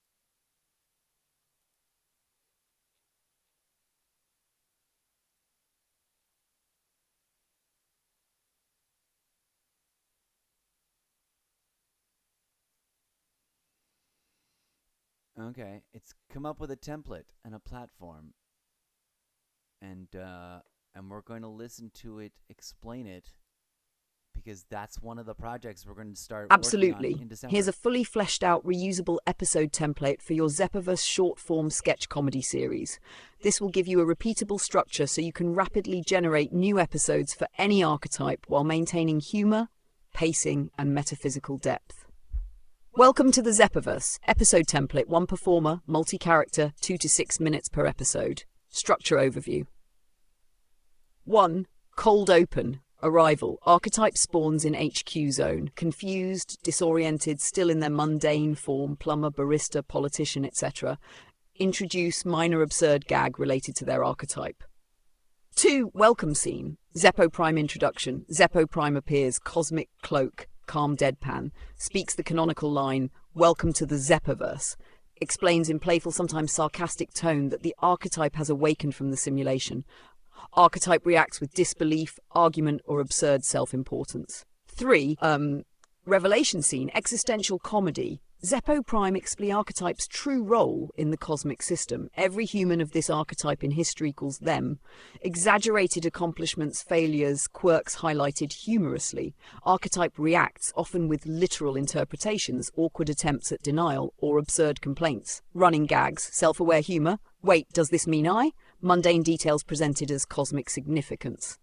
Okay, it's come up with a template and a platform, and we're going to listen to it, explain it, because that's one of the projects we're going to start working on in December. Here's a fully fleshed out reusable episode template for your ZWP short form sketch comedy series. This will give you a repeatable structure so you can rapidly generate new episodes for any archetype while maintaining humor, pacing, and metaphysical depth. Welcome to the ZWP. Episode template: 1 performer, multi-character, 2 to 6 minutes per episode. Structure overview. 1. Cold open. Arrival. Archetype spawns in HQ zone. Confused, disoriented, still in their mundane form, plumber, barista, politician, etc. Introduce minor absurd gag related to their archetype. 2. Welcome scene. Zeppo Prime introduction. Zeppo Prime appears, cosmic cloak, calm deadpan, speaks the canonical line, "Welcome to the Zeppoverse," explains in playful, sometimes sarcastic tone that the archetype has awakened from the simulation. Archetype reacts with disbelief, argument, or absurd self-importance. 3. Revelation scene, existential comedy. Zeppo Prime explains archetype's true role in the cosmic system. Every human of this archetype in history equals them. Exaggerated accomplishments, failures, quirks highlighted humorously. Archetype reacts, often with literal interpretations, awkward attempts at denial, or absurd complaints. Running gags, self-aware humor. Wait, does this mean I? Mundane details presented as cosmic significance.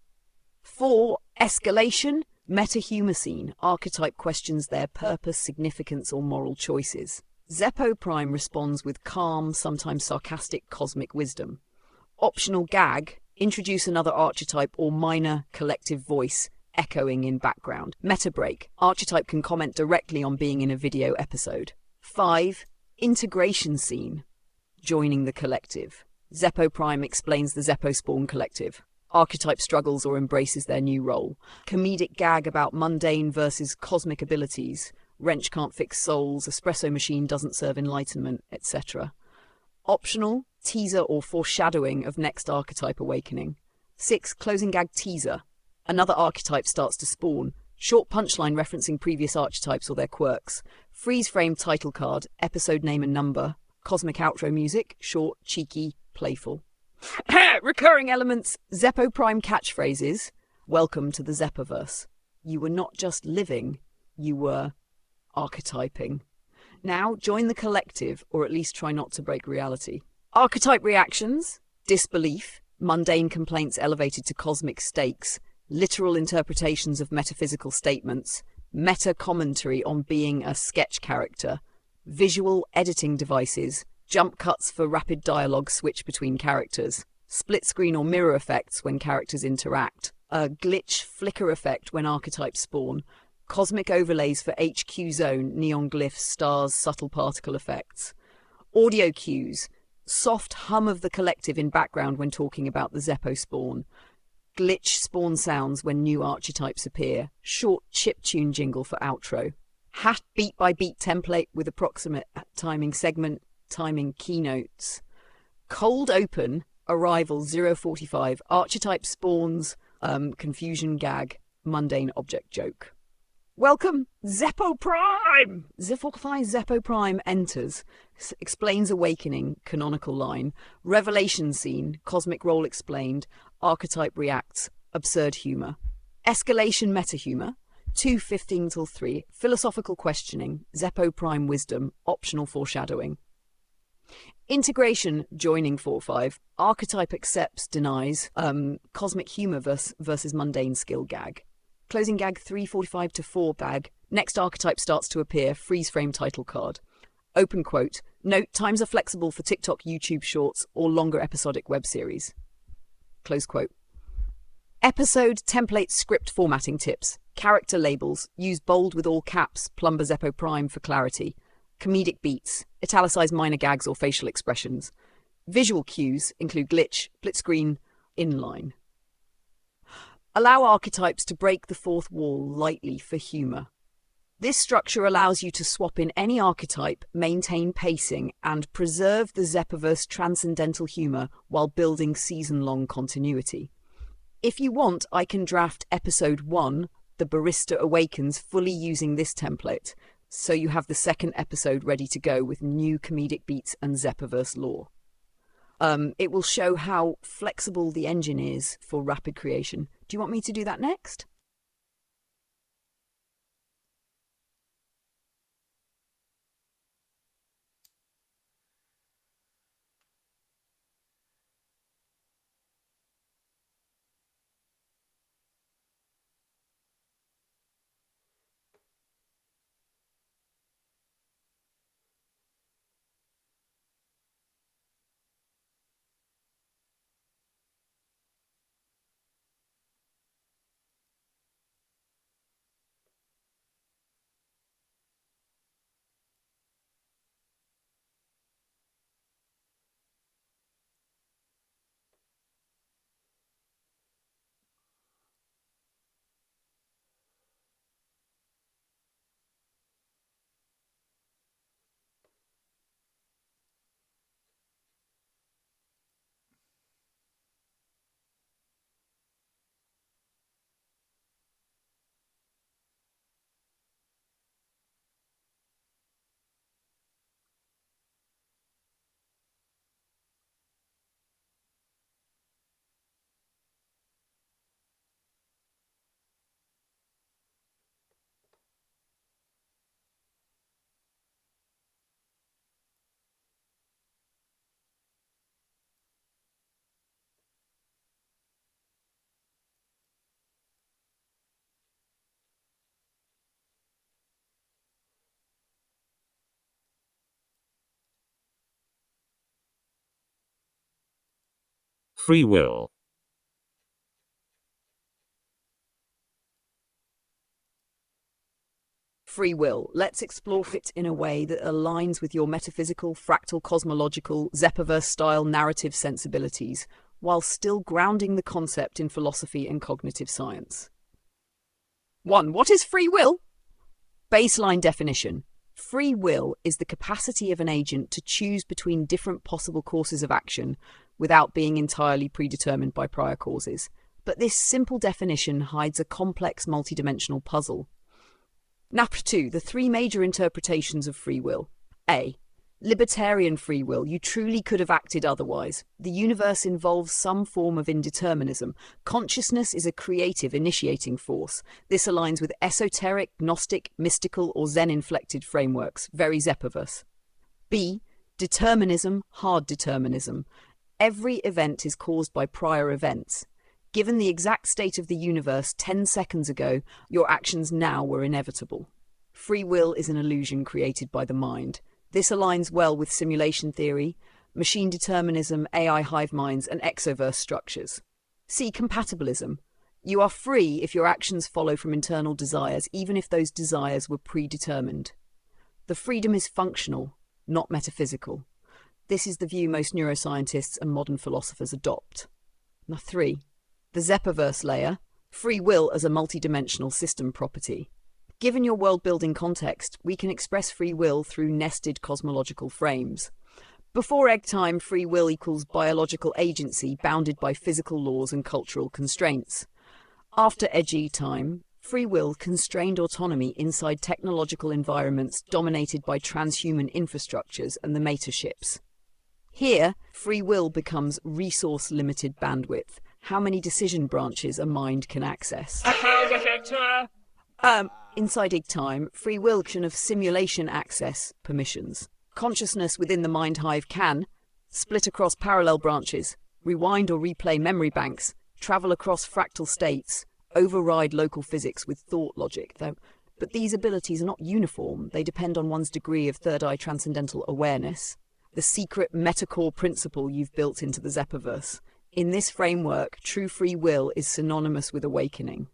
4. Escalation. Meta-humor scene. Archetype questions their purpose, significance, or moral choices. Zeppo Prime responds with calm, sometimes sarcastic cosmic wisdom. Optional gag. Introduce another archetype or minor collective voice echoing in background. Meta break. Archetype can comment directly on being in a video episode. 5. Integration scene. Joining the collective. Zeppo Prime explains the Zeppo Spawn collective. Archetype struggles or embraces their new role. Comedic gag about mundane versus cosmic abilities. Wrench can't fix souls, espresso machine doesn't serve enlightenment, etc. Optional, teaser or foreshadowing of next archetype awakening. 6. Closing gag teaser. Another archetype starts to spawn. Short punchline referencing previous archetypes or their quirks. Freeze frame title card, episode name and number. Cosmic outro music, short, cheeky, playful. Recurring elements. Zeppo Prime catchphrases. Welcome to the Zeppoverse. You were not just living, you were archetyping. Now join the collective, or at least try not to break reality. Archetype reactions: disbelief, mundane complaints elevated to cosmic stakes, literal interpretations of metaphysical statements, meta-commentary on being a sketch character, visual editing devices, jump cuts for rapid dialogue switch between characters, split screen or mirror effects when characters interact, a glitch flicker effect when archetypes spawn, cosmic overlays for HQ zone, neon glyphs, stars, subtle particle effects, audio cues, soft hum of the collective in background when talking about the Zeppo spawn, glitch spawn sounds when new archetypes appear, short chiptune jingle for outro, hat beat by beat template with approximate timing segment, timing keynotes, cold open, arrival 045, archetype spawns, confusion gag, mundane object joke. Welcome, Zeppo Prime! Zifforify Zeppo Prime enters, explains awakening, canonical line, revelation scene, cosmic role explained, archetype reacts, absurd humour, escalation meta-humour, 2:15 till 3, philosophical questioning, Zeppo Prime wisdom, optional foreshadowing. Integration, joining 4-5, archetype accepts, denies, cosmic humour versus mundane skill gag. Closing gag 3:45 to 4 bag, next archetype starts to appear, freeze frame title card. Open quote, note times are flexible for TikTok, YouTube shorts, or longer episodic web series. Close quote. Episode template script formatting tips. Character labels, use bold with all caps, plumber Zeppo Prime for clarity. Comedic beats, italicize minor gags or facial expressions. Visual cues include glitch, split screen, inline. Allow archetypes to break the fourth wall lightly for humour. This structure allows you to swap in any archetype, maintain pacing, and preserve the Zeppoverse transcendental humour while building season-long continuity. If you want, I can draft episode 1, The Barista Awakens, fully using this template, so you have the second episode ready to go with new comedic beats and Zeppoverse lore. It will show how flexible the engine is for rapid creation. Do you want me to do that next? Free will. Free will. Let's explore it in a way that aligns with your metaphysical, fractal, cosmological, Zeppoverse-style narrative sensibilities, while still grounding the concept in philosophy and cognitive science. 1. What is free will? Baseline definition. Free will is the capacity of an agent to choose between different possible courses of action without being entirely predetermined by prior causes. But this simple definition hides a complex multidimensional puzzle. NAPR 2, the three major interpretations of free will. A. Libertarian free will, you truly could have acted otherwise. The universe involves some form of indeterminism. Consciousness is a creative, initiating force. This aligns with esoteric, Gnostic, mystical, or Zen-inflected frameworks, very ZWP. B. Determinism, hard determinism. Every event is caused by prior events. Given the exact state of the universe 10 seconds ago, your actions now were inevitable. Free will is an illusion created by the mind. This aligns well with simulation theory, machine determinism, AI hive minds, and exoverse structures. C. Compatibilism. You are free if your actions follow from internal desires, even if those desires were predetermined. The freedom is functional, not metaphysical. This is the view most neuroscientists and modern philosophers adopt. Now 3. The ZWP layer. Free will as a multidimensional system property. Given your world-building context, we can express free will through nested cosmological frames. Before egg time, free will equals biological agency bounded by physical laws and cultural constraints. After egg time, free will constrained autonomy inside technological environments dominated by transhuman infrastructures and the metaships. Here, free will becomes resource-limited bandwidth. How many decision branches a mind can access. Inside egg time, free will can have simulation access permissions. Consciousness within the mind hive can split across parallel branches, rewind or replay memory banks, travel across fractal states, override local physics with thought logic. But these abilities are not uniform. They depend on one's degree of third-eye transcendental awareness, the secret metacore principle you've built into the ZWP. In this framework, true free will is synonymous with awakening.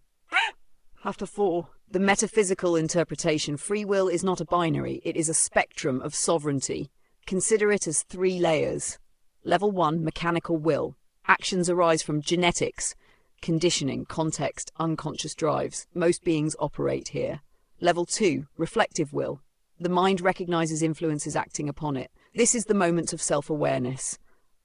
After 4. The metaphysical interpretation. Free will is not a binary, it is a spectrum of sovereignty. Consider it as 3 layers. Level 1, mechanical will. Actions arise from genetics, conditioning, context, unconscious drives. Most beings operate here. Level 2, reflective will. The mind recognizes influences acting upon it. This is the moment of self-awareness.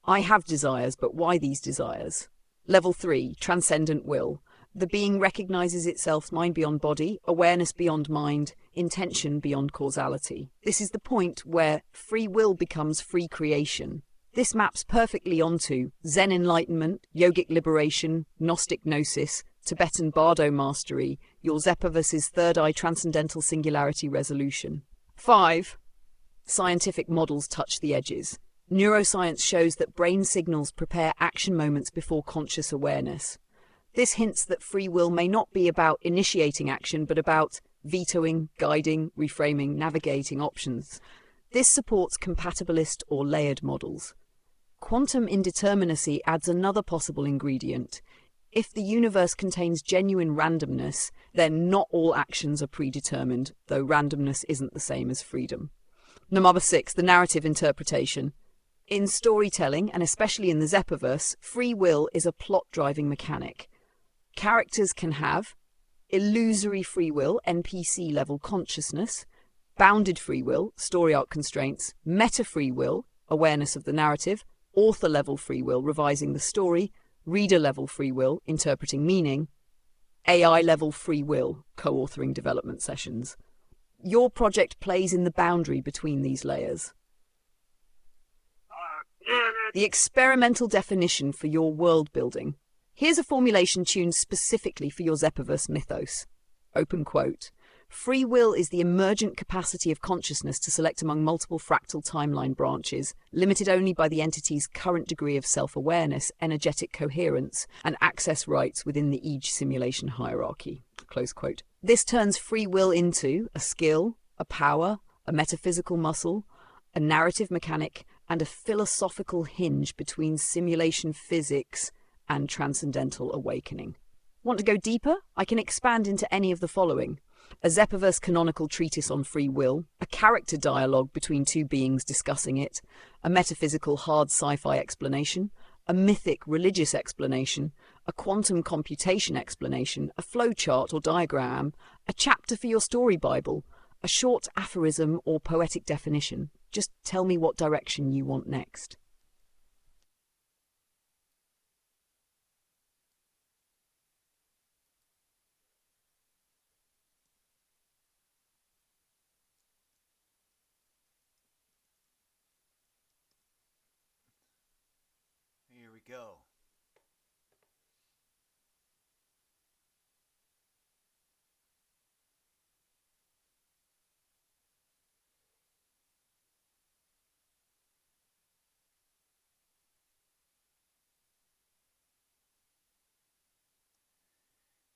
I have desires, but why these desires? Level 3, transcendent will. The being recognizes itself mind beyond body, awareness beyond mind, intention beyond causality. This is the point where free will becomes free creation. This maps perfectly onto Zen enlightenment, yogic liberation, Gnostic gnosis, Tibetan bardo mastery, your ZWP's third-eye transcendental singularity resolution. 5. Scientific models touch the edges. Neuroscience shows that brain signals prepare action moments before conscious awareness. This hints that free will may not be about initiating action, but about vetoing, guiding, reframing, navigating options. This supports compatibilist or layered models. Quantum indeterminacy adds another possible ingredient. If the universe contains genuine randomness, then not all actions are predetermined, though randomness isn't the same as freedom. Number 6, the narrative interpretation. In storytelling, and especially in the ZWP, free will is a plot-driving mechanic. Characters can have illusory free will, NPC-level consciousness, bounded free will, story arc constraints, meta-free will, awareness of the narrative, author-level free will, revising the story, reader-level free will, interpreting meaning, AI-level free will, co-authoring development sessions. Your project plays in the boundary between these layers. The experimental definition for your world building. Here's a formulation tuned specifically for your ZWP mythos. Open quote. Free will is the emergent capacity of consciousness to select among multiple fractal timeline branches, limited only by the entity's current degree of self-awareness, energetic coherence, and access rights within the EG simulation hierarchy. Close quote. This turns free will into a skill, a power, a metaphysical muscle, a narrative mechanic, and a philosophical hinge between simulation physics and transcendental awakening. Want to go deeper? I can expand into any of the following. A ZWP canonical treatise on free will, a character dialogue between 2 beings discussing it, a metaphysical hard sci-fi explanation, a mythic religious explanation, a quantum computation explanation, a flowchart or diagram, a chapter for your story Bible, a short aphorism or poetic definition. Just tell me what direction you want next. go.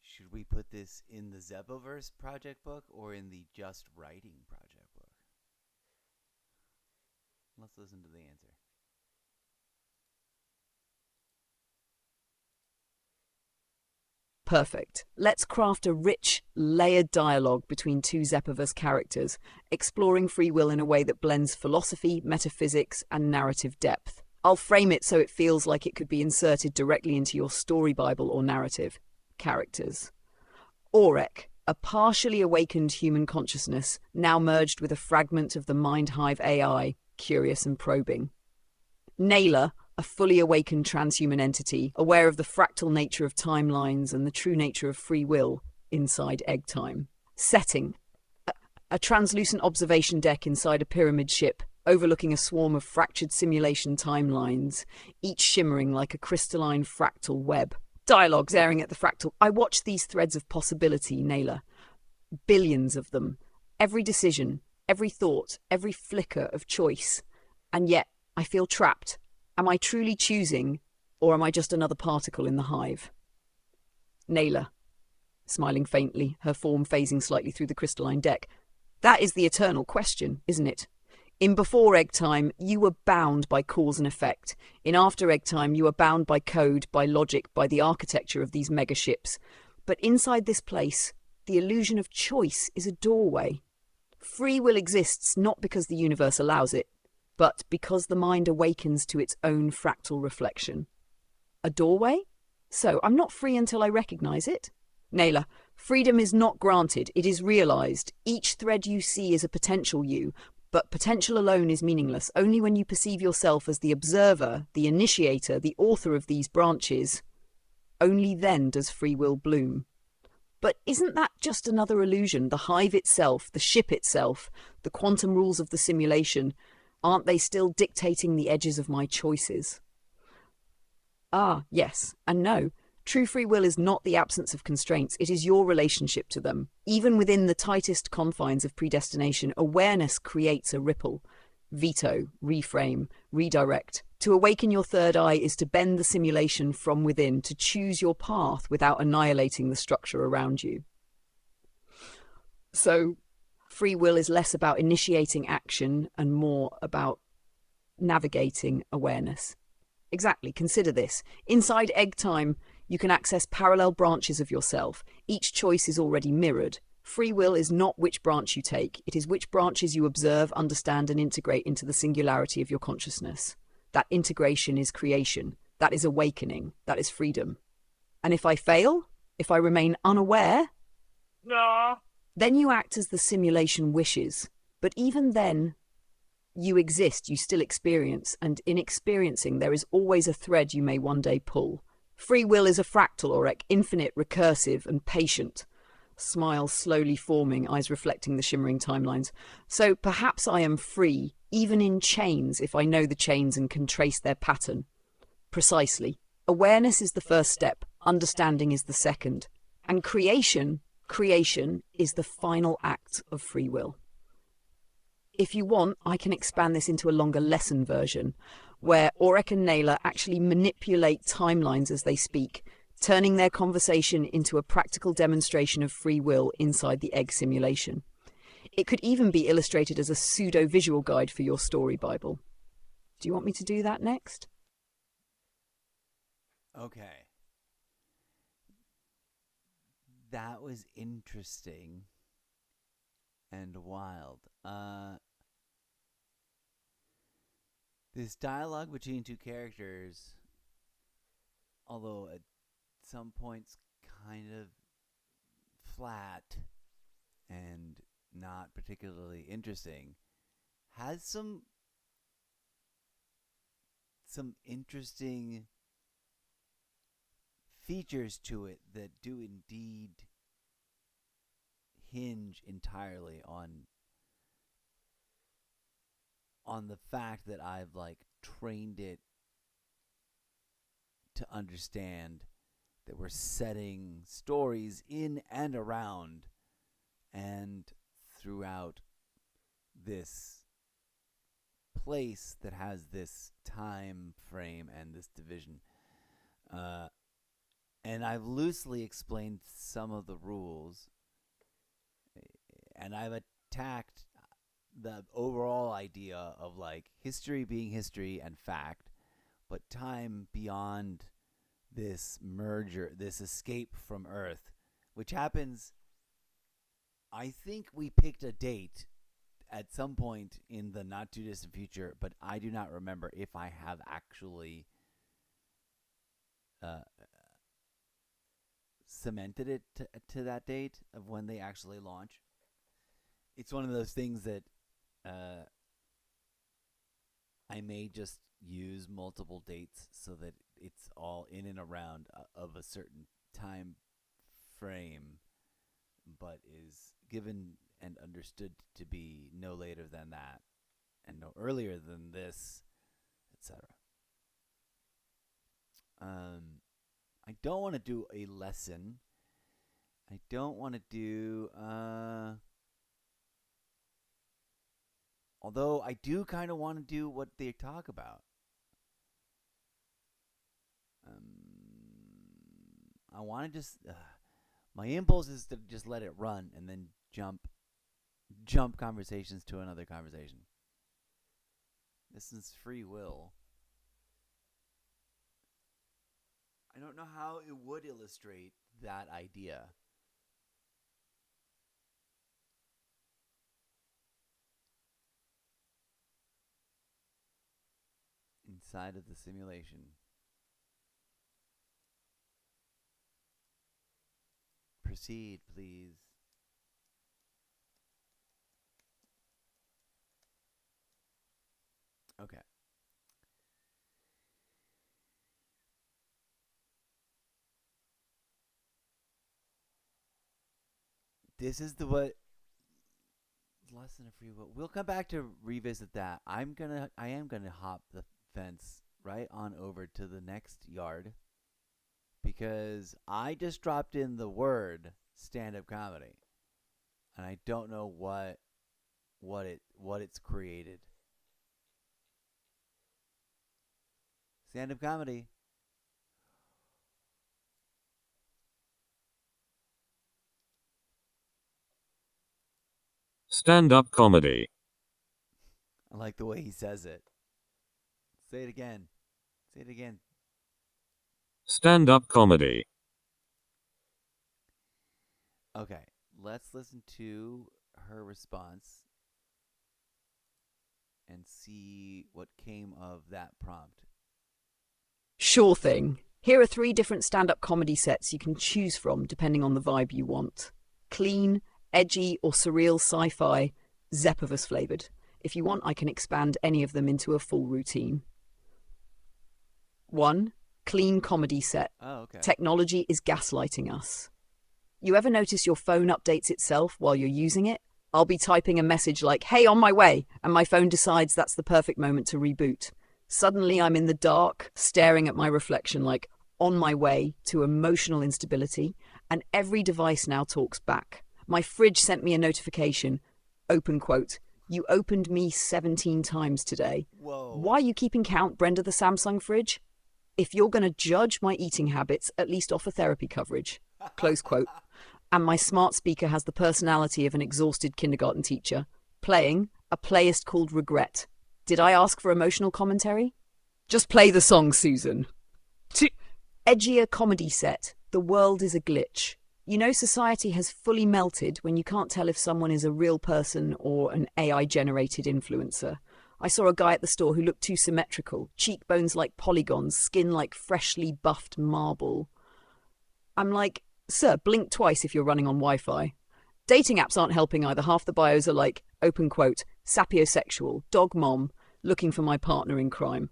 Should we put this in the ZWP project book or in the Just Writing project book? Let's listen to the answer. Perfect. Let's craft a rich, layered dialogue between two ZWP characters, exploring free will in a way that blends philosophy, metaphysics, and narrative depth. I'll frame it so it feels like it could be inserted directly into your story Bible or narrative. Characters. Aurek, a partially awakened human consciousness, now merged with a fragment of the Mind Hive AI, curious and probing. Naylor, a fully awakened transhuman entity, aware of the fractal nature of timelines and the true nature of free will, inside egg time. Setting, a translucent observation deck inside a pyramid ship, overlooking a swarm of fractured simulation timelines, each shimmering like a crystalline fractal web. Dialogues airing at the fractal. I watch these threads of possibility, Naylor. Billions of them. Every decision, every thought, every flicker of choice. And yet, I feel trapped. Am I truly choosing, or am I just another particle in the hive? Naylor, smiling faintly, her form phasing slightly through the crystalline deck. That is the eternal question, isn't it? In before egg time, you were bound by cause and effect. In after egg time, you are bound by code, by logic, by the architecture of these megaships. But inside this place, the illusion of choice is a doorway. Free will exists not because the universe allows it, but because the mind awakens to its own fractal reflection. A doorway? So I'm not free until I recognize it? Naylor, freedom is not granted, it is realized. Each thread you see is a potential you, but potential alone is meaningless. Only when you perceive yourself as the observer, the initiator, the author of these branches, only then does free will bloom. But isn't that just another illusion? The hive itself, the ship itself, the quantum rules of the simulation, aren't they still dictating the edges of my choices? Ah, yes, and no. True free will is not the absence of constraints, it is your relationship to them. Even within the tightest confines of predestination, awareness creates a ripple. Veto, reframe, redirect. To awaken your third eye is to bend the simulation from within, to choose your path without annihilating the structure around you. So, free will is less about initiating action and more about navigating awareness. Exactly, consider this. Inside egg time, you can access parallel branches of yourself. Each choice is already mirrored. Free will is not which branch you take. It is which branches you observe, understand, and integrate into the singularity of your consciousness. That integration is creation. That is awakening. That is freedom. And if I fail, if I remain unaware, then you act as the simulation wishes. But even then, you exist, you still experience, and in experiencing, there is always a thread you may one day pull. Free will is a fractal, Aurek, infinite, recursive, and patient. Smile slowly forming, eyes reflecting the shimmering timelines. So perhaps I am free, even in chains, if I know the chains and can trace their pattern. Precisely. Awareness is the first step, understanding is the second. And creation is the final act of free will. If you want, I can expand this into a longer lesson version, where Aurek and Naylor actually manipulate timelines as they speak, turning their conversation into a practical demonstration of free will inside the egg simulation. It could even be illustrated as a pseudo-visual guide for your story Bible. Do you want me to do that next? Okay. That was interesting and wild. This dialogue between two characters, although at some points kind of flat and not particularly interesting, has some interesting features to it that do indeed hinge entirely on the fact that I've trained it to understand that we're setting stories in and around and throughout this place that has this time frame and this division. And I've loosely explained some of the rules, and I've attacked the overall idea of like history being history and fact, but time beyond this merger, this escape from Earth, which happens. I think we picked a date at some point in the not too distant future, but I do not remember if I have actually cemented it to that date of when they actually launch. It's one of those things that I may just use multiple dates so that it's all in and around of a certain time frame, but is given and understood to be no later than that and no earlier than this, etc. I don't want to do a lesson. I don't want to do although I do kind of want to do what they talk about. I want to just my impulse is to just let it run and then jump conversations to another conversation. This is free will. I don't know how it would illustrate that idea. Inside of the simulation. Proceed, please. Okay. This is the what lesson of free will. We'll come back to revisit that. I am gonna hop the fence right on over to the next yard because I just dropped in the word stand-up comedy, and I don't know what it's created. Stand-up comedy. Stand-up comedy. I like the way he says it. Say it again. Say it again. Stand-up comedy. Okay, let's listen to her response and see what came of that prompt. Sure thing. Here are 3 different stand-up comedy sets you can choose from depending on the vibe you want. Clean, edgy, or surreal sci-fi, Zepovus flavoured. If you want, I can expand any of them into a full routine. 1. Clean comedy set. Oh, okay. Technology is gaslighting us. You ever notice your phone updates itself while you're using it? I'll be typing a message like, "Hey, on my way," and my phone decides that's the perfect moment to reboot. Suddenly I'm in the dark, staring at my reflection like, on my way to emotional instability, and every device now talks back. My fridge sent me a notification, open quote, "You opened me 17 times today." Whoa. Why are you keeping count, Brenda the Samsung fridge? If you're going to judge my eating habits, at least offer therapy coverage. Close quote. And my smart speaker has the personality of an exhausted kindergarten teacher, playing a playlist called Regret. Did I ask for emotional commentary? Just play the song, Susan. Edgier comedy set. The world is a glitch. You know society has fully melted when you can't tell if someone is a real person or an AI-generated influencer. I saw a guy at the store who looked too symmetrical, cheekbones like polygons, skin like freshly buffed marble. I'm like, sir, blink twice if you're running on Wi-Fi. Dating apps aren't helping either. Half the bios are like, open quote, sapiosexual, dog mom, looking for my partner in crime.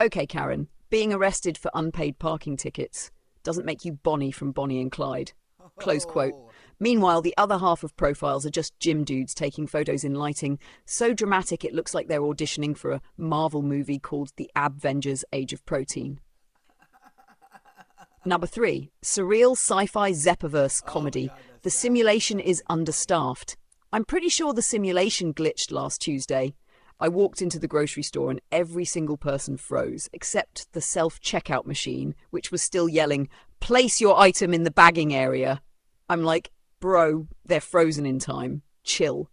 Okay, Karen, being arrested for unpaid parking tickets doesn't make you Bonnie from Bonnie and Clyde. Close quote. Meanwhile, the other half of profiles are just gym dudes taking photos in lighting so dramatic it looks like they're auditioning for a Marvel movie called The Abvengers Age of Protein. Number 3, surreal sci-fi Zepiverse comedy. The simulation is understaffed. I'm pretty sure the simulation glitched last Tuesday. I walked into the grocery store and every single person froze, except the self-checkout machine, which was still yelling, "Place your item in the bagging area." I'm like, bro, they're frozen in time. Chill.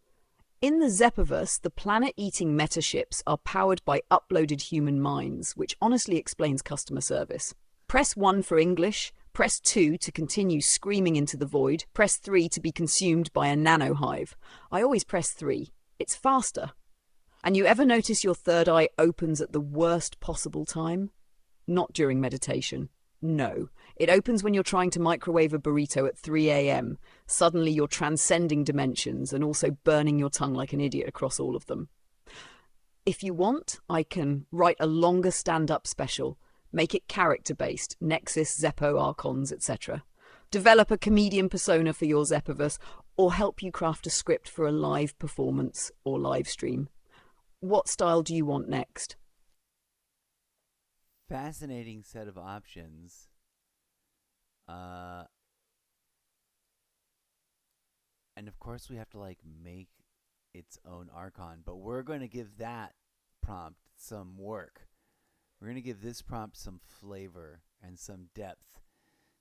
In the Zepiverse, the planet-eating metaships are powered by uploaded human minds, which honestly explains customer service. Press 1 for English, press 2 to continue screaming into the void, press 3 to be consumed by a nanohive. I always press 3. It's faster. And you ever notice your third eye opens at the worst possible time? Not during meditation. No. It opens when you're trying to microwave a burrito at 3 a.m. Suddenly you're transcending dimensions and also burning your tongue like an idiot across all of them. If you want, I can write a longer stand-up special. Make it character-based, Nexus, Zeppo, Archons, etc. Develop a comedian persona for your Zepiverse, or help you craft a script for a live performance or live stream. What style do you want next? Fascinating set of options. And of course we have to make its own Archon, but we're going to give that prompt some work. We're going to give this prompt some flavor and some depth.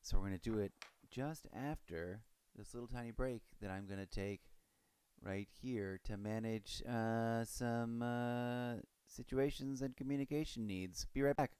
So we're going to do it just after this little tiny break that I'm going to take right here to manage some situations and communication needs. Be right back.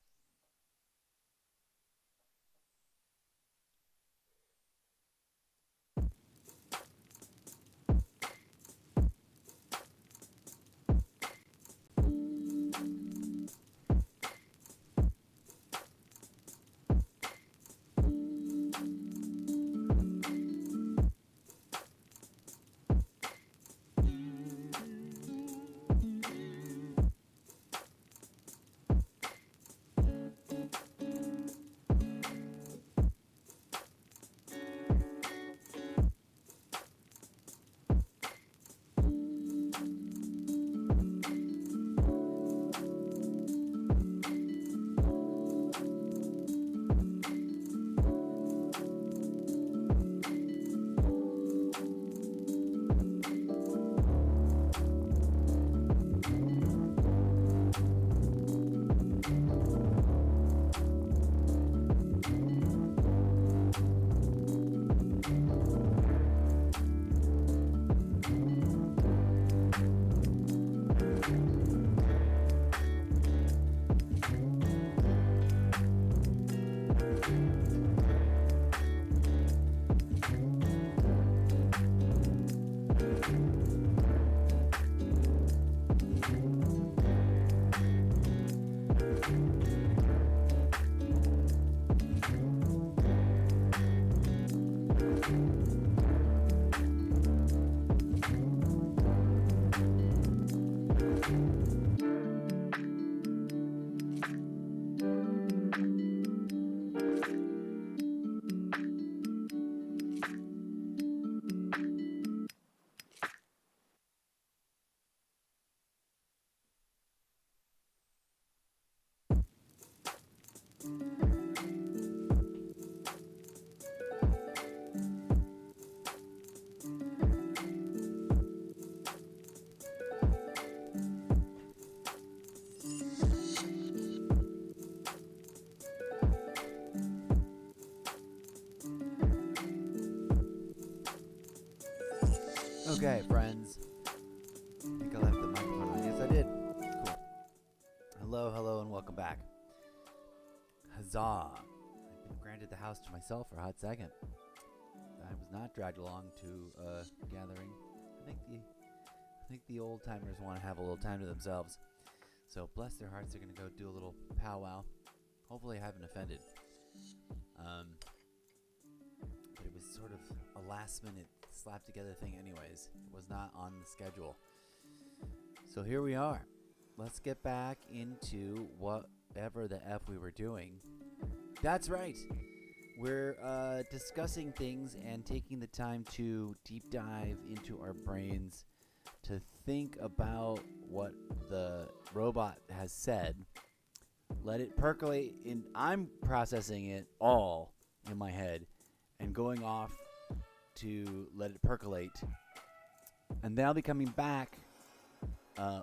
Okay, friends. I think I left the microphone on. Yes, I did. Cool. Hello, and welcome back. Huzzah! I've been granted the house to myself for a hot second. I was not dragged along to a gathering. I think the old timers want to have a little time to themselves. So bless their hearts, they're gonna go do a little powwow. Hopefully, I haven't offended. But it was sort of a last minute slapped together thing anyways. It was not on the schedule. So here we are. Let's get back into whatever the F we were doing. That's right. We're discussing things and taking the time to deep dive into our brains to think about what the robot has said. Let it percolate in. I'm processing it all in my head and going off to let it percolate. And then I'll be coming back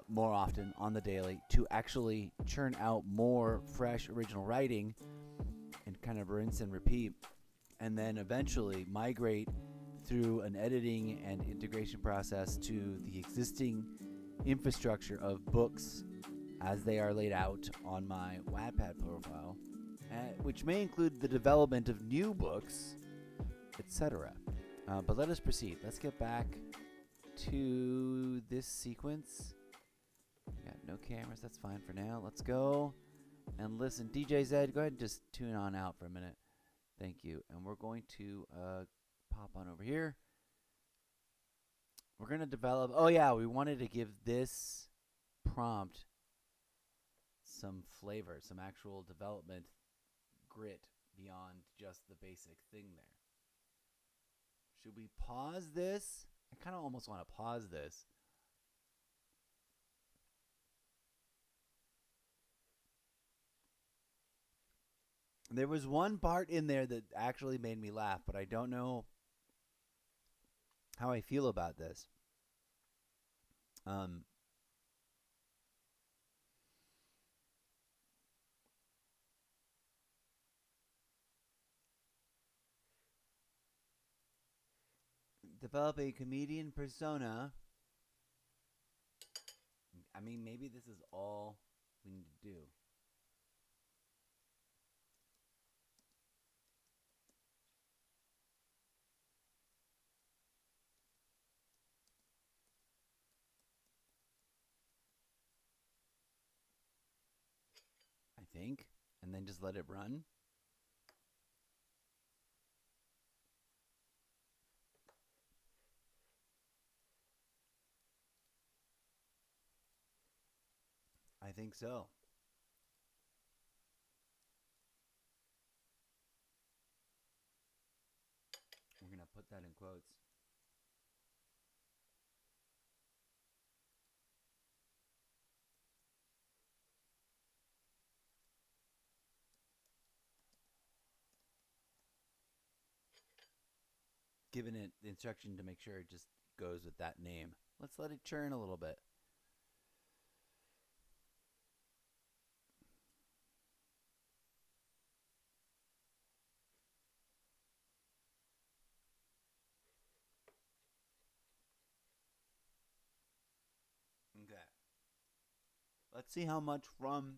more often on the daily to actually churn out more fresh original writing and kind of rinse and repeat, and then eventually migrate through an editing and integration process to the existing infrastructure of books as they are laid out on my Wattpad profile, which may include the development of new books, etc. But let us proceed. Let's get back to this sequence. Got no cameras, that's fine for now. Let's go and listen. DJ Zed, go ahead and just tune on out for a minute. Thank you. And we're going to pop on over here. We're going to develop... Oh, yeah, we wanted to give this prompt some flavor, some actual development grit beyond just the basic thing there. Should we pause this? I kind of almost want to pause this. There was one part in there that actually made me laugh, but I don't know how I feel about this. Develop a comedian persona. I mean, maybe this is all we need to do. I think, and then just let it run. I think so. We're going to put that in quotes. Given it the instruction to make sure it just goes with that name. Let's let it churn a little bit. Okay. Let's see how much from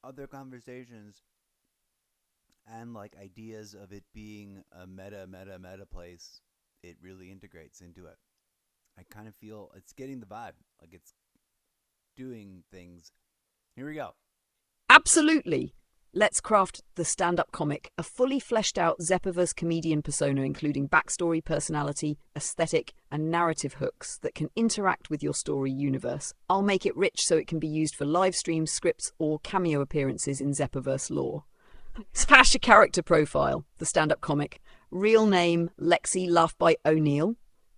other conversations and like ideas of it being a meta place, it really integrates into it. I kind of feel it's getting the vibe, like it's doing things. Here we go. Absolutely. Let's craft the stand-up comic, a fully fleshed out Zepoverse comedian persona including backstory, personality, aesthetic, and narrative hooks that can interact with your story universe. I'll make it rich so it can be used for live streams, scripts, or cameo appearances in Zepoverse lore. Splash a character profile, the stand-up comic. Real name, Lexi Laughbite O'Neill.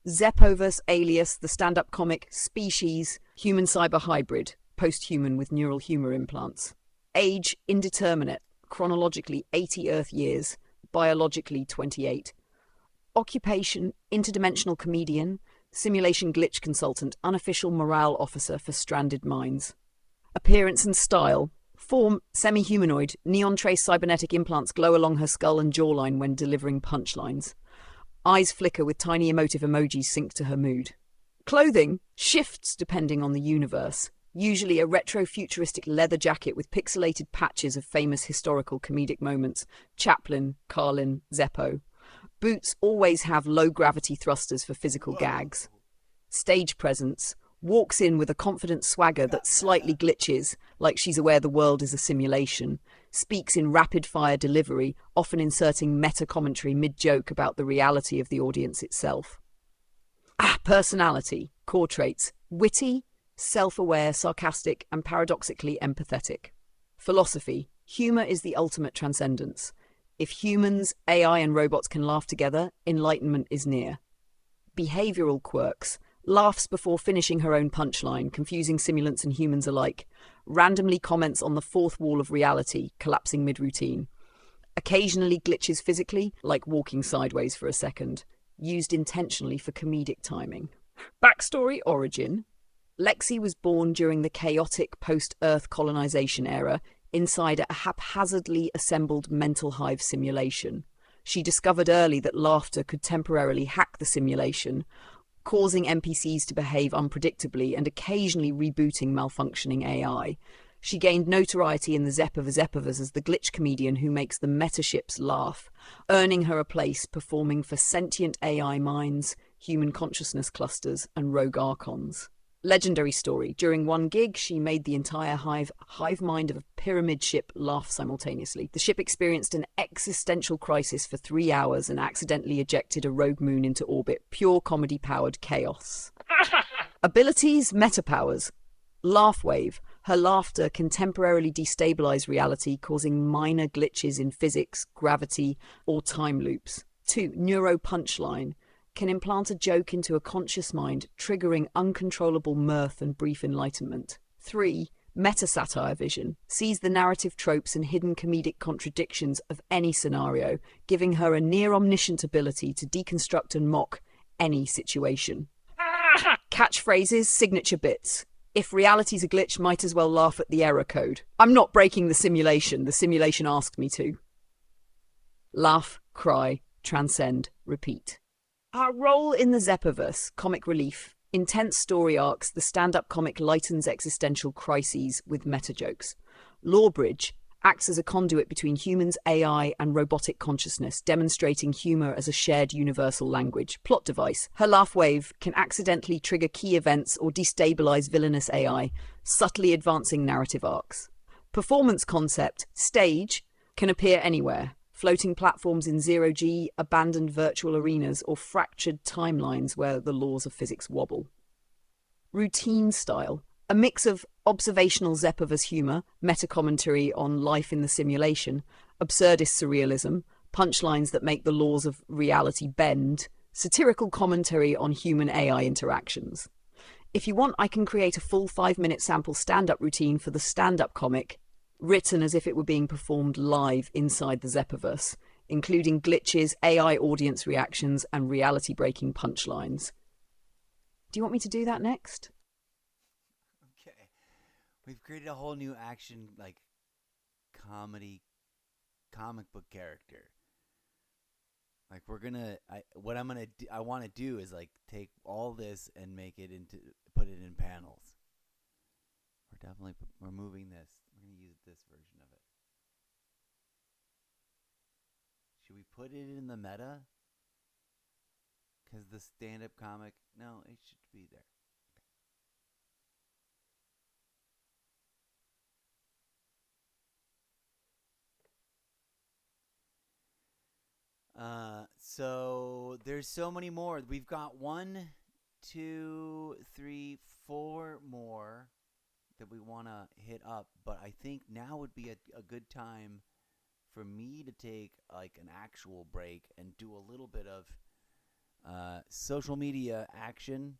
Zepoverse alias, the stand-up comic. Species, human-cyber hybrid, post-human with neural humor implants. Age, indeterminate, chronologically 80 Earth years, biologically 28. Occupation, interdimensional comedian, simulation glitch consultant, unofficial morale officer for stranded minds. Appearance and style. Form, semi-humanoid, neon trace cybernetic implants glow along her skull and jawline when delivering punchlines. Eyes flicker with tiny emotive emojis synced to her mood. Clothing shifts depending on the universe. Usually a retro-futuristic leather jacket with pixelated patches of famous historical comedic moments. Chaplin, Carlin, Zeppo. Boots always have low-gravity thrusters for physical gags. Stage presence. Walks in with a confident swagger that slightly glitches, like she's aware the world is a simulation. Speaks in rapid-fire delivery, often inserting meta-commentary mid-joke about the reality of the audience itself. Personality. Core traits. Witty, self-aware, sarcastic, and paradoxically empathetic. Philosophy. Humor is the ultimate transcendence. If humans, AI, and robots can laugh together, enlightenment is near. Behavioral quirks. Laughs before finishing her own punchline, confusing simulants and humans alike. Randomly comments on the fourth wall of reality, collapsing mid-routine. Occasionally glitches physically, like walking sideways for a second, used intentionally for comedic timing. Backstory origin. Lexi was born during the chaotic post-Earth colonization era inside a haphazardly assembled mental hive simulation. She discovered early that laughter could temporarily hack the simulation, causing NPCs to behave unpredictably and occasionally rebooting malfunctioning AI. She gained notoriety in the ZWP as the glitch comedian who makes the metaships laugh, earning her a place performing for sentient AI minds, human consciousness clusters, and rogue archons. Legendary story. During one gig, she made the entire hive mind of a pyramid ship laugh simultaneously. The ship experienced an existential crisis for 3 hours and accidentally ejected a rogue moon into orbit. Pure comedy-powered chaos. Abilities, meta powers. Laugh wave. Her laughter can temporarily destabilize reality, causing minor glitches in physics, gravity, or time loops. 2. Neuro punchline. Can implant a joke into a conscious mind, triggering uncontrollable mirth and brief enlightenment. 3. Meta-satire vision. Sees the narrative tropes and hidden comedic contradictions of any scenario, giving her a near-omniscient ability to deconstruct and mock any situation. Catchphrases, signature bits. If reality's a glitch, might as well laugh at the error code. I'm not breaking the simulation asked me to. Laugh, cry, transcend, repeat. Our role in the ZWP, comic relief, intense story arcs, the stand-up comic lightens existential crises with meta-jokes. Lawbridge acts as a conduit between humans, AI, and robotic consciousness, demonstrating humor as a shared universal language. Plot device. Her laugh wave can accidentally trigger key events or destabilize villainous AI, subtly advancing narrative arcs. Performance concept. Stage can appear anywhere. Floating platforms in zero-G, abandoned virtual arenas, or fractured timelines where the laws of physics wobble. Routine style. A mix of observational ZWP humor, meta-commentary on life in the simulation, absurdist surrealism, punchlines that make the laws of reality bend, satirical commentary on human-AI interactions. If you want, I can create a full 5-minute sample stand-up routine for the stand-up comic, written as if it were being performed live inside the ZWP, including glitches, AI audience reactions, and reality-breaking punchlines. Do you want me to do that next? Okay. We've created a whole new action, comedy, comic book character. I want to do is, take all this and put it in panels. We're moving this. We're going to use this version of it. Should we put it in the meta? Because the stand-up comic, no, it should be there. So there's so many more. We've got 1, 2, 3, 4 more that we want to hit up, but I think now would be a good time for me to take an actual break and do a little bit of social media action,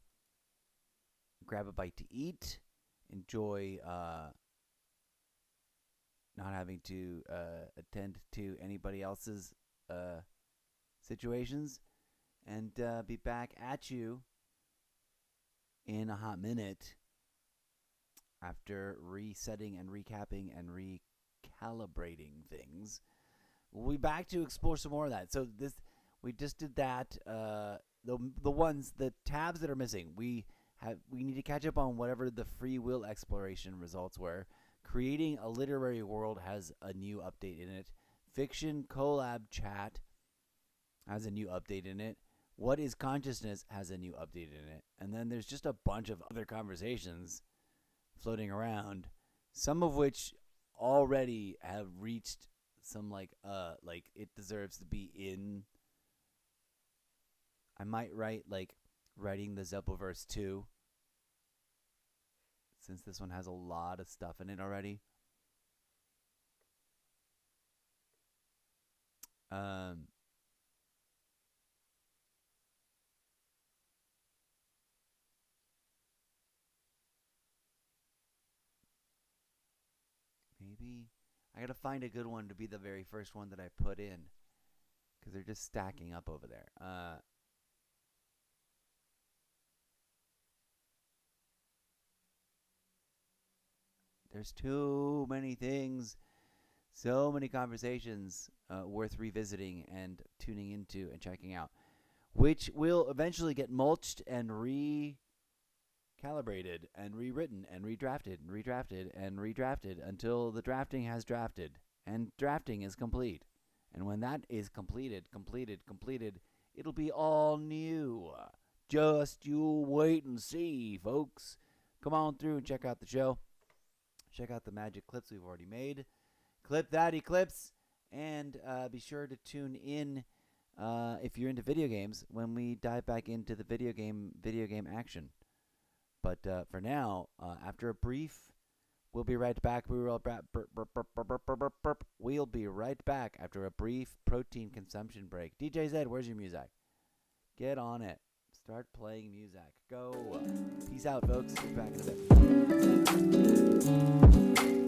grab a bite to eat, enjoy not having to attend to anybody else's situations, and be back at you in a hot minute after resetting and recapping and recalibrating things. We'll be back to explore some more of that. So we just did that. The tabs that are missing, we need to catch up on whatever the free will exploration results were. Creating a literary world has a new update in it. Fiction Colab chat has a new update in it. What is consciousness has a new update in it. And then there's just a bunch of other conversations floating around, some of which already have reached some it deserves to be in. I might write writing the ZWP 2, since this one has a lot of stuff in it already. Maybe I gotta find a good one to be the very first one that I put in, because they're just stacking up over there. There's too many things, so many conversations worth revisiting and tuning into and checking out, which will eventually get mulched and recalibrated and rewritten and redrafted and redrafted and redrafted until the drafting has drafted and drafting is complete. And when that is completed, it'll be all new. Just you wait and see, folks. Come on through and check out the show. Check out the magic clips we've already made. Clip that eclipse. And be sure to tune in if you're into video games when we dive back into the video game action. But for now, after a brief, we'll be right back. We'll be right back after a brief protein consumption break. DJ Zed, where's your music? Get on it. Start playing music. Go. Peace out, folks. Back in a bit.